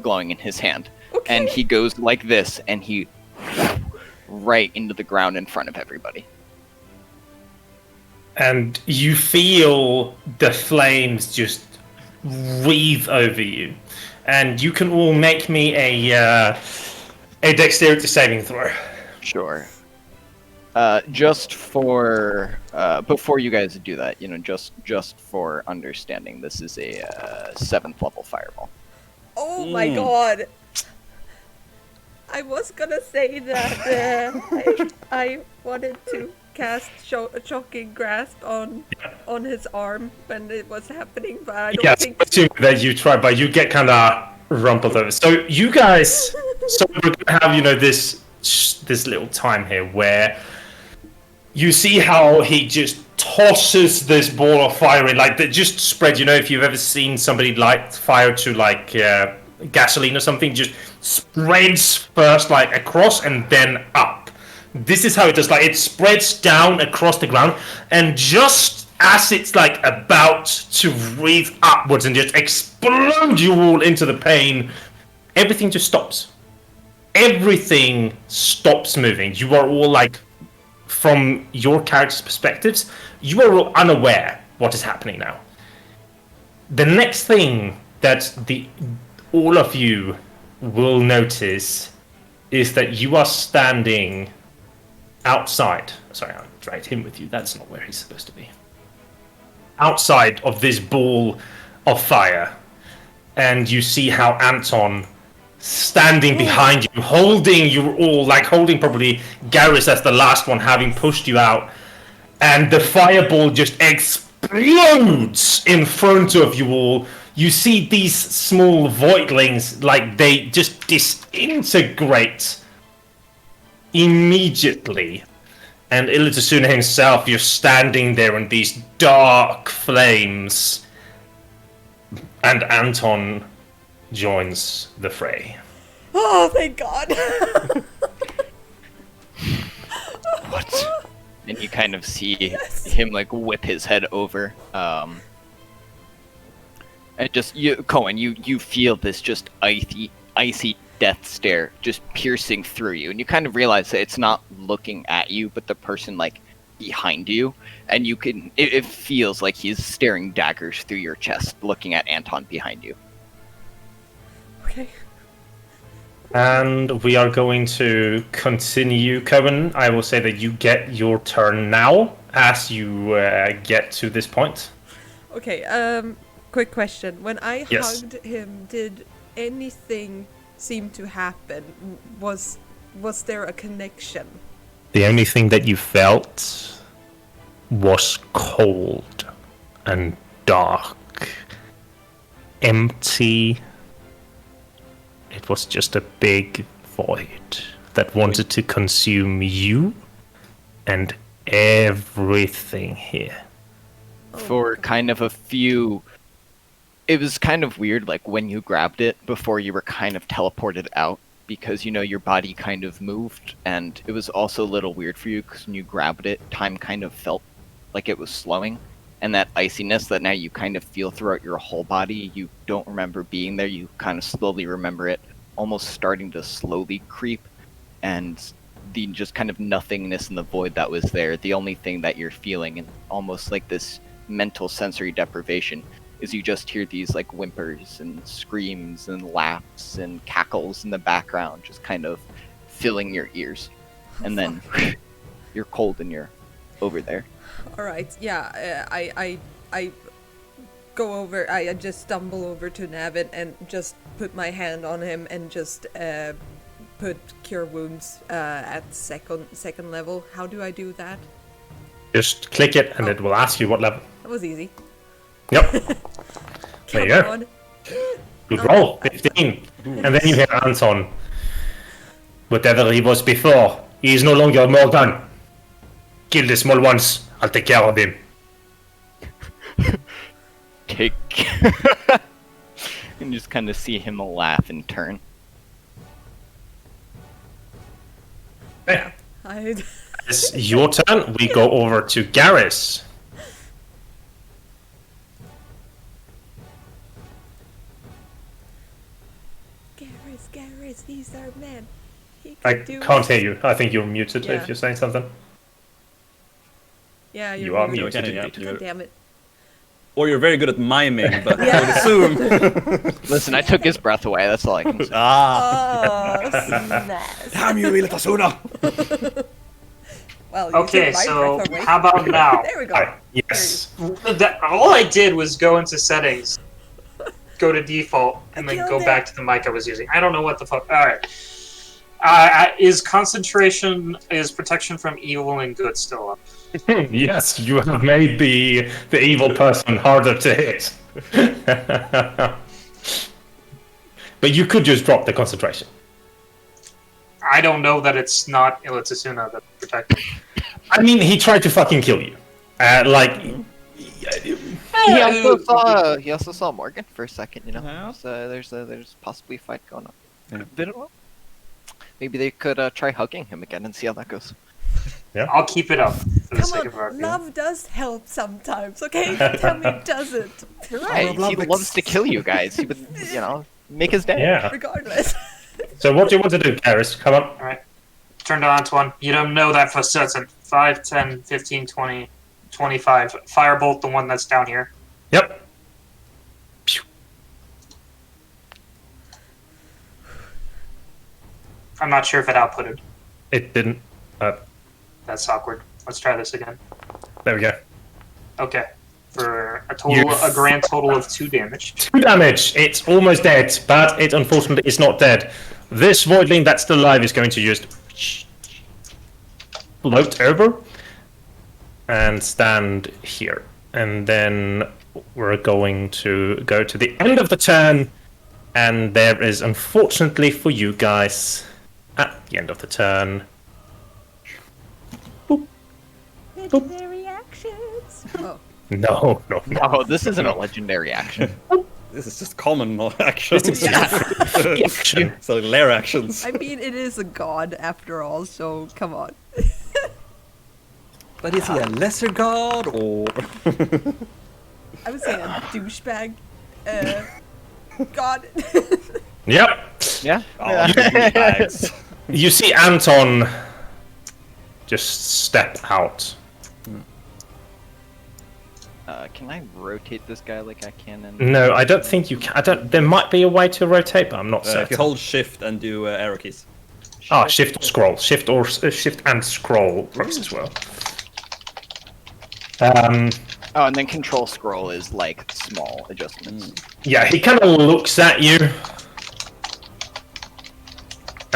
glowing in his hand. Okay. And he goes like this, and he right into the ground in front of everybody. And you feel the flames just weave over you, and you can all make me a dexterity saving throw. Sure. Just for before you guys do that, just for understanding, this is a 7th level fireball. Oh my god! I was gonna say that I wanted to cast shocking grasp on his arm when it was happening, but I don't Yes, think. assume that you try, but you get kind of rumpled over. So you guys, we're gonna have this little time here where you see how he just tosses this ball of fire in, like that just spreads. If you've ever seen somebody light fire to like gasoline or something, just spreads first like across and then up. This is how it does. Like it spreads down across the ground, and just as it's like about to breathe upwards and just explode you all into the pane, everything just stops. Everything stops moving. You are all like, from your character's perspectives, you are all unaware what is happening now. The next thing that all of you will notice is that you are standing outside. Sorry, I dragged him with you. That's not where he's supposed to be. Outside of this ball of fire. And you see how Anton, standing behind you, holding you all, like holding probably Garris as the last one, having pushed you out. And the fireball just explodes in front of you all. You see these small voidlings, like they just disintegrate immediately. And Illutasuna himself, you're standing there in these dark flames. And Anton joins the fray. Oh, thank God. What? And you kind of see him like whip his head over. And just Kowèn, you feel this just icy death stare just piercing through you, and you kind of realize that it's not looking at you, but the person like behind you, and you can. It feels like he's staring daggers through your chest, looking at Anton behind you. Okay. And we are going to continue, Kowèn. I will say that you get your turn now as you get to this point. Okay, quick question. When I Yes. hugged him, did anything seem to happen? Was there a connection? The only thing that you felt was cold and dark, empty. It was just a big void that wanted to consume you and everything here. For kind of a few... It was kind of weird, like, when you grabbed it, before you were kind of teleported out, because, your body kind of moved, and it was also a little weird for you, because when you grabbed it, time kind of felt like it was slowing, and that iciness that now you kind of feel throughout your whole body, you don't remember being there, you kind of slowly remember it, almost starting to slowly creep, and the just kind of nothingness in the void that was there, the only thing that you're feeling, and almost like this mental sensory deprivation, is you just hear these like whimpers and screams and laughs and cackles in the background, just kind of filling your ears. And then you're cold and you're over there. All right. Yeah. I go over. I just stumble over to Navin and just put my hand on him and just put cure wounds at second level. How do I do that? Just click it and it will ask you what level. That was easy. Yep. There you go. on. Good roll, 15. And then you hear Anton. Whatever he was before, he is no longer Morgan. Kill the small ones. I'll take care of him. Take and just kind of see him laugh and turn. Yeah. I It's your turn. We go over to Garris. Garris, he's our man. He I could do can't it. hear you. I think you're muted Yeah. if you're saying something. Yeah, you're You are muted. muted. Yeah, indeed. God damn it. Or you're very good at miming, but Yeah. I would assume. Listen, I took his breath away, that's all I can say. Oh, smash. Damn you, Illutasuna! Well, you Okay, took my so breath away. how about now? There we go. Right. Yes. All I did was go into settings, go to default, and then Killed go it. back to the mic I was using. I don't know what the fuck. Alright. Is protection from evil and good still up? Yes, you have made the evil person harder to hit. But you could just drop the concentration. I don't know that it's not Ilitsasuna that protected. Uh, I mean, he tried to fucking kill you. He also saw Morgan for a second, you know. Yeah. So there's possibly a fight going on. Yeah. They don't know. Maybe they could try hugging him again and see how that goes. I'll keep it up for the Come sake of our on, love does help sometimes, okay? Tell me it doesn't. Hey, he loves to kill you guys. He would, make his day. Yeah. Regardless. So what do you want to do, Garris? Come on. Alright. Turn to Antoine. You don't know that for certain. 5, 10, 15, 20, 25. Firebolt the one that's down here. Yep. I'm not sure if it outputted. It didn't. That's awkward. Let's try this again. There we go. Okay. For a grand total of 2 damage. 2 damage. It's almost dead, but it unfortunately is not dead. This voidling that's still alive is going to just float over and stand here. And then we're going to go to the end of the turn. And there is, unfortunately for you guys, at the end of the turn. Boop. Boop. Legendary actions. Oh. No. Oh, this isn't a legendary action. This is just common actions. This is action. So lair actions. I mean, it is a god after all, so come on. But is he a lesser god or? I would say a douchebag. God. Yep. Yeah. Oh, bags. You see Anton just step out. Can I rotate this guy like I can? No, I don't think you can. There might be a way to rotate, but I'm not If you certain. hold shift and do arrow keys. Shift or scroll. Shift and scroll works as well. Oh, and then control scroll is like small adjustments. Yeah, he kind of looks at you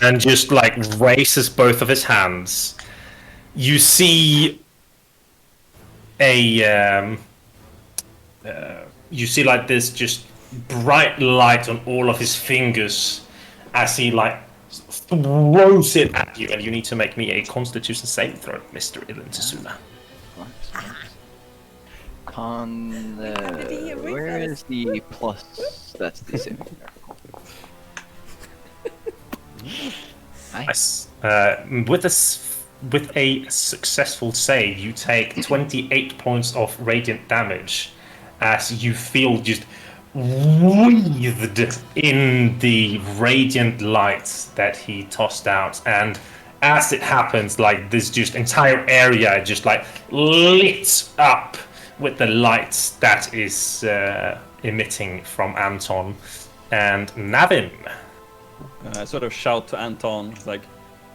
and just like raises both of his hands. You see you see like this just bright light on all of his fingers as he like throws it at you, and you need to make me a Constitution saving throw, Mr. Ilintasuna. Where is the plus? That's the saving throw. Nice. With a successful save, you take 28 points of radiant damage as you feel just wreathed in the radiant lights that he tossed out. And as it happens, like this just entire area just like lit up with the lights that is emitting from Anton. And Navin. I sort of shout to Anton, like,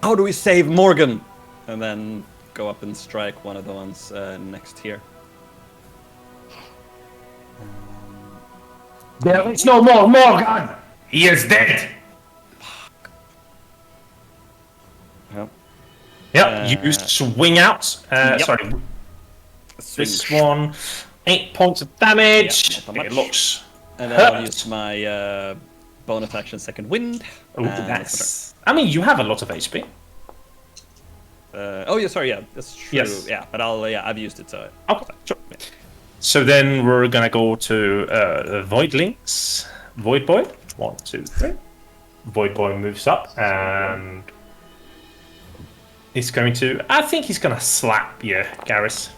"How do we save Morgan?" And then go up and strike one of the ones next here. There is no more Morgan! He is dead! Yep. Yep, you swing out. Yep. Sorry, Swing. this one. 8 points of damage. Yeah, not that It much. looks And then I'll hurt. use my bonus action second wind. Oh, and nice. I mean, you have a lot of HP. Oh yeah, sorry, yeah, that's true. Yes. Yeah, but I've used it, so. Okay, sure. So then we're gonna go to Voidlings. Void Boy. 1, 2, 3. Void Boy moves up and he's going to. I think he's gonna slap you, Garris.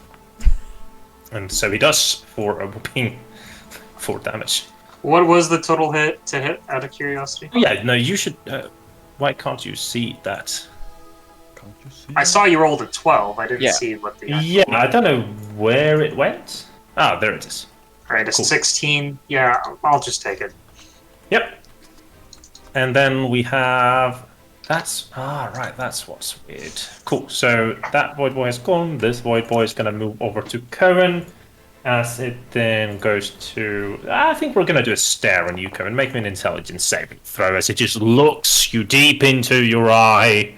And so he does for a whopping 4 damage. What was the total hit to hit, out of curiosity? Oh, yeah, no, you should. Why can't you see that? Can't you see? I saw you rolled a 12. I didn't Yeah. see what the... Yeah, I don't know where it went. Ah, there it is. Alright, a Cool. 16. Yeah, I'll just take it. Yep. And then we have. Right, that's what's weird. Cool, so that Void Boy has gone. This Void Boy is gonna move over to Kowèn. as it then goes to... I think we're going to do a stare on you, Kowèn. Make me an intelligence saving throw as it just looks you deep into your eye.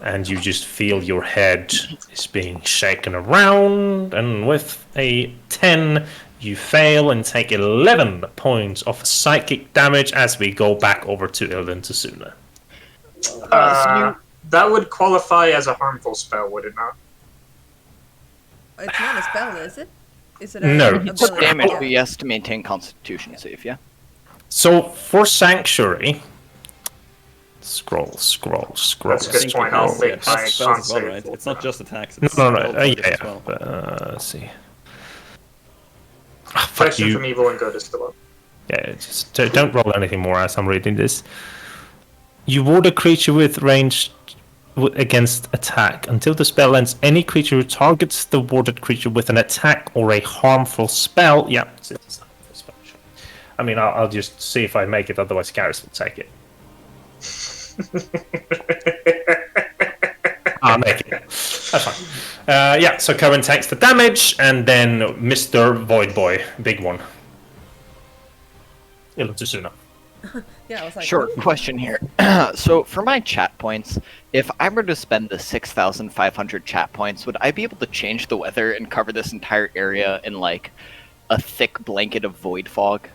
And you just feel your head is being shaken around. And with a 10, you fail and take 11 points of psychic damage as we go back over to Ilden Tasuna. That would qualify as a harmful spell, would it not? It's not a spell, is it? Is it No. It's ability? damage, but yes to maintain Constitution save, yeah? So for Sanctuary... Scroll. That's a good point. I'll Yeah, make my that's spells con as well, save. right? It's not just attacks. No, It's no. spell targets Yeah. as well. Let's see. Fuck Protection you. from evil and good is still up. Yeah, just don't roll anything more as I'm reading this. You ward a creature with range against attack. Until the spell ends, any creature who targets the warded creature with an attack or a harmful spell... Yeah, it's a harmful spell. I mean, I'll just see if I make it, otherwise Garris will take it. I'll make it. That's fine. Yeah, so Kowèn takes the damage, and then Mr. Void Boy, big one. Tasuna. Yeah, I was like, Short ooh. question here. So for my chat points, if I were to spend the 6,500 chat points, would I be able to change the weather and cover this entire area in like a thick blanket of void fog?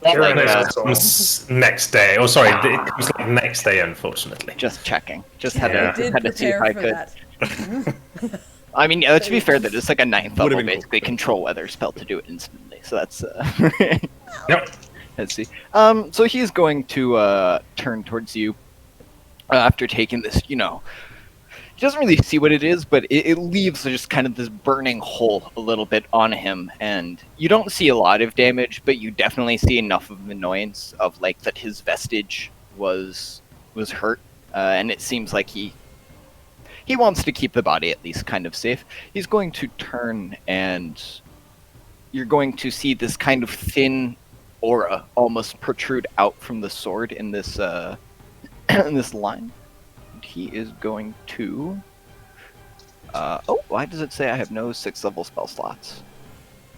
You're Like, an uh, asshole. Comes next day. Oh, sorry, it comes like next day, unfortunately. Just checking. Just Yeah, had Yeah. I did to see if prepare I for could. that. I mean, to be fair, that it's like a 9th Would've level been cool. basically control weather spell to do it instantly. So that's Yep. Let's see. So he's going to turn towards you after taking this. You know, he doesn't really see what it is, but it leaves just kind of this burning hole a little bit on him, and you don't see a lot of damage, but you definitely see enough of annoyance of like that his vestige was hurt, and it seems like he wants to keep the body at least kind of safe. He's going to turn, and you're going to see this kind of thin aura almost protrude out from the sword in this in this line. And he is going to oh, why does it say I have no 6th level spell slots?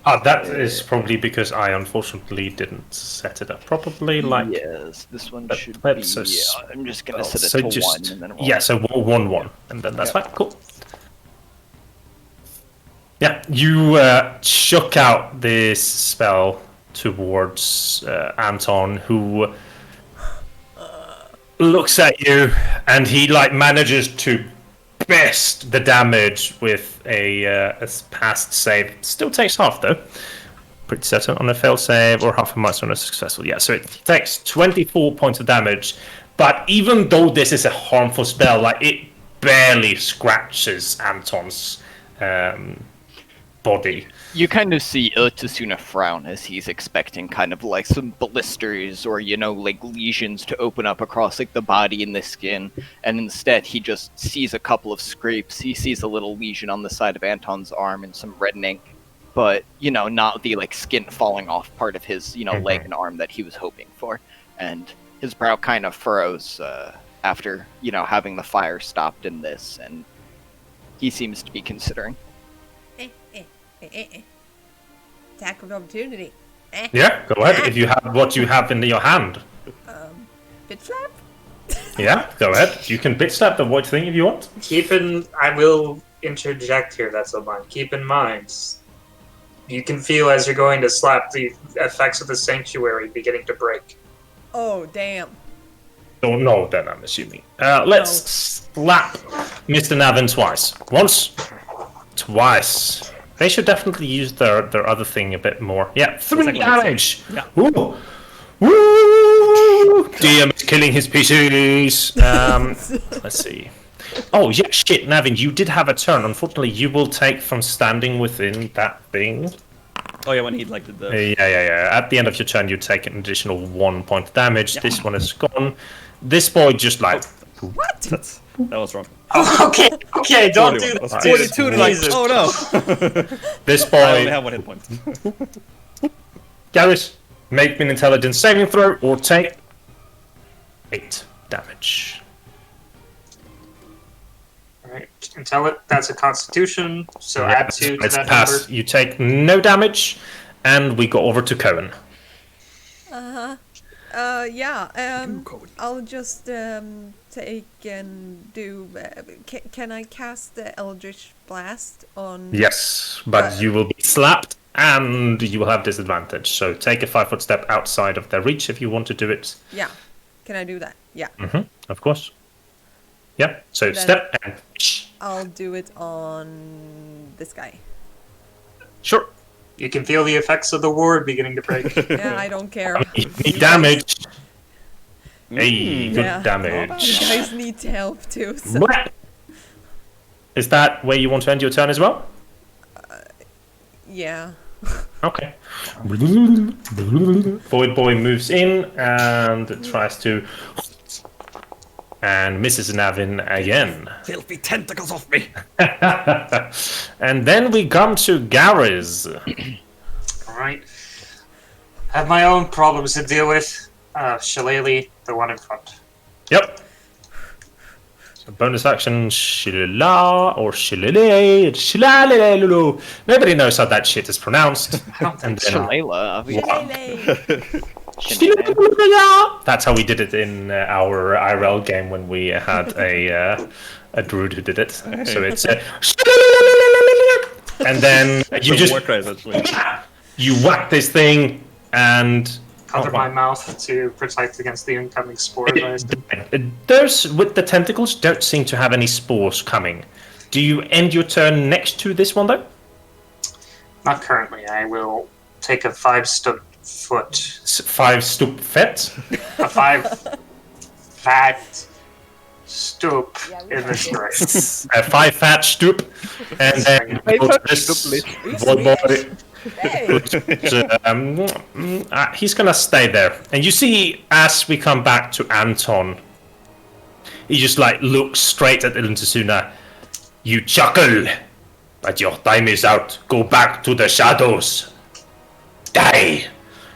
That is probably because I unfortunately didn't set it up properly. Like, Yes, this one But should let's be. just- I'm just gonna well, set it so to just 1 and then roll. yeah, so 1-1, and then that's Yeah. fine. Cool. Yeah, you shook out this spell towards Anton, who looks at you, and he like manages to best the damage with a past save. Still takes half though. Pretty certain on a fail save, or half a monster on a successful. Yeah, so it takes 24 points of damage. But even though this is a harmful spell, like it barely scratches Anton's body. You kind of see Tasuna frown as he's expecting kind of like some blisters or, you know, like lesions to open up across like the body and the skin, and instead he just sees a couple of scrapes. He sees a little lesion on the side of Anton's arm and some reddening, but, you know, not the like skin falling off part of his, you know, leg and arm that he was hoping for. And his brow kind of furrows after, you know, having the fire stopped in this, and he seems to be considering. Attack of opportunity. Yeah, go ahead. If you have what you have in your hand. Bit slap? Yeah, go ahead. You can bit slap the void thing if you want. I will interject here, that's a line. Keep in mind, you can feel as you're going to slap the effects of the sanctuary beginning to break. Oh, damn. Don't know then, I'm assuming. Let's slap Mr. Navin twice. Once, twice. They should definitely use their other thing a bit more. Yeah, 3 damage! Yeah. Ooh. Woo! DM is killing his PCs. Let's see. Oh, yeah, shit, Navin, you did have a turn. Unfortunately, you will take from standing within that thing. Oh yeah, when he like did the... Yeah. At the end of your turn, you take an additional 1 point of damage. Yeah. This one is gone. This boy just like... What? That was wrong. Okay, don't do that. 42 to like, Jesus. oh no! This I only boy... have 1 hit point. Garris, make me an intelligence saving throw or take 8 damage. Alright, that's a constitution, so Yeah, add 2 to it's that pass. number. You take no damage, and we go over to Kowèn. I'll just take and do. Can I cast the Eldritch Blast on? Yes, but you will be slapped, and you will have disadvantage. So take a 5-foot step outside of their reach if you want to do it. Yeah. Can I do that? Yeah. Of course. Yeah. So Then- step and I'll do it on this guy. sure. You can feel the effects of the ward beginning to break. Yeah, I don't care. You need damage. Hey, good Yeah. You damage. guys need help too. So. Blah. Is that where you want to end your turn as well? Yeah. Okay. Void Boy moves in and tries to. And misses Navin again. Filthy tentacles off me! And then we come to Garris. Alright. Have my own problems to deal with. Shillelagh, the one in front. Yep. So bonus action, Shillelagh or Shillelagh, Shillelagh. Nobody knows how that shit is pronounced. I don't think And then- so. Shillelagh, obviously. Shillelagh. Shillelagh. That's how we did it in our IRL game when we had a druid who did it. So it's Shillelagh. And then you just actually. you whack this thing and Cover my mouth to protect against the incoming spores. I assume. those with the tentacles don't seem to have any spores coming. Do you end your turn next to this one though? Not currently. I will take a 5-foot, 5 stoop fet. a 5 fat stoop in this direction. A 5 fat stoop, and then go to this Void Boy. He's gonna stay there, and you see as we come back to Anton, he just like looks straight at Ilintasuna. You chuckle, but your time is out. Go back to the shadows. Die,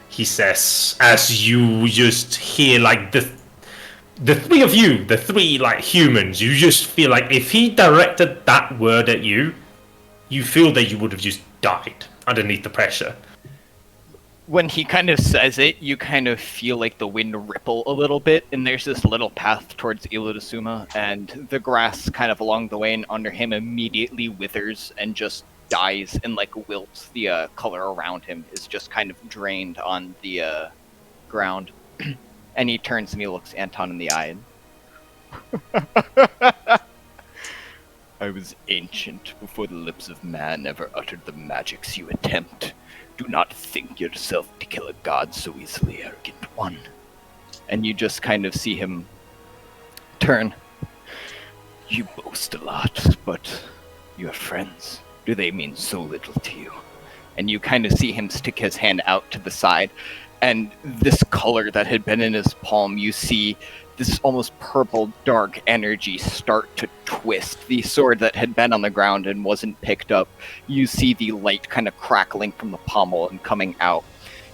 he says, as you just hear like the three of you, the three like humans, you just feel like if he directed that word at you, you feel that you would have just died underneath the pressure. When he kind of says it, you kind of feel like the wind ripple a little bit, and there's this little path towards Iludasuma, and the grass kind of along the way and under him immediately withers and just dies and like wilts. The color around him is just kind of drained on the ground. And he turns and he looks Anton in the eye. I was ancient before the lips of man ever uttered the magics you attempt. Do not think yourself to kill a god so easily, arrogant one. And you just kind of see him turn. You boast a lot, but your friends, do they mean so little to you? And you kind of see him stick his hand out to the side, and this color that had been in his palm, you see this almost purple dark energy start to twist. The sword that had been on the ground and wasn't picked up, you see the light kind of crackling from the pommel and coming out.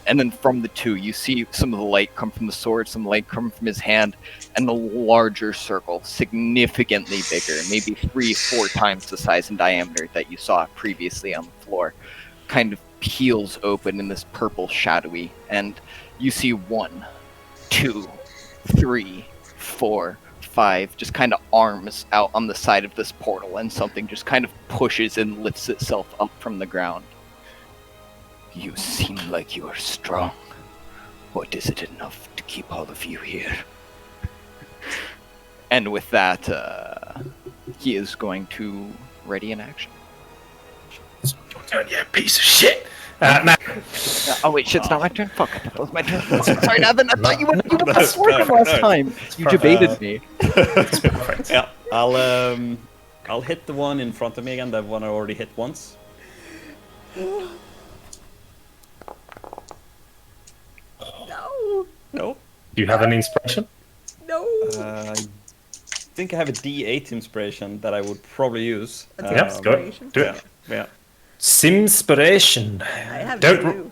And then from the two, you see some of the light come from the sword, some light come from his hand, and the larger circle, significantly bigger, maybe 3-4 times the size and diameter that you saw previously on the floor, kind of peels open in this purple shadowy, and you see 1, 2, 3, 4, 5, just kind of arms out on the side of this portal, and something just kind of pushes and lifts itself up from the ground. You seem like you are strong. But is it enough to keep all of you here? And with that, he is going to ready an action. You piece of shit. Now, Oh wait, shit, it's not my turn? Fuck, that was my turn. Sorry, Navin, I thought you would have sword him last time. You debated me. perfect. Yeah, I'll hit the one in front of me again, that one I already hit once. No. No. Do you have any inspiration? No. I think I have a D8 inspiration that I would probably use. That's Yeah, go. inspiration. Do Yeah, it. yeah. Simspiration. I have Don't. 2.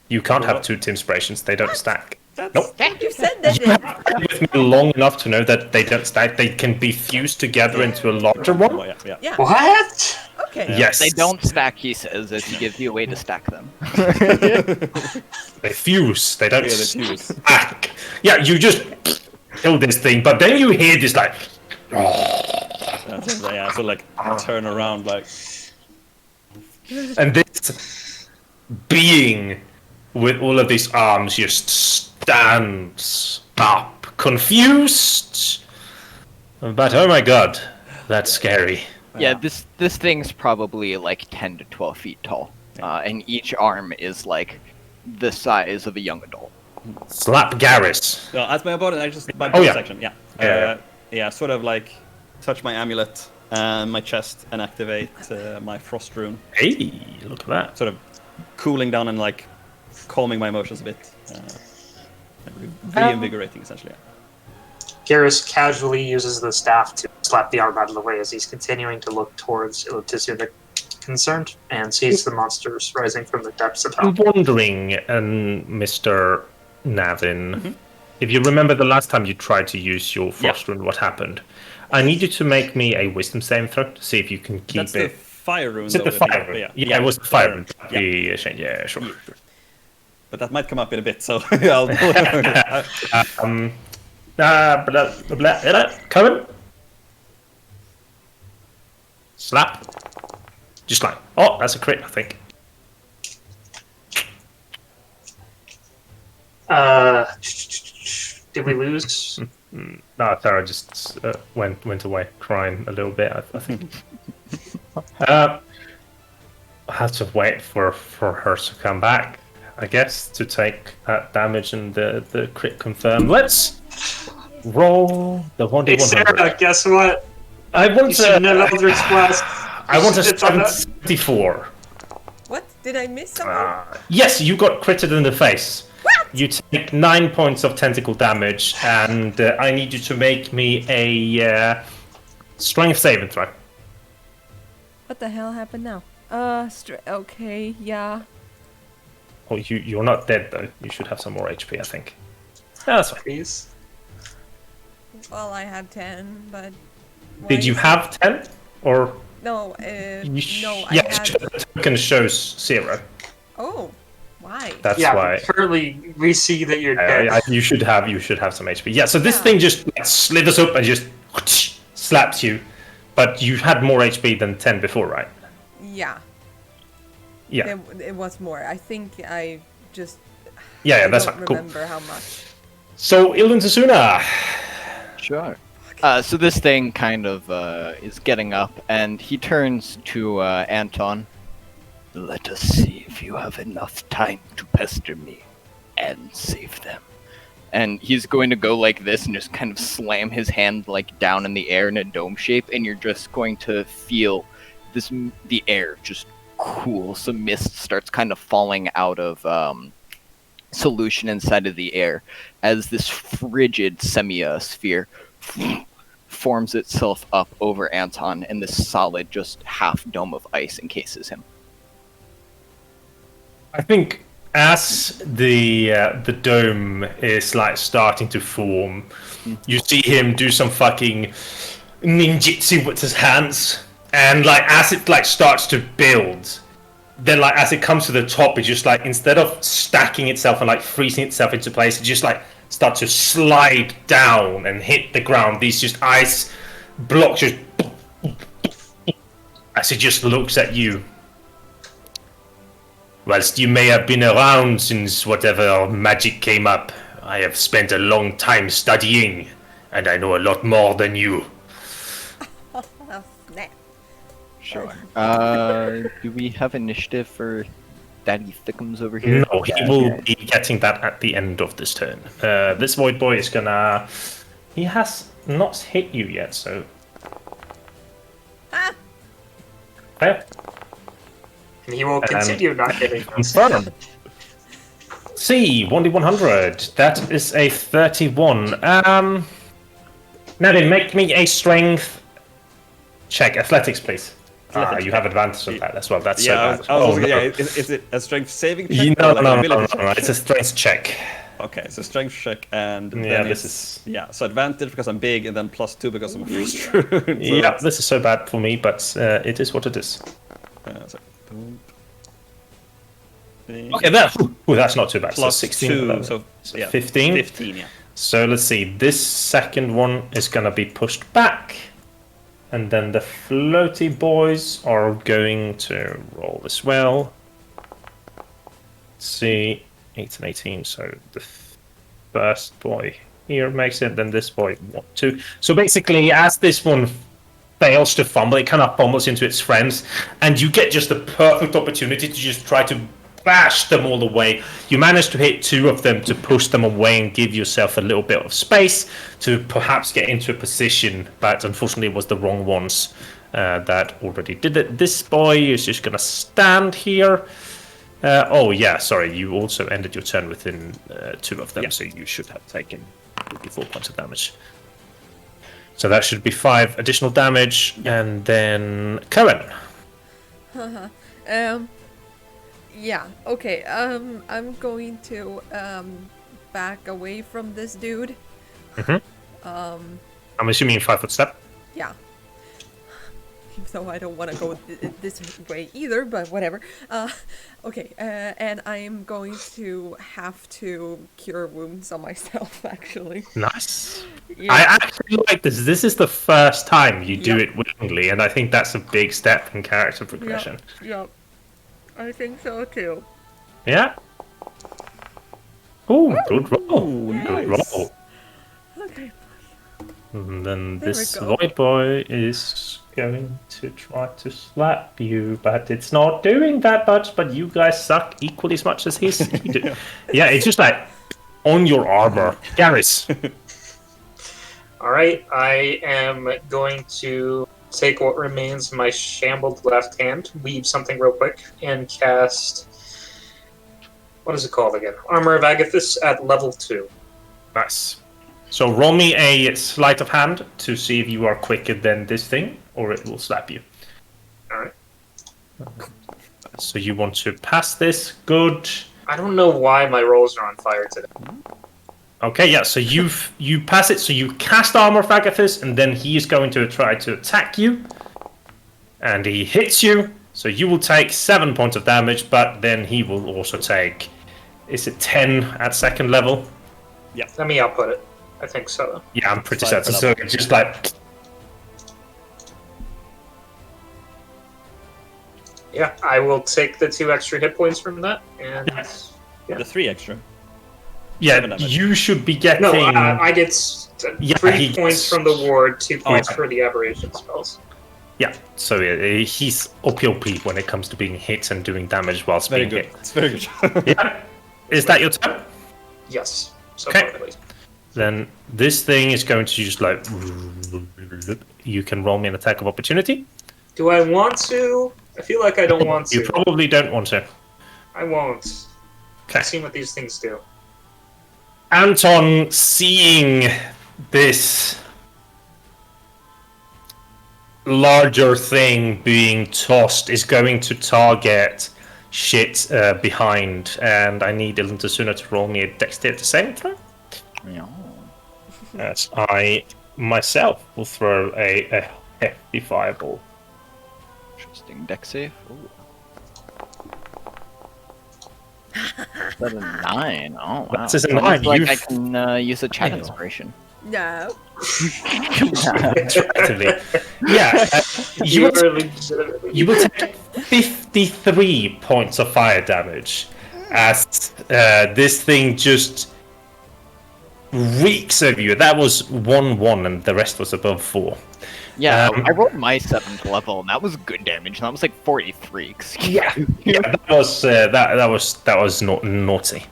You can't have 2 Timspirations. They don't stack. Nope. You said that. Been with me long enough to know that they don't stack. They can be fused together into a larger Oh, one. yeah. Yeah. What? Okay. Yes. They don't stack, he says, as he gives you a way to stack them. They fuse. They don't Yeah, they fuse. stack. Yeah, you just kill this thing, but then you hear this like. Yeah, so like turn around like. And this being with all of these arms just stands up, confused. But oh my god, that's scary. Yeah, this thing's probably like 10 to 12 feet tall, and each arm is like the size of a young adult. Slap Garris. So as my opponent, I just my Oh, yeah. section. Yeah. Yeah. Sort of like touch my amulet and my chest and activate my frost rune. Hey, look at that. Sort of cooling down and like calming my emotions a bit. Reinvigorating essentially. Garrus casually uses the staff to slap the arm out of the way as he's continuing to look towards Illutisuna, concerned, and sees the monsters rising from the depths of I'm hell. wondering, Mr. Navin, if you remember the last time you tried to use your frost rune, what happened? I need you to make me a wisdom saving throw to see if you can keep That's the it. fire rune. Is it though, the I think, fire but rune? Yeah. Yeah, it was the fire rune. Yeah. Yeah, sure. But that might come up in a bit, so I'll. Kowèn? Slap. Just like, oh, that's a crit, I think. Did we lose? No, Tara just went away crying a little bit, I think. I had to wait for her to come back, I guess, to take that damage and the crit confirm. Let's roll the 1d100. Hey, Sarah, guess what? I You want shouldn't have Eldritch Blast. I want a It's on that- 74. What? Did I miss someone? Yes, you got critted in the face. You take 9 points of tentacle damage, and I need you to make me a strength saving throw. What the hell happened now? Okay, yeah. Oh, you're not dead though. You should have some more HP, I think. Yeah, that's fine. Please. Well, I have 10, but... why Did you is- have 10? Or No, no, I yes, had... the token shows 0. Oh, why? That's Yeah, why. currently we see that you're dead. You should have some HP. Yeah, so this Yeah. thing just slithers up and just slaps you, but you had more HP than 10 before, right? Yeah, Yeah, it was more. I think I just... yeah, I that's don't fine. Cool. remember how much. So Iluntasuna. Sure. So this thing kind of is getting up, and he turns to Anton. Let us see if you have enough time to pester me and save them. And he's going to go like this and just kind of slam his hand like down in the air in a dome shape, and you're just going to feel the air just cool. Some mist starts kind of falling out of solution inside of the air as this frigid semi-sphere forms itself up over Anton, and this solid just half dome of ice encases him. I think as the dome is like starting to form, you see him do some fucking ninjutsu with his hands, and like as it like starts to build, then like as it comes to the top, it just like instead of stacking itself and like freezing itself into place, it just like starts to slide down and hit the ground. These just ice blocks just as it just looks at you. Whilst you may have been around since whatever magic came up, I have spent a long time studying, and I know a lot more than you. Oh, snap. Sure. Do we have initiative for Daddy Thickums over here? No, he will be getting that at the end of this turn. This Void Boy is gonna... He has not hit you yet, so... Ah! Okay. And he will continue not hitting us. Confirm. C, 1d100. That is a 31. Navin, make me a strength check. Athletics, please. You have advantage on that as well. That's Yeah, so bad. I was no. yeah. Is it a strength saving check? No, or like no, ability check? It's a strength check. Okay, so strength check, and Yeah, then this it's, is yeah, so advantage because I'm big, and then +2 because I'm a frost rune. So yeah, that's- this is so bad for me, but it is what it is. so boom. Okay, that's not too bad. Plus so 16, 2, 11, so yeah, 15. 15, yeah. So let's see. This second one is gonna be pushed back, and then the floaty boys are going to roll as well. Let's see, 8 and 18. So the first boy here makes it, then this boy 1, 2. So basically, as this one fails to fumble, it kind of fumbles into its friends, and you get just the perfect opportunity to just try to bash them all away. You manage to hit 2 of them to push them away and give yourself a little bit of space to perhaps get into a position, but unfortunately it was the wrong ones that already did it. This boy is just gonna stand here. Oh yeah, sorry, you also ended your turn within 2 of them, Yeah. so you should have taken 4 points of damage. So that should be 5 additional damage, and then Kowèn. Yeah, okay. I'm going to back away from this dude. I'm assuming 5-foot step. Yeah. Even though I don't want to go this way either, but whatever. Okay, and I'm going to have to cure wounds on myself, actually. Nice. Yeah. I actually like this. This is the first time you do Yep. it willingly, and I think that's a big step in character progression. Yep. I think so too. Yeah. Ooh, good roll. Ooh, Good nice. roll. Okay. And then There we this go. void boy is going to try to slap you, but it's not doing that much. But you guys suck equally as much as he do. Yeah, it's just like on your armor, Garris. All right, I am going to take what remains of my shambled left hand, weave something real quick, and cast. What is it called again? Armor of Agathis at level 2. Nice. So roll me a sleight of hand to see if you are quicker than this thing, or it will slap you. All right. So you want to pass this. Good. I don't know why my rolls are on fire today. Okay, yeah. So you pass it. So you cast Armor of Agathis, and then he is going to try to attack you, and he hits you. So you will take 7 points of damage, but then he will also take. Is it 10 at second level? Let me output it. I think so. Yeah, I'm pretty Slide certain. for So level. it's just like. Yeah, I will take the 2 extra hit points from that, and Yeah. The 3 extra. Yeah, 7 damage. you should be getting. no, I get Yeah, 3 he points gets- from the ward, 2 points Okay. for the aberration spells. Yeah, so he's OP when it comes to being hit and doing damage whilst Very being good. It's very good. hit. Yeah. Is that your turn? Yes, so Okay. far at least. Then this thing is going to just like. You can roll me an attack of opportunity. Do I want to? I feel like I don't want You to. probably don't want to. I won't. Okay. I've seen what these things do. Anton, seeing this larger thing being tossed, is going to target shit behind, and I need Ilintasuna to roll me a dexterity saving throw. Yeah. As I myself will throw a hefty fireball. Interesting deck save. Ooh. That's a 9. Oh wow. That's a Almost 9, like you've- I can use a chat Damn. inspiration. No. Effectively. Yeah, you You will, are legitimately. you will take 53 points of fire damage as this thing just reeks over you. That was 1-1, and the rest was above 4. Yeah, Um, I rolled my 7th level, and that was good damage. And that was like 43. Excuse Yeah, that was naughty.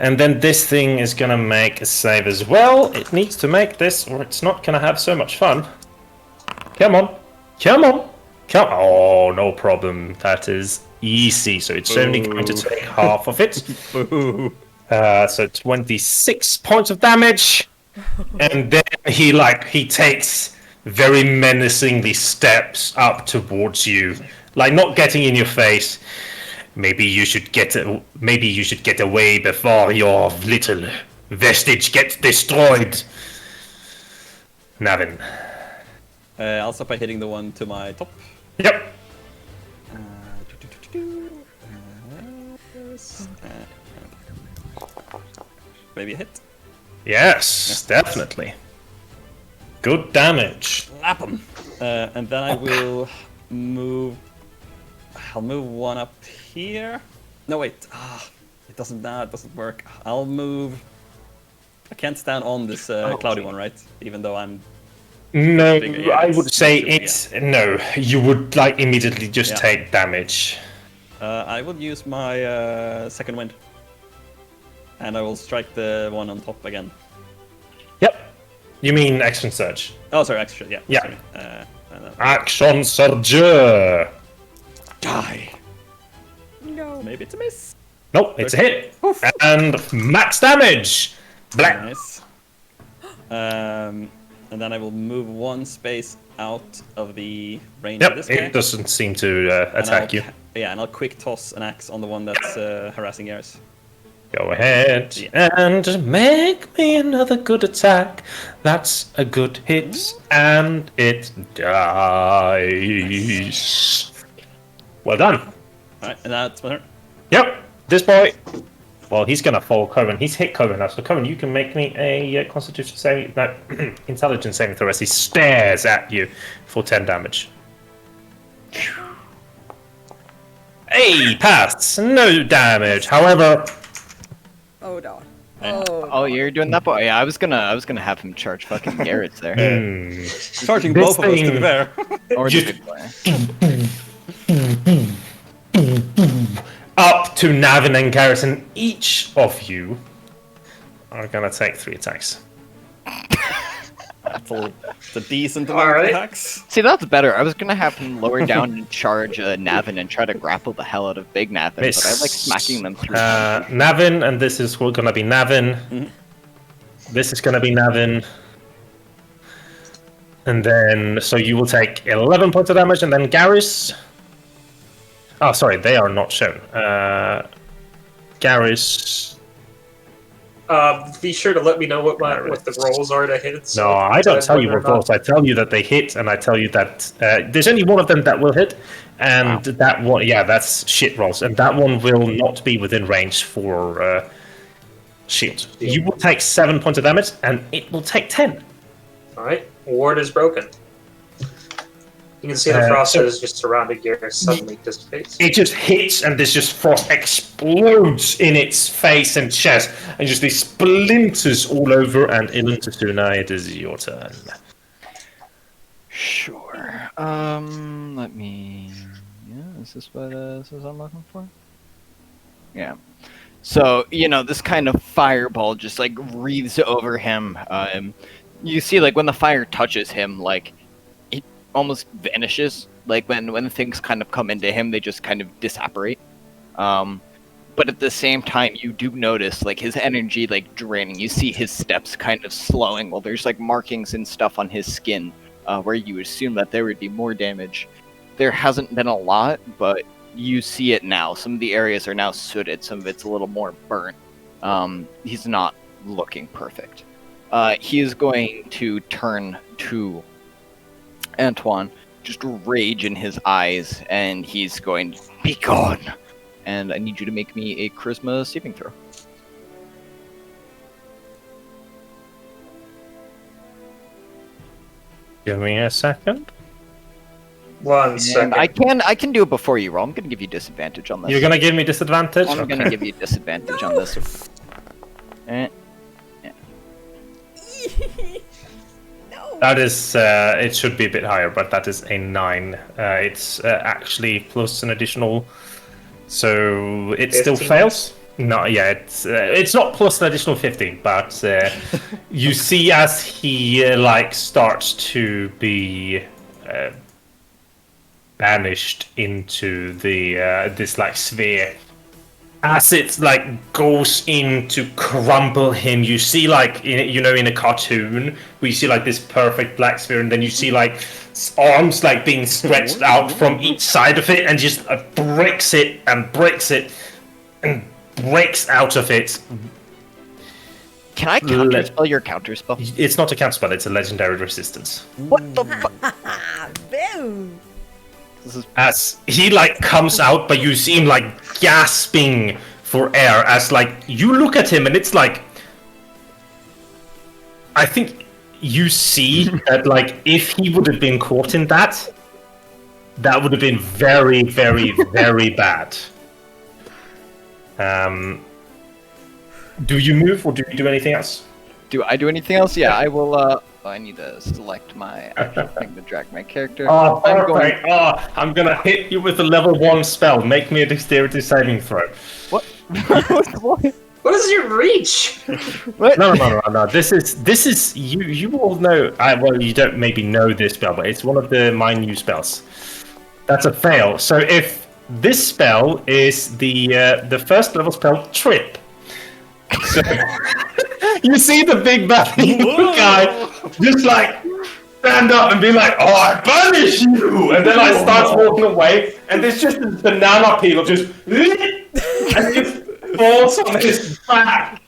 And then this thing is gonna make a save as well. It needs to make this, or it's not gonna have so much fun. Come on, come on, come! Oh, no problem. That is easy. So it's only going to take half of it. Boo. So 26 points of damage, and then he takes very menacingly steps up towards you, like not getting in your face. Maybe you should get away before your little vestige gets destroyed. Navin. I'll start by hitting the one to my top. Yep. Maybe a hit. Yes, definitely. Good damage. Slap him. And then I will move. I'll move one up here. No, wait. It doesn't. Nah, it doesn't work. I'll move. I can't stand on this cloudy one, right? Even though I'm. No, Yeah, I would say yeah. it's no. You would like immediately just Yeah. take damage. I will use my second wind, and I will strike the one on top again. Yep. You mean action surge? Oh, sorry, extra. Yeah. Yeah. Sorry. Action surge. Die. No. Maybe it's a miss. Nope, it's a hit. And max damage. Black. Nice. And then I will move one space out of the range of Yep, this guy. it doesn't seem to and attack you. Yeah, and I'll quick toss an axe on the one that's harassing Garris. Go ahead Yeah. and make me another good attack. That's a good hit, and it dies. Well done. Alright, and that's my turn. Yep, this boy. Well, he's gonna fall Kowèn. He's hit Kowèn now. So Kowèn, you can make me a Constitution saving, no, Intelligence saving throw as he stares at you for 10 damage. Hey, pass. No damage. However, Oh no. Yeah. Oh, you're doing that, boy. Yeah, I was gonna have him charge fucking Garrett's there, Charging This both of us, to be thing- fair. or the big boy. up to Navin and Garris, and each of you are gonna take 3 attacks. It's a decent amount Alright. of attacks. See, that's better. I was gonna have him lower down and charge Navin and try to grapple the hell out of Big Navin, but I like smacking them through. Navin, and this is gonna be Navin. This is gonna be Navin. And then, so you will take 11 points of damage, and then Garris. Oh, sorry, they are not shown. Garris. Be sure to let me know what the rolls are to hit. No, I don't tell you what rolls. I tell you that they hit, and I tell you that there's only one of them that will hit, and that one, yeah, that's shit rolls, and that one will not be within range for shield. You will take 7 points of damage, and it will take 10. Alright, ward is broken. You can see the frost that is just surrounding Gear suddenly dissipates. It just hits, and this just frost explodes in its face and chest, and just these splinters all over. And Iluntasuna, it is your turn. Sure. Let me. Yeah, is this what I'm looking for? Yeah. So this kind of fireball just like wreathes over him. You see, like when the fire touches him, like it almost vanishes. Like when things kind of come into him, they just kind of disapparate. But at the same time, you do notice like his energy like draining. You see his steps kind of slowing. Well, there's like markings and stuff on his skin where you assume that there would be more damage. There hasn't been a lot, but you see it now. Some of the areas are now sooted. Some of it's a little more burnt. He's not looking perfect. He is going to turn to Antoine, just rage in his eyes, and he's going to be gone. And I need you to make me a charisma saving throw. Give me a second. 1 second. And I can do it before you roll. I'm going to give you disadvantage on this. You're gonna give me disadvantage? I'm going to give you disadvantage on this. Eh. No. That is, it should be a bit higher, but that is a 9. It's actually plus an additional, so it still 15. fails. No, yeah, it's not plus an additional 15, but you see as he starts to be banished into the this sphere, as it like goes in to crumple him, you see like in a cartoon where you see like this perfect black sphere, and then you see like arms like being stretched out from each side of it, and just breaks it and breaks out of it. Can I counterspell your counterspell? It's not a counterspell; it's a legendary resistance. What the fuck? Boom! As he like comes out, but you see him like gasping for air as like you look at him, and it's like I think you see that like if he would have been caught in that would have been very, very, very bad. Do you move or do you do anything else? Do I do anything else? Yeah, I will. I need to select my actual thing to drag my character. Oh, perfect. I'm gonna hit you with a level 1 spell. Make me a dexterity saving throw. What? What is your reach? What? No. This is you all know. Well, you don't maybe know this spell, but it's one of my new spells. That's a fail. So if this spell is the first level spell, Trip. So, you see the big bad guy just like stand up and be like, "Oh, I banish you!" And then I start walking away, and there's just a banana peel just and just falls on his back.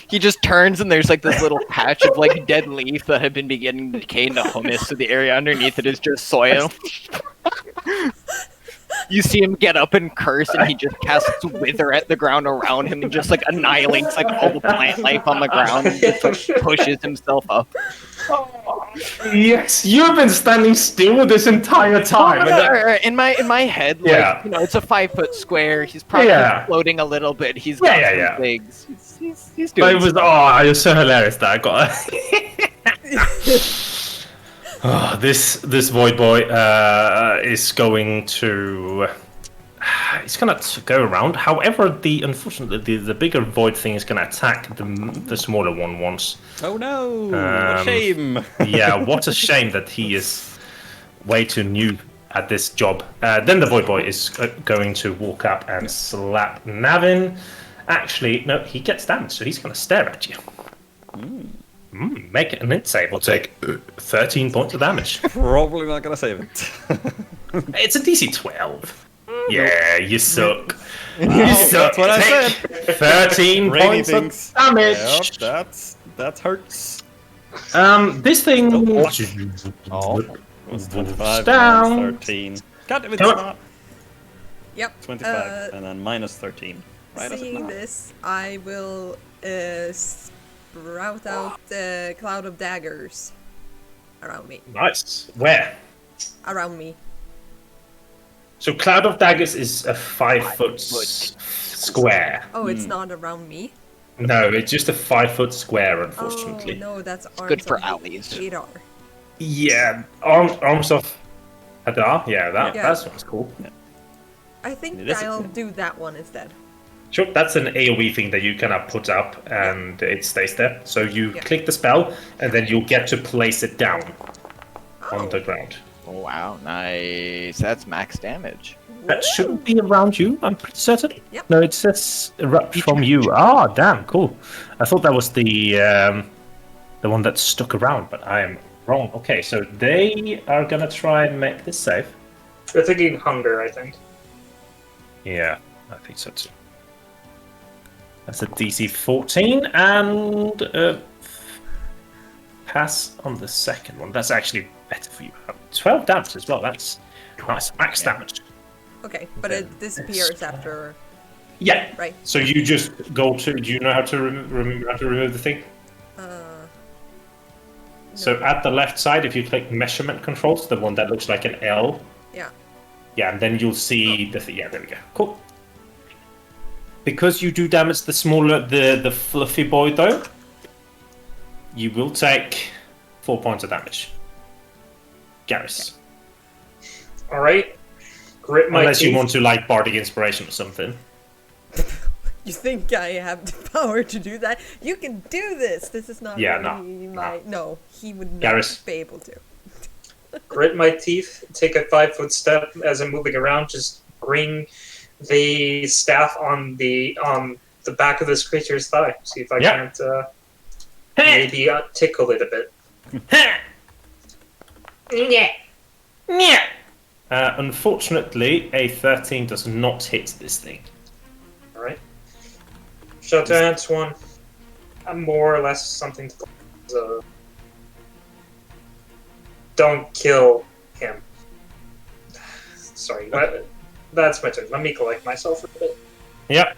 He just turns and there's like this little patch of like dead leaf that had been beginning to decay into humus, so the area underneath it is just soil. You see him get up and curse, and he just casts Wither at the ground around him and just like annihilates like all the plant life on the ground and just like pushes himself up. Yes, you've been standing still this entire time. In my head, like, Yeah. it's a 5-foot square. He's probably floating a little bit. He's got some legs. He's doing. But it was so hilarious that I got. This void boy is going to. He's gonna go around. However, unfortunately the bigger void thing is gonna attack the smaller one once. Oh no! What a shame! Yeah, what a shame that he is way too new at this job. Then the void boy is going to walk up and slap Navin. Actually, no, he gets damaged, so he's gonna stare at you. Make it an int save. We'll take 13 points of damage. Probably not gonna save it. It's a DC 12. Yeah, you suck. Wow, You suck. that's what I Take said. 13 Rainy points things. of damage. Yep, that hurts. This thing. Oh. 25 down. minus 13. God damn it, it's Come on. not. Yep. 25 and then minus 13. Right, that's Seeing not. this, I will sprout out the cloud of daggers around me. Nice. Where? Around me. So Cloud of Daggers is a 5-foot square. Oh, it's not around me? No, it's just a 5-foot square, unfortunately. Oh, no, that's arms good for of alleys. Adar. Yeah, arms of Hadar. Yeah, that sounds cool. I think It is I'll do that one instead. Sure, that's an AoE thing that you kind of put up and it stays there. So you click the spell and then you'll get to place it down on the ground. Oh, wow, nice. That's max damage. That shouldn't be around you, I'm pretty certain. Yep. No, it says erupt from you. Ah, damn, cool. I thought that was the one that stuck around, but I am wrong. Okay, so they are gonna try and make this save. They're thinking hunger, I think. Yeah, I think so too. That's a DC 14 and pass on the second one. That's actually better for you. 12 damage as well. That's nice. Max damage. Okay, but it disappears after... Yeah. Right. So you just go to. Do you know how to remember how to remove the thing? So at the left side, if you click measurement controls, the one that looks like an L. Yeah. Yeah, and then you'll see the thing. Yeah, there we go. Cool. Because you do damage the smaller, the fluffy boy though, you will take 4 points of damage. Garris. Alright. Grit my Unless you teeth. want to like bardic inspiration or something. You think I have the power to do that? You can do this! This is not really my... No, he would not Garris. be able to. Grit my teeth, take a 5-foot step as I'm moving around, just bring the staff on the back of this creature's thigh. See if I Yeah. can't maybe tickle it a bit. Unfortunately, a 13 does not hit this thing. All right. Shout out to one. More or less something. Don't kill him. Sorry, that's my turn. Let me collect myself a bit. Yep.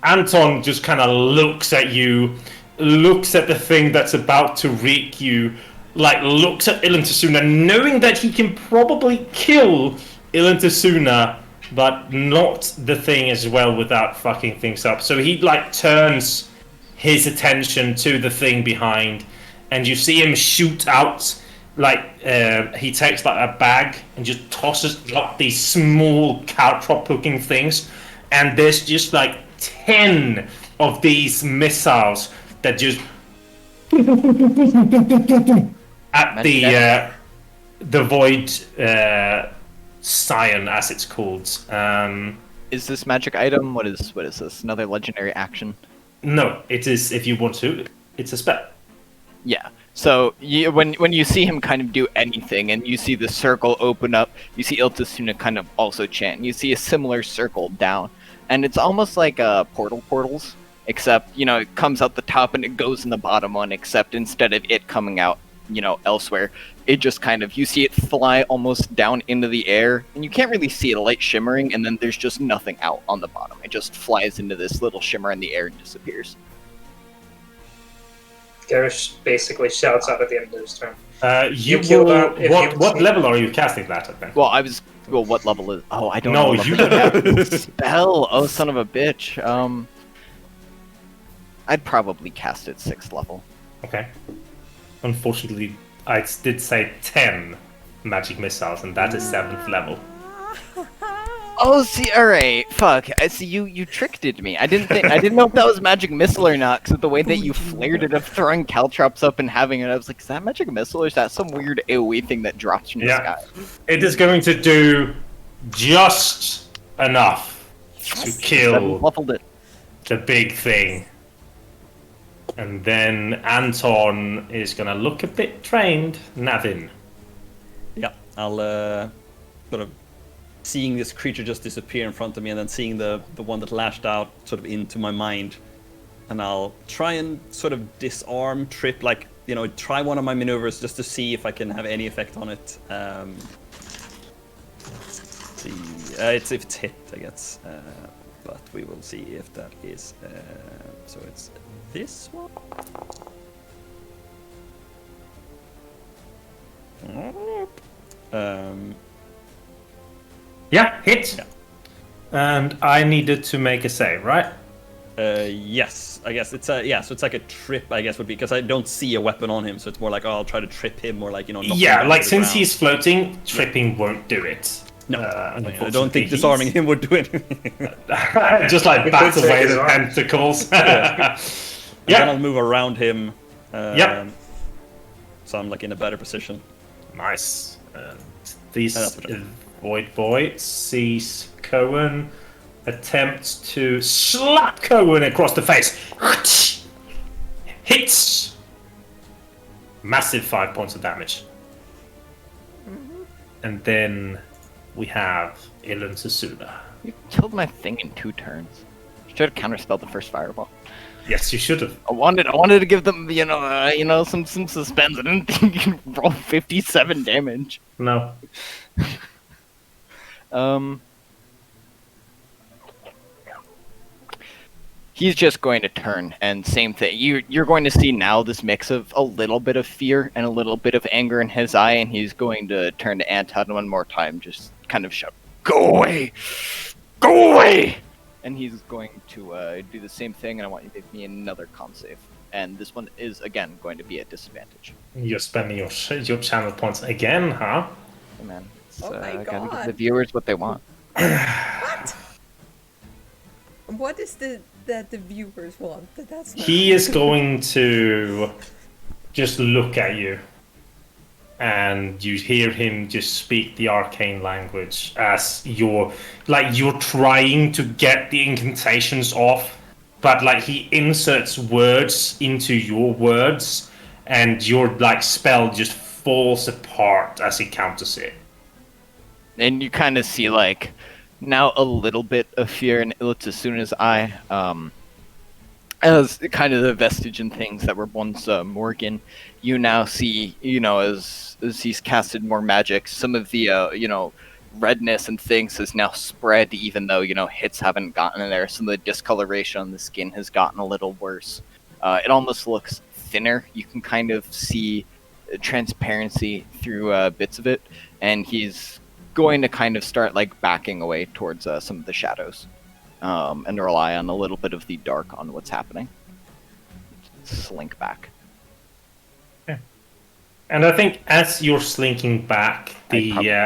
Anton just kind of looks at you, looks at the thing that's about to reek you, like looks at Ilantasuna, knowing that he can probably kill Ilantasuna, but not the thing as well without fucking things up. So he like turns his attention to the thing behind, and you see him shoot out. Like he takes like a bag and just tosses up these small caltrop-looking things, and there's just like 10 of these missiles that just at the void scion, as it's called. Is this magic item? What is this? Another legendary action? No, it is, if you want to, it's a spell. Yeah. So when you see him kind of do anything, and you see the circle open up, you see Iltasuna kind of also chant. And you see a similar circle down, and it's almost like portals, except it comes out the top and it goes in the bottom one. Except instead of it coming out, elsewhere, it just kind of you see it fly almost down into the air, and you can't really see a light shimmering, and then there's just nothing out on the bottom. It just flies into this little shimmer in the air and disappears. Garris basically shouts out at the end of his turn. What level are you casting that at then? Well, what level is? Oh, I don't know. No, you don't have spell. Oh, son of a bitch. I'd probably cast it 6th level. Okay. Unfortunately, I did say 10 magic missiles, and that is 7th level. Oh, see, alright, fuck. I see you tricked me. I didn't know if that was magic missile or not, because of the way that you flared it up, throwing caltrops up and having it, I was like, is that magic missile, or is that some weird AoE thing that drops from the sky? It is going to do just enough to kill the big thing. And then Anton is going to look a bit trained. Navin. Yeah, I'll sort of seeing this creature just disappear in front of me, and then seeing the one that lashed out sort of into my mind, and I'll try and sort of disarm, trip, like try one of my maneuvers just to see if I can have any effect on it. It's if it's hit, I guess, but we will see if that is. So it's this one. Yeah, hit. Yeah. And I needed to make a save, right? Yes, I guess it's so it's like a trip, I guess, would be, because I don't see a weapon on him, so it's more like, I'll try to trip him, or like, knock him down like to the since ground. he's floating, tripping won't do it. No, I don't think disarming him would do anything. Just like bat take away his the arm. tentacles. And then I'll move around him. Yep. So I'm like in a better position. Nice. This Void Boy sees Kowèn, attempts to slap Kowèn across the face. Hits. Massive 5 points of damage. And then we have Ilantasuna. You killed my thing in 2 turns. Should have counterspelled the first fireball. Yes, you should have. I wanted to give them, some suspense. I didn't think you could roll 57 damage. No. He's just going to turn, and same thing. You're going to see now this mix of a little bit of fear and a little bit of anger in his eye, and he's going to turn to Anton one more time, just kind of shout, "Go away! Go away!" And he's going to do the same thing, and I want you to give me another con save. And this one is, again, going to be at disadvantage. You're spending your channel points again, huh? Hey, man. Oh my gotta give God. the viewers what they want. What is that the viewers want? That's not He is going to just look at you. and you hear him just speak the arcane language as you're trying to get the incantations off, but like he inserts words into your words, and your like spell just falls apart as he counters it. And you kind of see like now a little bit of fear in Ilitsuna's eye, as kind of the vestige and things that were once Morgan. You now see, as he's casted more magic, some of the redness and things has now spread, even though hits haven't gotten in there. Some of the discoloration on the skin has gotten a little worse. It almost looks thinner. You can kind of see transparency through bits of it, and he's going to kind of start like backing away towards some of the shadows, and rely on a little bit of the dark on what's happening. Slink back. And I think as you're slinking back, the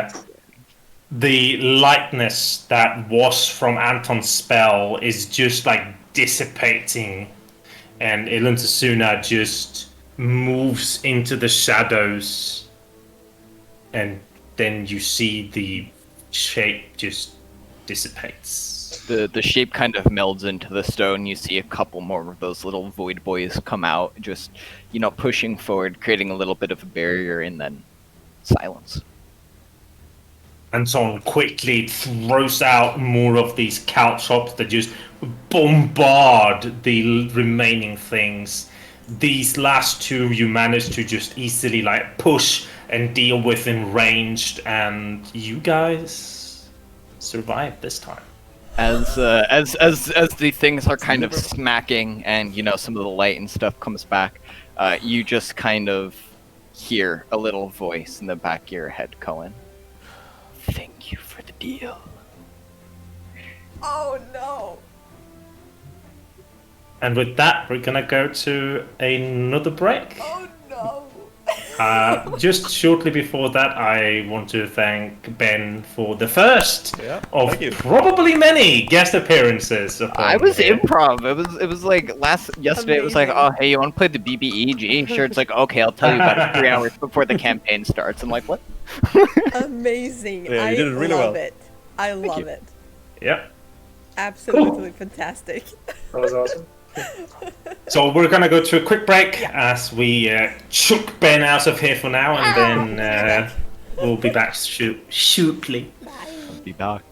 lightness that was from Anton's spell is just like dissipating, and Iluntasuna just moves into the shadows, and then you see the shape just dissipates. The shape kind of melds into the stone. You see a couple more of those little void boys come out, just pushing forward, creating a little bit of a barrier, and then silence. Anton quickly throws out more of these caltrops that just bombard the remaining things. These last two you manage to just easily like push and deal with in ranged, and you guys survive this time. As the things are kind of smacking, and some of the light and stuff comes back, you just kind of hear a little voice in the back of your head, Kowèn. Thank you for the deal. Oh no! And with that, we're gonna go to another break. Oh no! Just shortly before that, I want to thank Ben for the first of probably many guest appearances. I was improv. It was like yesterday. Amazing. It was like, oh hey, you want to play the BBEG? Sure. It's like, okay, I'll tell you about it 3 hours before the campaign starts. I'm like, what? Amazing! Yeah, you did it really love well. it. I love it. Yep. Absolutely fantastic. That was awesome. So we're gonna go to a quick break as we chuck Ben out of here for now, and then we'll be back shortly. I'll be back.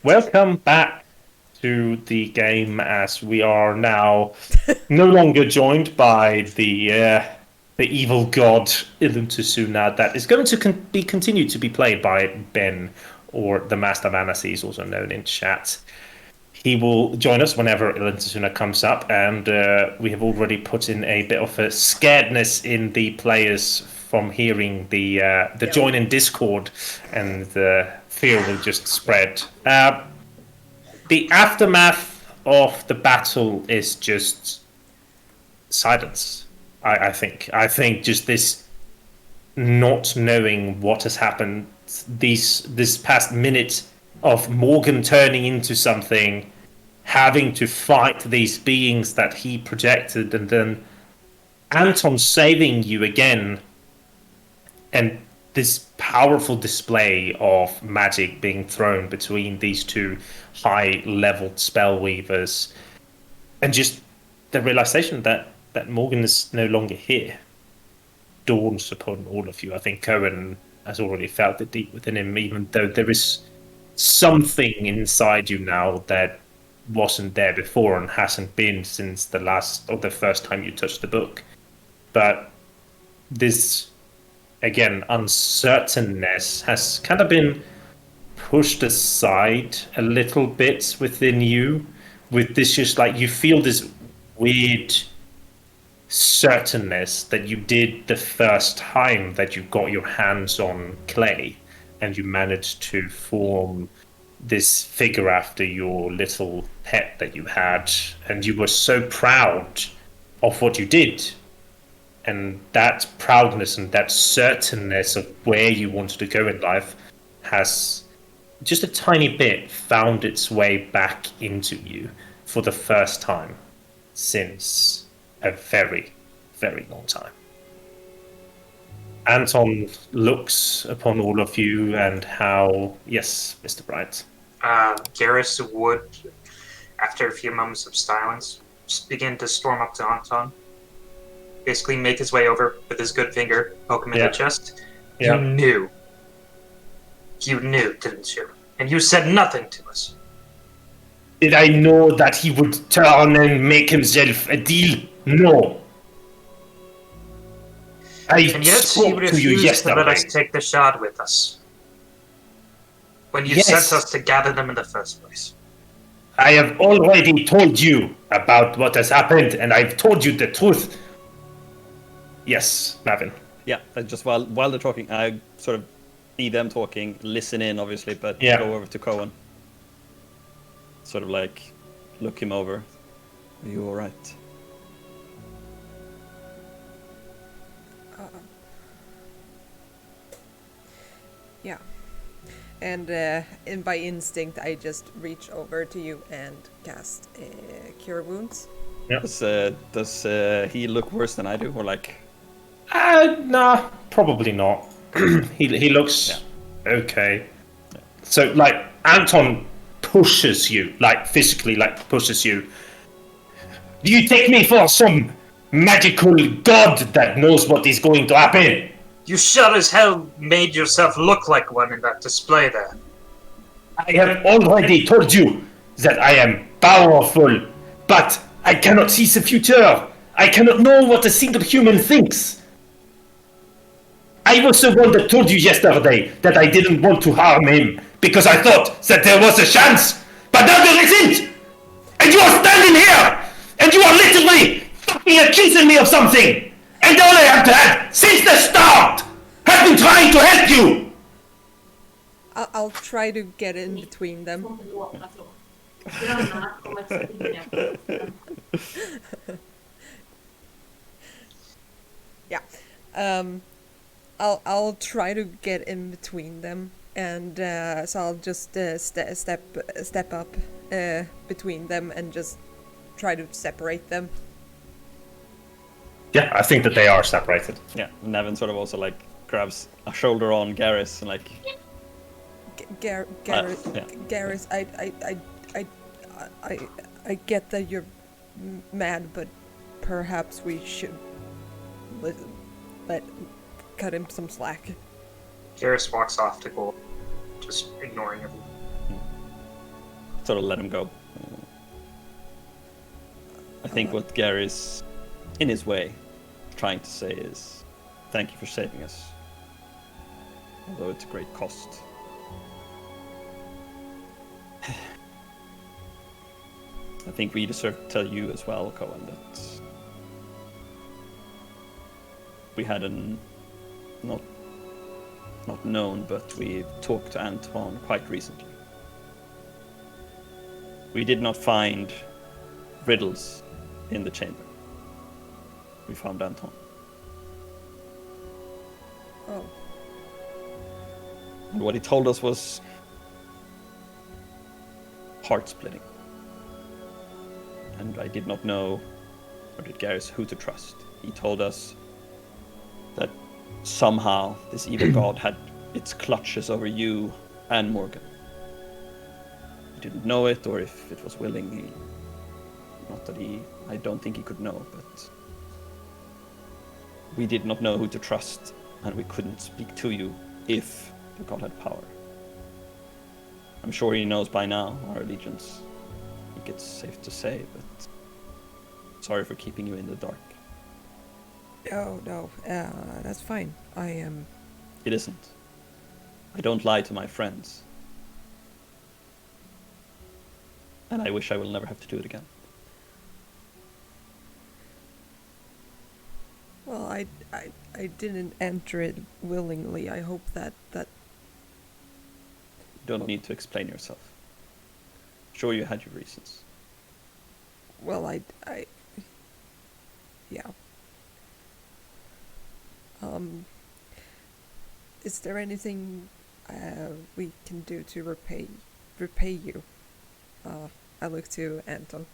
Welcome back to the game, as we are now no longer joined by the evil god Iluntusuna that is going to be continued to be played by Ben, or the Master of Anansi, also known in chat. He will join us whenever Iluntusuna comes up, and we have already put in a bit of a scaredness in the players from hearing the join in Discord, and the fear will just spread. The aftermath of the battle is just silence. I think just this not knowing what has happened. This past minute of Morgan turning into something, having to fight these beings that he projected, and then Anton saving you again, and this powerful display of magic being thrown between these two high-leveled spellweavers, and just the realization that Morgan is no longer here dawns upon all of you. I think Kowèn has already felt it deep within him, even though there is something inside you now that wasn't there before and hasn't been since the first time you touched the book. But this, again, uncertainness has kind of been pushed aside a little bit within you, with this just like you feel this weird certainness that you did the first time that you got your hands on clay and you managed to form this figure after your little pet that you had, and you were so proud of what you did. And that proudness and that certainness of where you wanted to go in life has just a tiny bit found its way back into you for the first time since a very, very long time. Anton looks upon all of you and how... Yes, Mr. Bright. Garris would, after a few moments of silence, just begin to storm up to Anton. Basically make his way over with his good finger, poke him in the chest. Yeah. You knew. You knew, didn't you? And you said nothing to us. Did I know that he would turn and make himself a deal? No. I And yet he spoke to you refused to let us yesterday. take the shard with us. When you Yes. sent us to gather them in the first place. I have already told you about what has happened, and I've told you the truth. Yes, Navin. Yeah, just while they're talking, I sort of see them talking, listen in, obviously, but Yeah. go over to Kowèn. Sort of like, look him over. Are you alright? Yeah. And by instinct, I just reach over to you and cast Cure Wounds. Does he look worse than I do, or like? Nah, probably not. He looks okay. So, like, Anton pushes you, like, physically, like, pushes you. Do you take me for some magical god that knows what is going to happen? You sure as hell made yourself look like one in that display there. I have already told you that I am powerful, but I cannot see the future. I cannot know what a single human thinks. I was the one that told you yesterday that I didn't want to harm him because I thought that there was a chance, but now there isn't. And you are standing here, and you are literally fucking accusing me of something. And all I have had since the start has been trying to help you. I'll try to get in between them. Yeah. I'll try to get in between them, and so I'll just step up between them and just try to separate them. Yeah, I think that they are separated. Yeah, Navin sort of also like grabs a shoulder on Garris and like. Garris, I get that you're mad, but perhaps we should let cut him some slack. Garris walks off to go, just ignoring everyone. sort of let him go. I think what Garris, in his way, trying to say is, thank you for saving us. Although it's a great cost. I think we deserve to tell you as well, Kowèn, that we had not known, but we talked to Antoine quite recently. We did not find riddles in the chamber. We found Antoine. Oh. And what he told us was heart-splitting. And I did not know, or did Garris, who to trust. He told us that somehow this evil god had its clutches over you and Morgan. He didn't know it, or if it was willingly. Not that I don't think he could know, but we did not know who to trust, and we couldn't speak to you if the god had power. I'm sure he knows by now our allegiance. I think it's safe to say, but sorry for keeping you in the dark. No, that's fine. I am. It isn't. I don't lie to my friends. And I wish I will never have to do it again. Well, I didn't enter it willingly. I hope that You don't need to explain yourself. Sure, you had your reasons. well, yeah. Is there anything we can do to repay you? I look to Anton.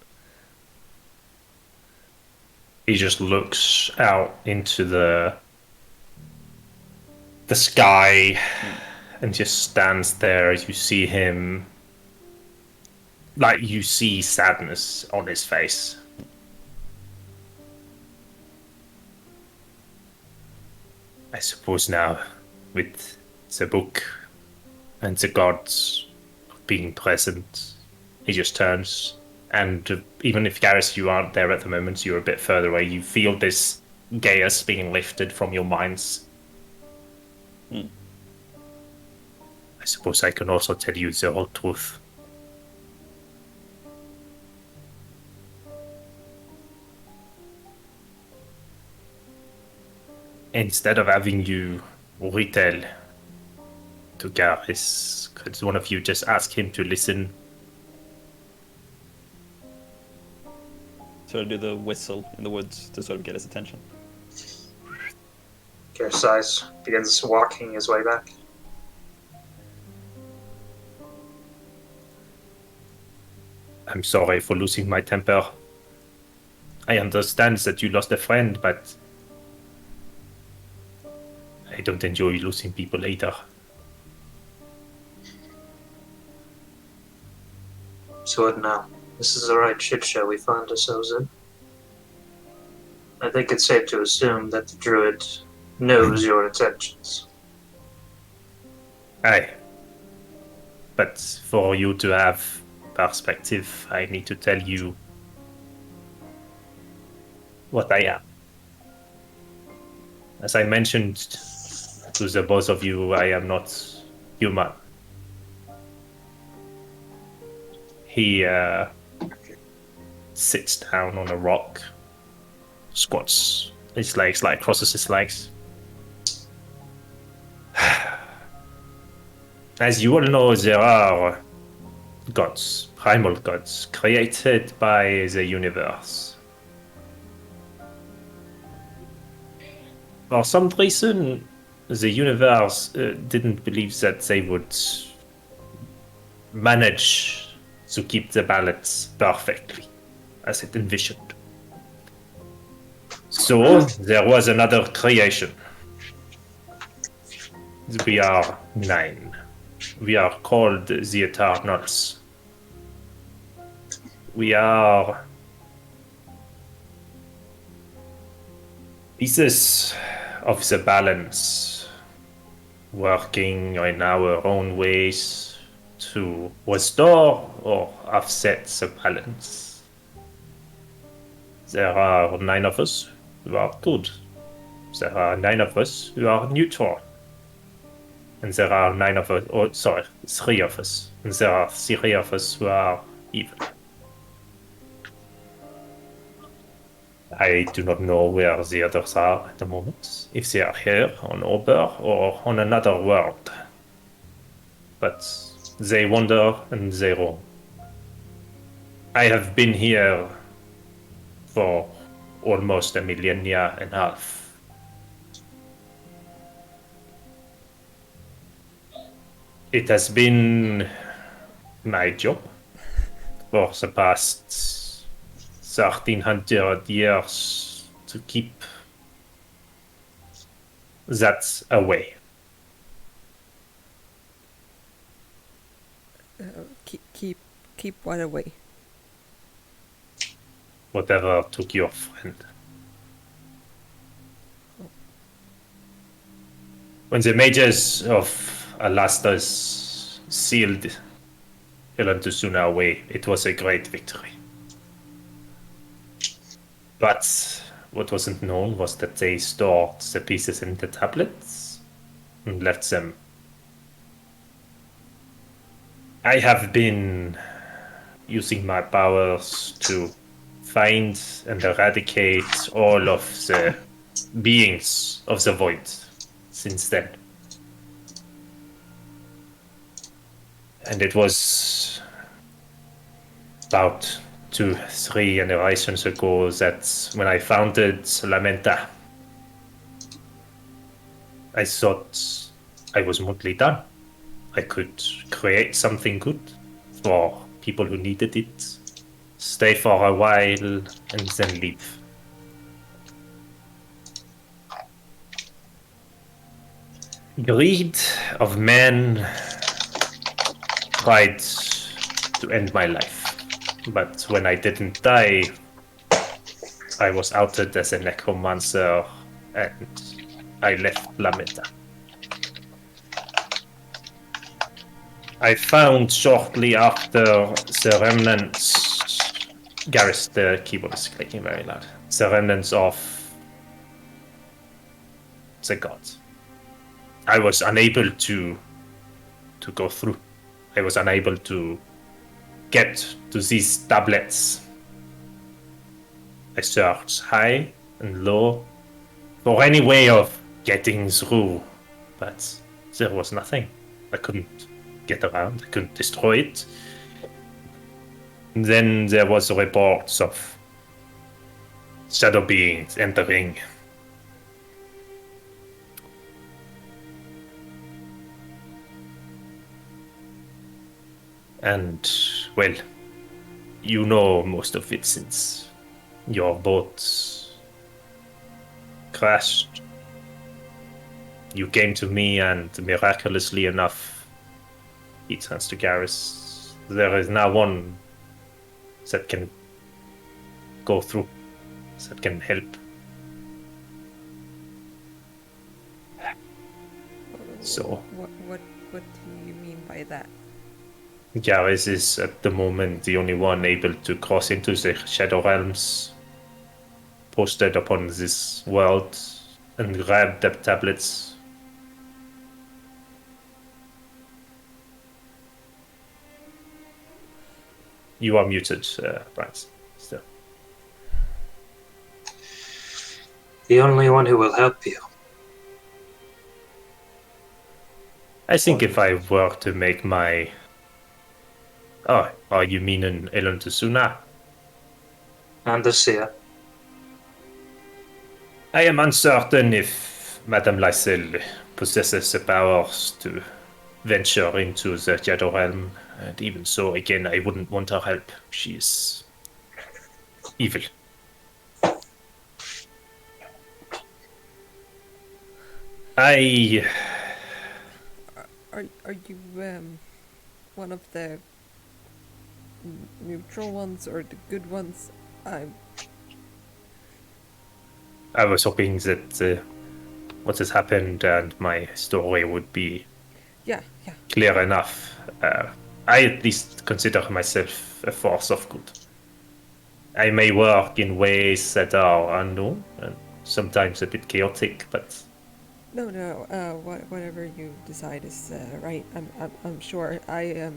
He just looks out into the sky and just stands there as you see him. Like, you see sadness on his face. I suppose now, with the book and the gods being present, he just turns. And even if, Garris, you aren't there at the moment, you're a bit further away, you feel this Gaius being lifted from your minds. I suppose I can also tell you the whole truth. Instead of having you retell to Garris, could one of you just ask him to listen? Sort of do the whistle in the woods to sort of get his attention. Garris sighs, begins walking his way back. I'm sorry for losing my temper. I understand that you lost a friend, but I don't enjoy losing people either. So what now? This is the right shit show we find ourselves in. I think it's safe to assume that the druid knows your intentions. Aye. But for you to have perspective, I need to tell you what I am. As I mentioned to the both of you, I am not human. He sits down on a rock, squats his legs, like crosses his legs. As you all know, there are gods, primal gods, created by the universe. For some reason, the universe didn't believe that they would manage to keep the balance perfectly, as it envisioned. So, there was another creation. We are 9. We are called the Eternals. We are pieces of the balance, working in our own ways, to restore or offset the balance. There are 9 of us who are good. There are 9 of us who are neutral. And there are 9 of us, 3 of us. And there are 3 of us who are evil. I do not know where the others are at the moment, if they are here on Auber or on another world. But they wander and they roam. I have been here for almost a millennia and a half. It has been my job for the past 1300 years to keep that away. Keep what away? Whatever took your friend. When the mages of Alastas sealed Elantusuna away, it was a great victory. But what wasn't known was that they stored the pieces in the tablets and left them. I have been using my powers to find and eradicate all of the beings of the void since then. And it was about 2-3 generations ago that when I founded Lamenta, I thought I was mostly done. I could create something good for people who needed it, stay for a while, and then leave. Greed of man tried to end my life, but when I didn't die, I was outed as a necromancer and I left Lamenta. I found shortly after the remnants. Garris, the keyboard is clicking very loud. The remnants of the gods. I was unable to go through. I was unable to get to these tablets. I searched high and low for any way of getting through, but there was nothing. I couldn't get around. I couldn't destroy it. And then there was reports of shadow beings entering. And, well, you know most of it since your boat crashed. You came to me and miraculously enough, he turns to Garris, there is now one that can go through, that can help. So What do you mean by that? Garris is at the moment the only one able to cross into the Shadow Realms posted upon this world and grab the tablets. You are muted, Bryce. Still. The only one who will help you. I think if I were to make my... Oh, you mean an Elon Tsuna? And the seer. I am uncertain if Madame Lysel possesses the powers to venture into the Shadow Realm, and even so, again, I wouldn't want her help. She is evil. I... Are you one of the neutral ones or the good ones? I was hoping that what has happened and my story would be Yeah. clear enough. I at least consider myself a force of good. I may work in ways that are unknown and sometimes a bit chaotic, but No, no. Whatever you decide is right. I'm sure. I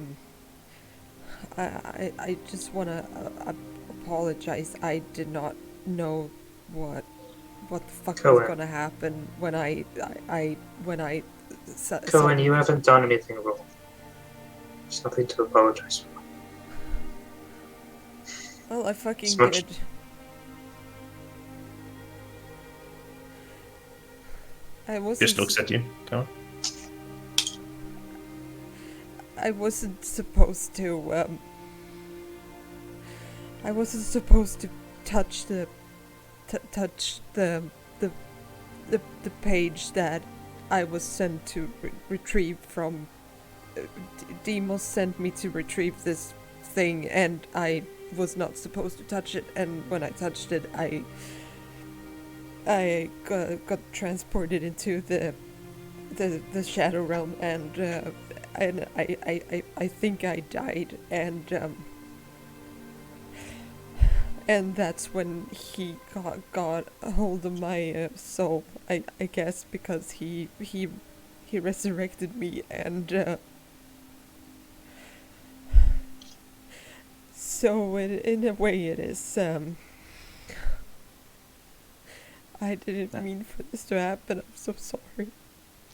just wanna apologize. I did not know what the fuck was Kowèn. gonna happen when I Kowèn, you haven't done anything wrong. There's nothing to apologize for. Well, I fucking As much- did. I wasn't. just looks at you. Come on. I wasn't supposed to. I wasn't supposed to touch the the page that I was sent to retrieve from. Demos sent me to retrieve this thing, and I was not supposed to touch it. And when I touched it, I got transported into the shadow realm, and I think I died, and that's when he got a hold of my soul. I guess because he resurrected me, and so in a way it is. I didn't mean for this to happen. I'm so sorry.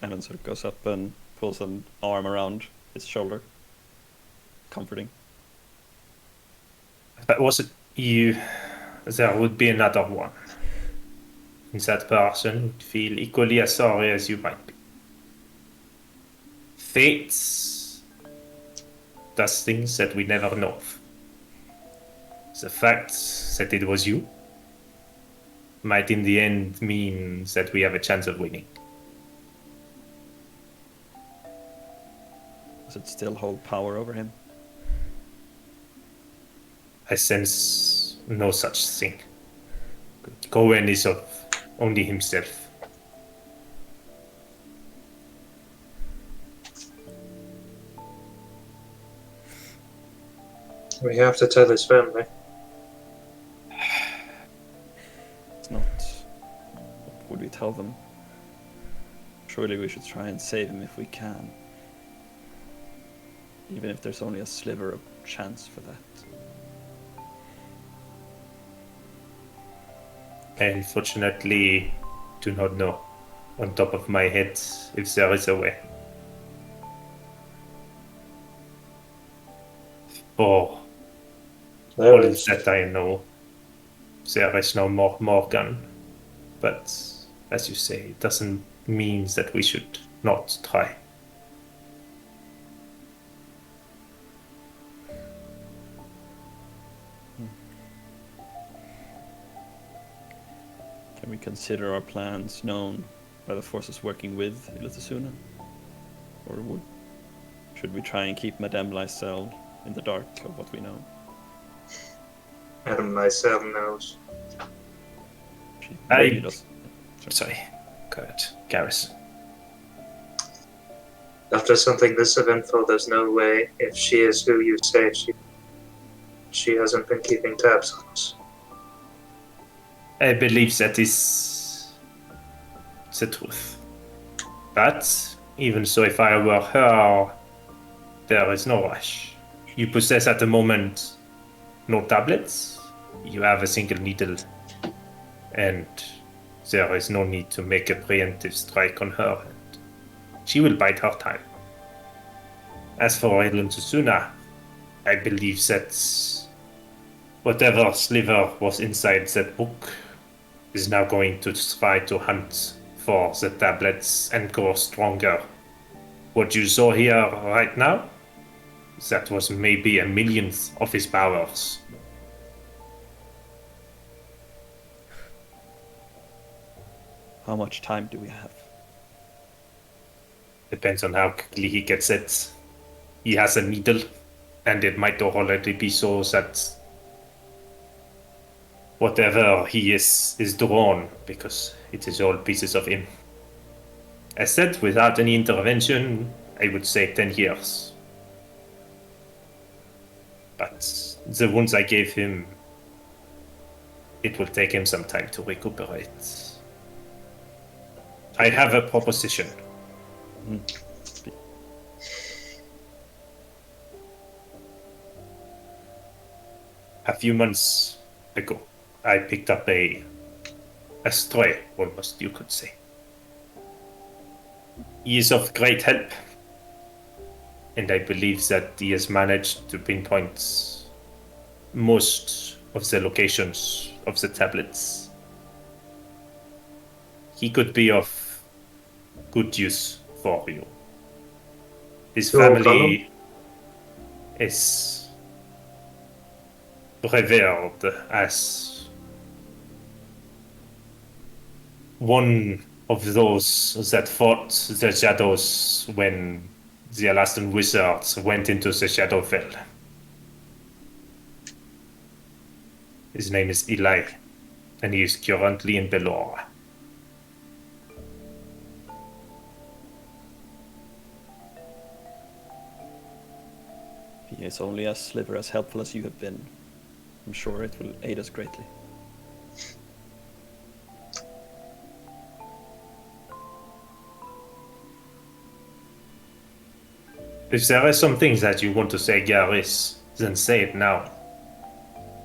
And then sort of goes up and pulls an arm around his shoulder, comforting. But was it you? There would be another one. And that person would feel equally as sorry as you might be. Fate does things that we never know of. The fact that it was you might in the end mean that we have a chance of winning. Does it still hold power over him? I sense no such thing. Kowèn is of only himself. We have to tell his family. It's not. What would we tell them? Surely we should try and save him if we can. Even if there's only a sliver of chance for that. I unfortunately do not know on top of my head if there is a way. For There all is. that I know, there is no more Morgan. But as you say, it doesn't mean that we should not try. Can we consider our plans known by the forces working with Ilatasuna? Or should we try and keep Madame Lysel in the dark of what we know? Madame myself knows. She I- maybe does. Sorry, go ahead, Garris. After something this eventful, there's no way, if she is who you say she hasn't been keeping tabs on us. I believe that is the truth. But even so, if I were her, there is no rush. You possess at the moment no tablets. You have a single needle, and there is no need to make a preemptive strike on her. And she will bide her time. As for Susuna, I believe that whatever sliver was inside that book is now going to try to hunt for the tablets and grow stronger. What you saw here right now, that was maybe a millionth of his powers. How much time do we have? Depends on how quickly he gets it. He has a needle, and it might already be so that whatever he is drawn, because it is all pieces of him. As said, without any intervention, I would say 10 years. But the wounds I gave him, it will take him some time to recuperate. I have a proposition. A few months ago, I picked up a stray, almost you could say. He is of great help, and I believe that he has managed to pinpoint most of the locations of the tablets. He could be of good use for you. His You will family is revered as one of those that fought the shadows when the Alaskan wizards went into the Shadowfell. His name is Eli, and he is currently in Belora. He is only as sliver as helpful as you have been. I'm sure it will aid us greatly. If there are some things that you want to say, Garris, then say it now.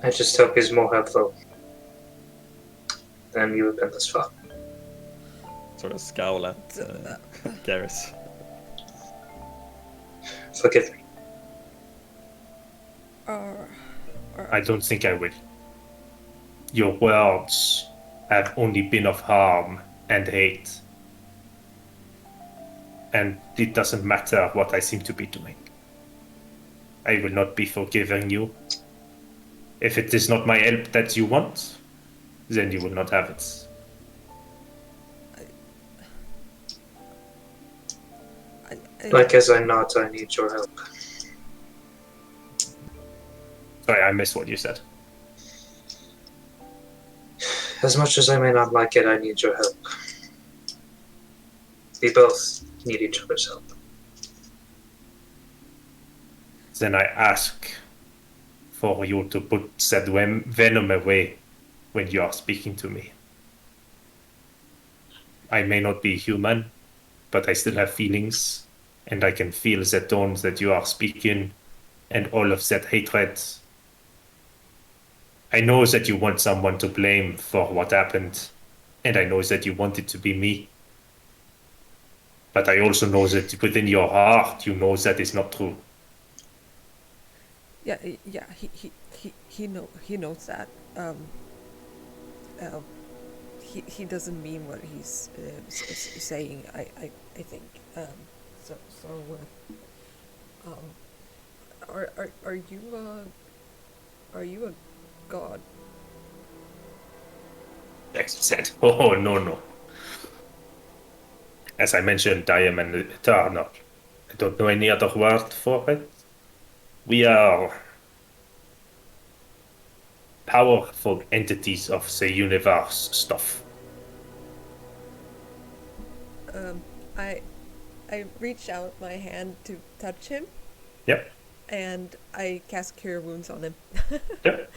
I just hope he's more helpful than you have been thus far. Sort of scowl at Garris. Forgive me. I don't think I will. Your words have only been of harm and hate. And it doesn't matter what I seem to be doing. I will not be forgiving you. If it is not my help that you want, then you will not have it. Like as I not, I need your help. Sorry, I missed what you said. As much as I may not like it, I need your help. We both need each other's help. Then I ask for you to put that venom away when you are speaking to me. I may not be human, but I still have feelings, and I can feel the tones that you are speaking and all of that hatred. I know that you want someone to blame for what happened, and I know that you want it to be me. But I also know that within your heart, you know that is not true. Yeah, he knows that. He doesn't mean what he's saying. I think. Are you a god? Jackson said, "Oh no. As I mentioned, I am an eternal. I don't know any other word for it. We are powerful entities of the universe stuff." I reach out my hand to touch him. Yep. And I cast Cure Wounds on him. Yep.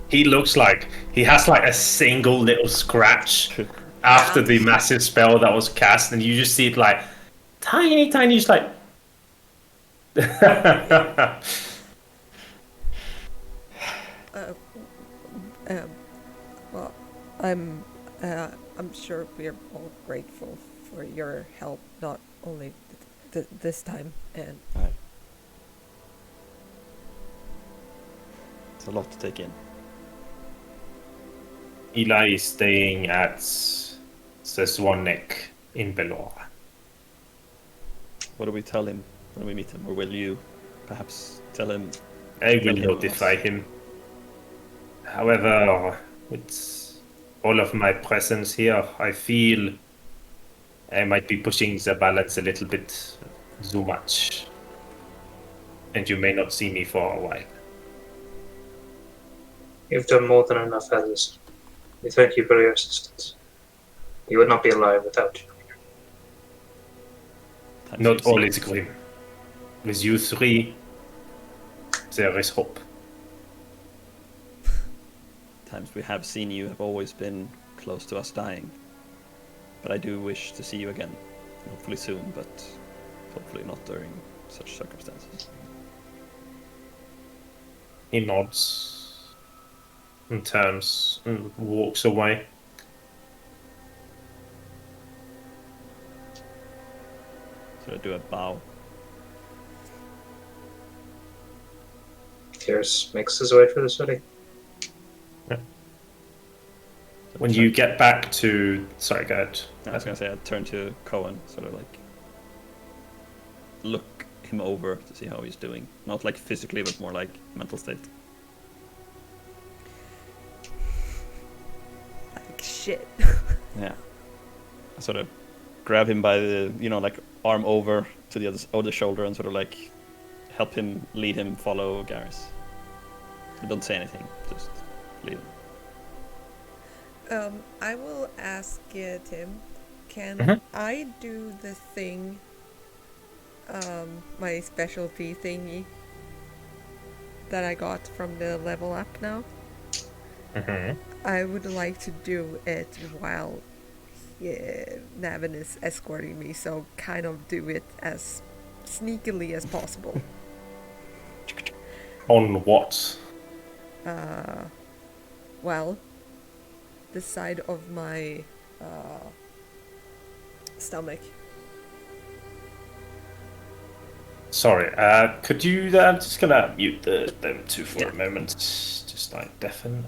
He looks like he has like a single little scratch after the massive spell that was cast, and you just see it like tiny, just like. Well, I'm sure we're all grateful for your help, not only this time, and Right. It's a lot to take in. Eli is staying at the Swan Neck in Belora. What do we tell him when we meet him, or will you perhaps tell him? I will Tell him notify us. him. However, with all of my presence here, I feel I might be pushing the balance a little bit too much. And you may not see me for a while. You've done more than enough, Alice. We thank you for your assistance. You would not be alive without you. Times Not we've all seen- is grim. With you three, there is hope. Times we have seen you have always been close to us dying. But I do wish to see you again. Hopefully soon, but hopefully not during such circumstances. He nods and turns and walks away. So I do a bow. Garris makes his way for the city. When you get back to... Sorry, go ahead. I was gonna say I'd turn to Kowèn, sort of like look him over to see how he's doing. Not like physically, but more like mental state. Like shit. Yeah. I sort of grab him by the, like arm over to the other shoulder and sort of like help him, lead him, follow Garris. I don't say anything, just lead him. I will ask Tim, can Mhm. I do the thing, my specialty thingy that I got from the level up now? Mm-hmm. I would like to do it while Navin is escorting me, so kind of do it as sneakily as possible. On what? Well, the side of my stomach. Sorry, could you... I'm just gonna mute them two for a moment. Just like deafen.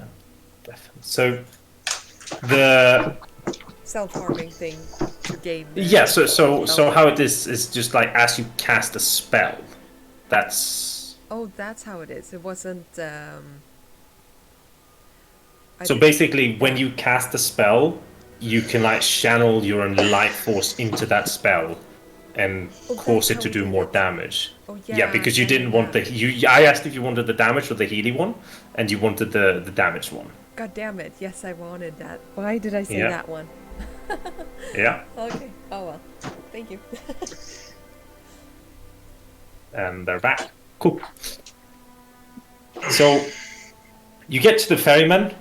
So, the... Self-harming thing to gain. Yeah, so how it is just like as you cast a spell. That's... Oh, that's how it is. It wasn't. So basically, when you cast a spell, you can like channel your own life force into that spell and cause it to do more damage. Oh Yeah, because you didn't want the... I asked if you wanted the damage or the healing one, and you wanted the damage one. God damn it! Yes, I wanted that. Why did I say Yeah. that one? Yeah. Okay. Oh well. Thank you. And they're back. Cool. So you get to the ferryman,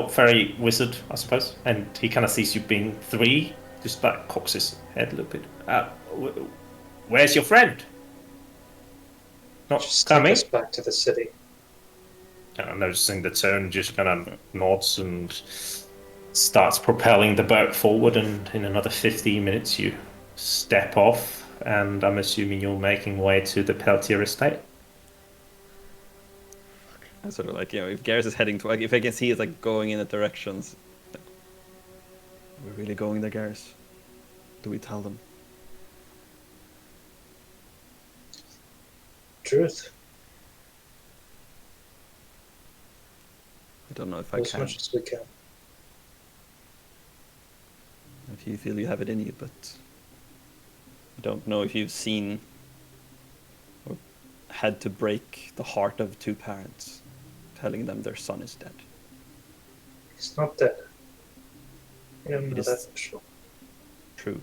ferry wizard, I suppose, and he kind of sees you being three, just like cocks his head a little bit. Where's your friend? Not Just take coming? us back to the city. Noticing the tone, just kind of nods and starts propelling the boat forward, and in another 15 minutes you step off, and I'm assuming you're making way to the Peltier estate. I sort of like, if Garris is heading to, like, if I can see it's like going in the directions. Like, we're really going there, Garris? Do we tell them? Truth. I don't know if I As can. much as we can. If you feel you have it in you, but I don't know if you've seen or had to break the heart of two parents, telling them their son is dead. He's not dead. I don't It know is- that for sure. True.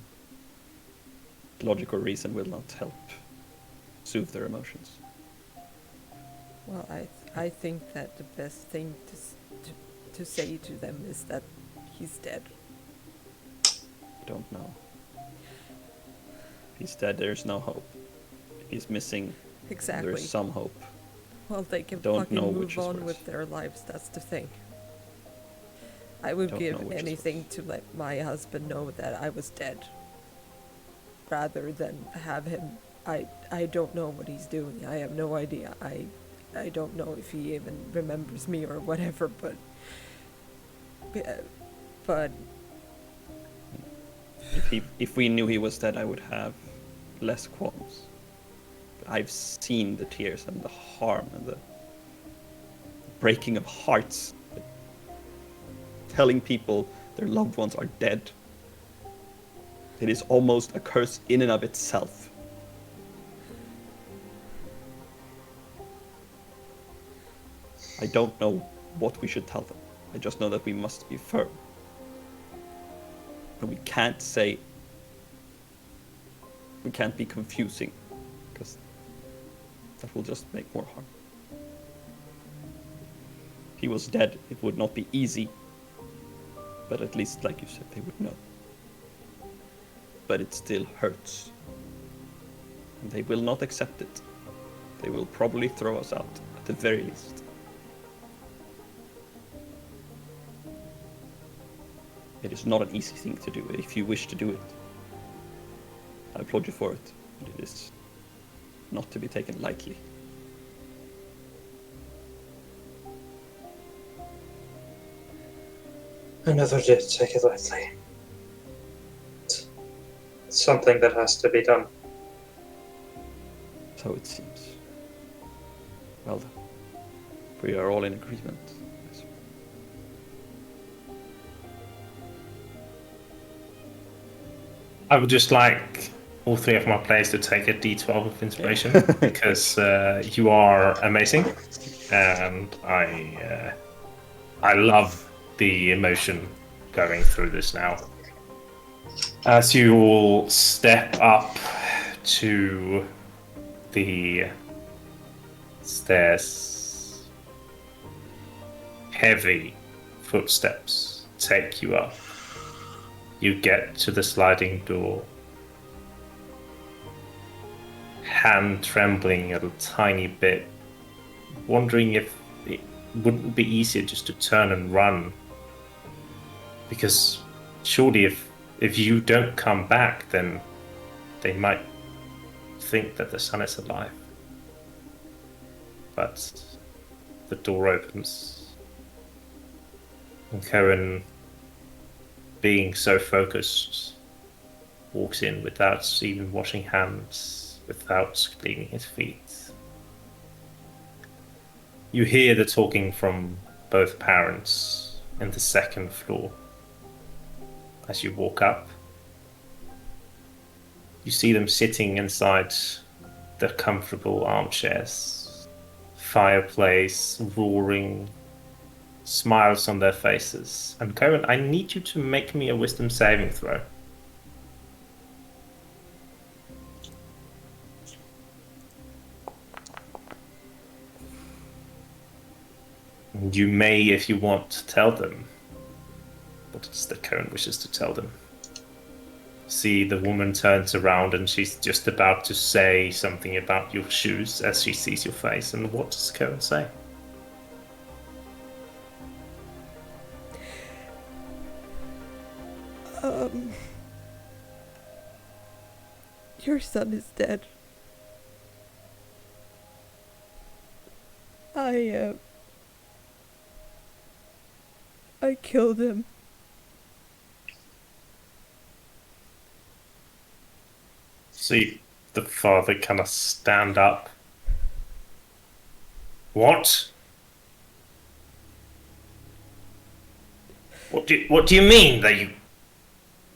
Logical reason will not help soothe their emotions. Well, I think that the best thing to say to them is that he's dead. I don't know. If he's dead, there's no hope. If he's missing, Exactly. there's some hope. Well, they can Don't fucking know which move is on worse. with their lives. That's the thing. I would Don't know give which is anything to let my husband know that I was dead, rather than have him. I don't know what he's doing. I have no idea. I don't know if he even remembers me or whatever. But If we knew he was dead, I would have less qualms. But I've seen the tears and the harm and the breaking of hearts. Telling people their loved ones are dead. It is almost a curse in and of itself. I don't know what we should tell them. I just know that we must be firm. But we can't be confusing, because that will just make more harm. If he was dead, it would not be easy, but at least, like you said, they would know. But it still hurts. And they will not accept it. They will probably throw us out, at the very least. It is not an easy thing to do if you wish to do it. I applaud you for it, but it is not to be taken lightly. I never did take it lightly. It's something that has to be done. So it seems. Well, we are all in agreement. I would just like all three of my players to take a D12 of inspiration because you are amazing, and I love the emotion going through this now. As you all step up to the stairs, heavy footsteps take you up. You get to the sliding door, hand trembling a tiny bit, wondering if it wouldn't be easier just to turn and run. Because surely if you don't come back, then they might think that the sun is alive. But the door opens, and Kowèn, being so focused, walks in without even washing hands, without cleaning his feet. You hear the talking from both parents in the second floor. As you walk up, you see them sitting inside their comfortable armchairs, fireplace roaring, smiles on their faces. And Kowèn, I need you to make me a wisdom saving throw. And you may, if you want, tell them what it's that Kowèn wishes to tell them. See, the woman turns around and she's just about to say something about your shoes as she sees your face. And what does Kowèn say? Your son is dead. I killed him. See the father kind of stand up. What? What do you mean that you...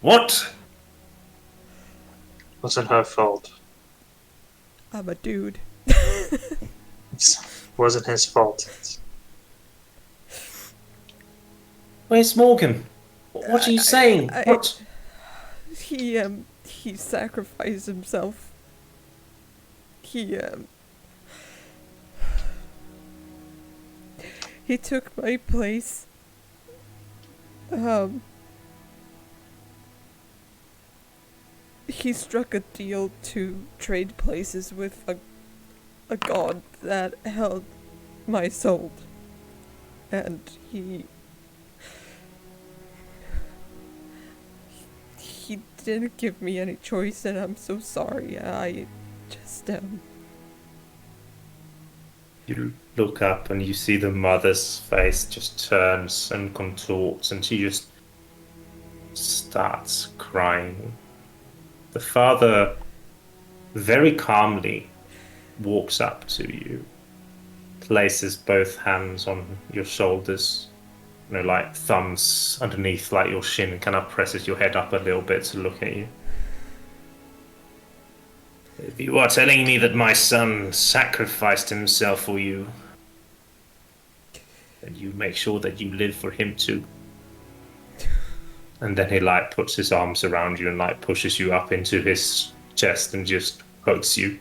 What? Wasn't her fault. I'm a dude. Wasn't his fault. Where's Morgan? What are you saying? What? He sacrificed himself. He took my place. He struck a deal to trade places with a god that held my soul. And he didn't give me any choice, and I'm so sorry. I just You look up and you see the mother's face just turns and contorts, and she just starts crying. The father very calmly walks up to you, places both hands on your shoulders, like thumbs underneath like your shin, kind of presses your head up a little bit to look at you. If you are telling me that my son sacrificed himself for you, then you make sure that you live for him too. And then he puts his arms around you and pushes you up into his chest and just hugs you.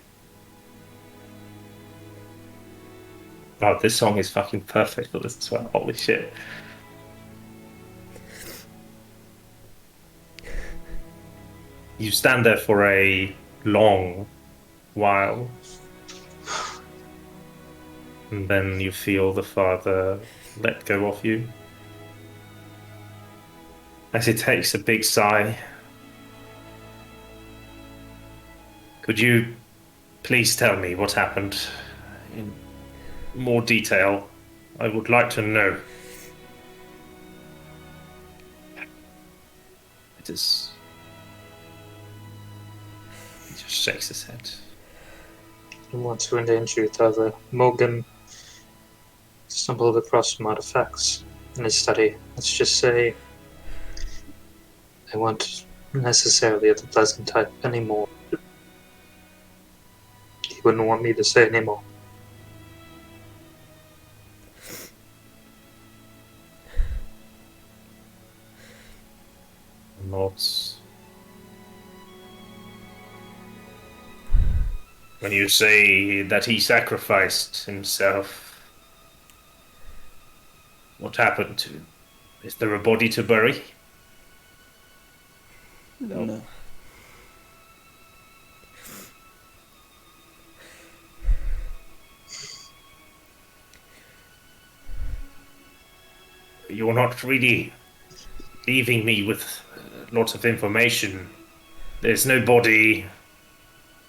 Wow, this song is fucking perfect for this as well. Holy shit. You stand there for a long while, and then you feel the father let go of you. As he takes a big sigh, could you please tell me what happened in more detail? I would like to know. It is. He just shakes his head. I don't want to endanger you, Tyler. Morgan stumbled across some artifacts in his study. Let's just say they weren't necessarily of the pleasant type anymore. He wouldn't want me to say anymore. Nods. When you say that he sacrificed himself, what happened to him? Is there a body to bury? No. You're not really leaving me with lots of information. There's no body.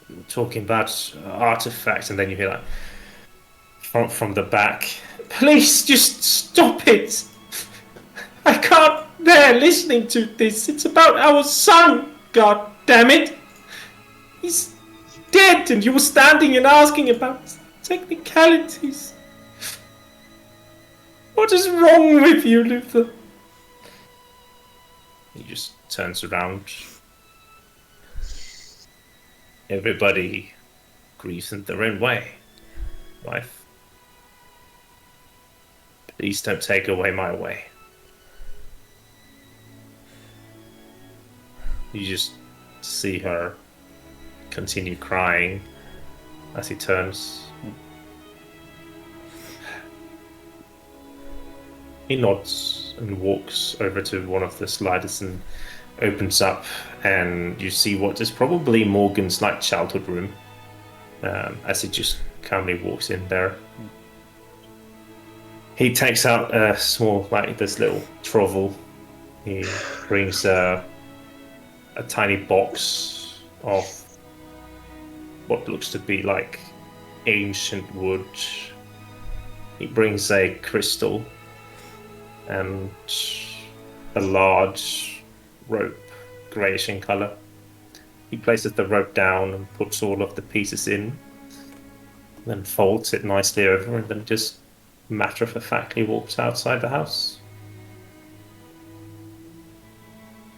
We're talking about artifacts, and then you hear like from the back. Please, just stop it! I can't bear listening to this. It's about our son. God damn it! He's dead, and you were standing and asking about technicalities. What is wrong with you, Luther? He just turns around. Everybody grieves in their own way. Wife, please don't take away my way. You just see her continue crying as he turns. He nods and walks over to one of the sliders and opens up, and you see what is probably Morgan's like childhood room, as he just calmly walks in there. He takes out a small, like this little trowel. He brings a tiny box of what looks to be like ancient wood. He brings a crystal and a large rope, greyish in colour. He places the rope down and puts all of the pieces in, then folds it nicely over, and then just matter-of-factly walks outside the house.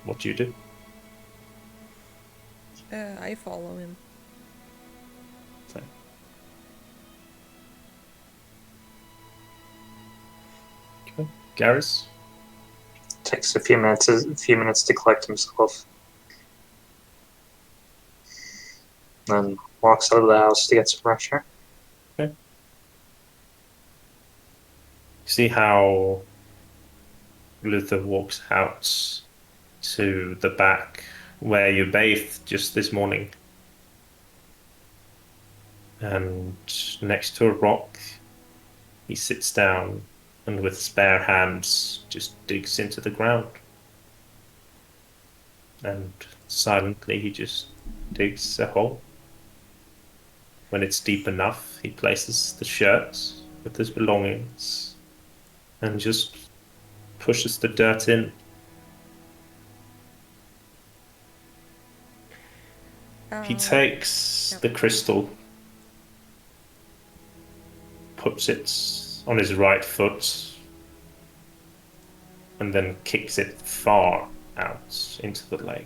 What do you do? I follow him. So. Okay. Garris? Takes a few minutes to collect himself. Then walks out of the house to get some fresh air. Okay. See how Luther walks out to the back where you bathed just this morning. And next to a rock, he sits down and with his bare hands just digs into the ground. And silently he just digs a hole. When it's deep enough, he places the shirt with his belongings and just pushes the dirt in. He takes the crystal, puts it on his right foot, and then kicks it far out into the lake.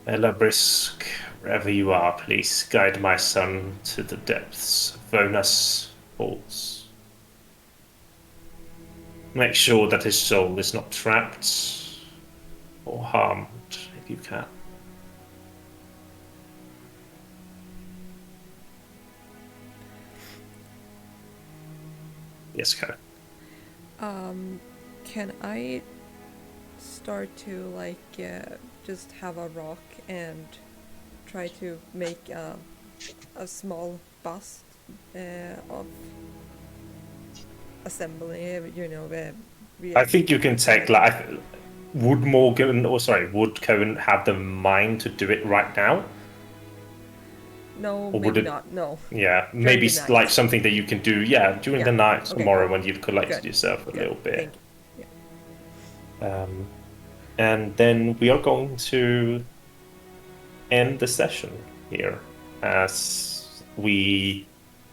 Ella Brisk, wherever you are, please guide my son to the depths of Vonas Falls. Make sure that his soul is not trapped or harmed if you can. Yes, Karen. Can I start to just have a rock and try to make a small bust of assembly? I think you can take would Kowèn have the mind to do it right now? No, Or would maybe it- not. No. Yeah, maybe the night. like something that you can do, during Yeah. the night Okay, tomorrow cool. when you've collected Good. yourself a Good. little bit. Thank you. And then we are going to end the session here as we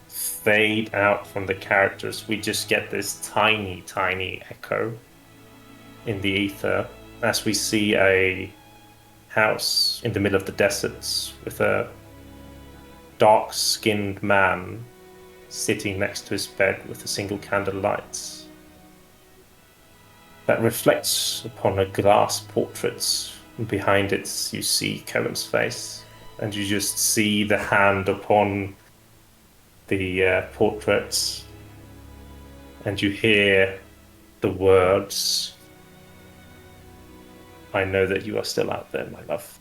fade out from the characters. We just get this tiny, tiny echo in the ether as we see a house in the middle of the deserts with a dark-skinned man sitting next to his bed with a single candle light that reflects upon a glass portrait. Behind it, you see Kowèn's face, and you just see the hand upon the portrait, and you hear the words, "I know that you are still out there, my love."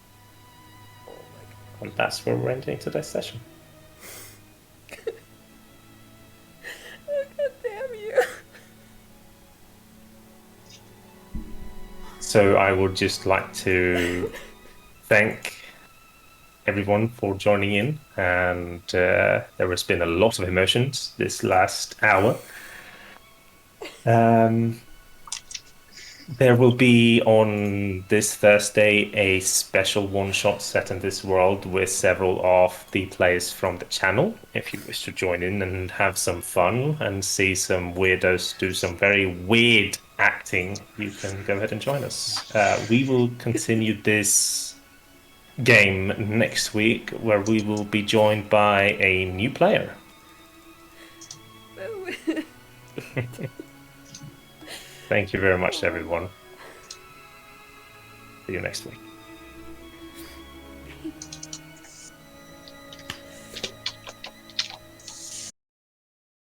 And that's where we're ending today's session. Oh, God damn you. So I would just like to thank everyone for joining in, and there has been a lot of emotions this last hour. There will be on this Thursday a special one-shot set in this world with several of the players from the channel. If you wish to join in and have some fun and see some weirdos do some very weird acting, you can go ahead and join us. We will continue this game next week, where we will be joined by a new player. Thank you very much, everyone. See you next week.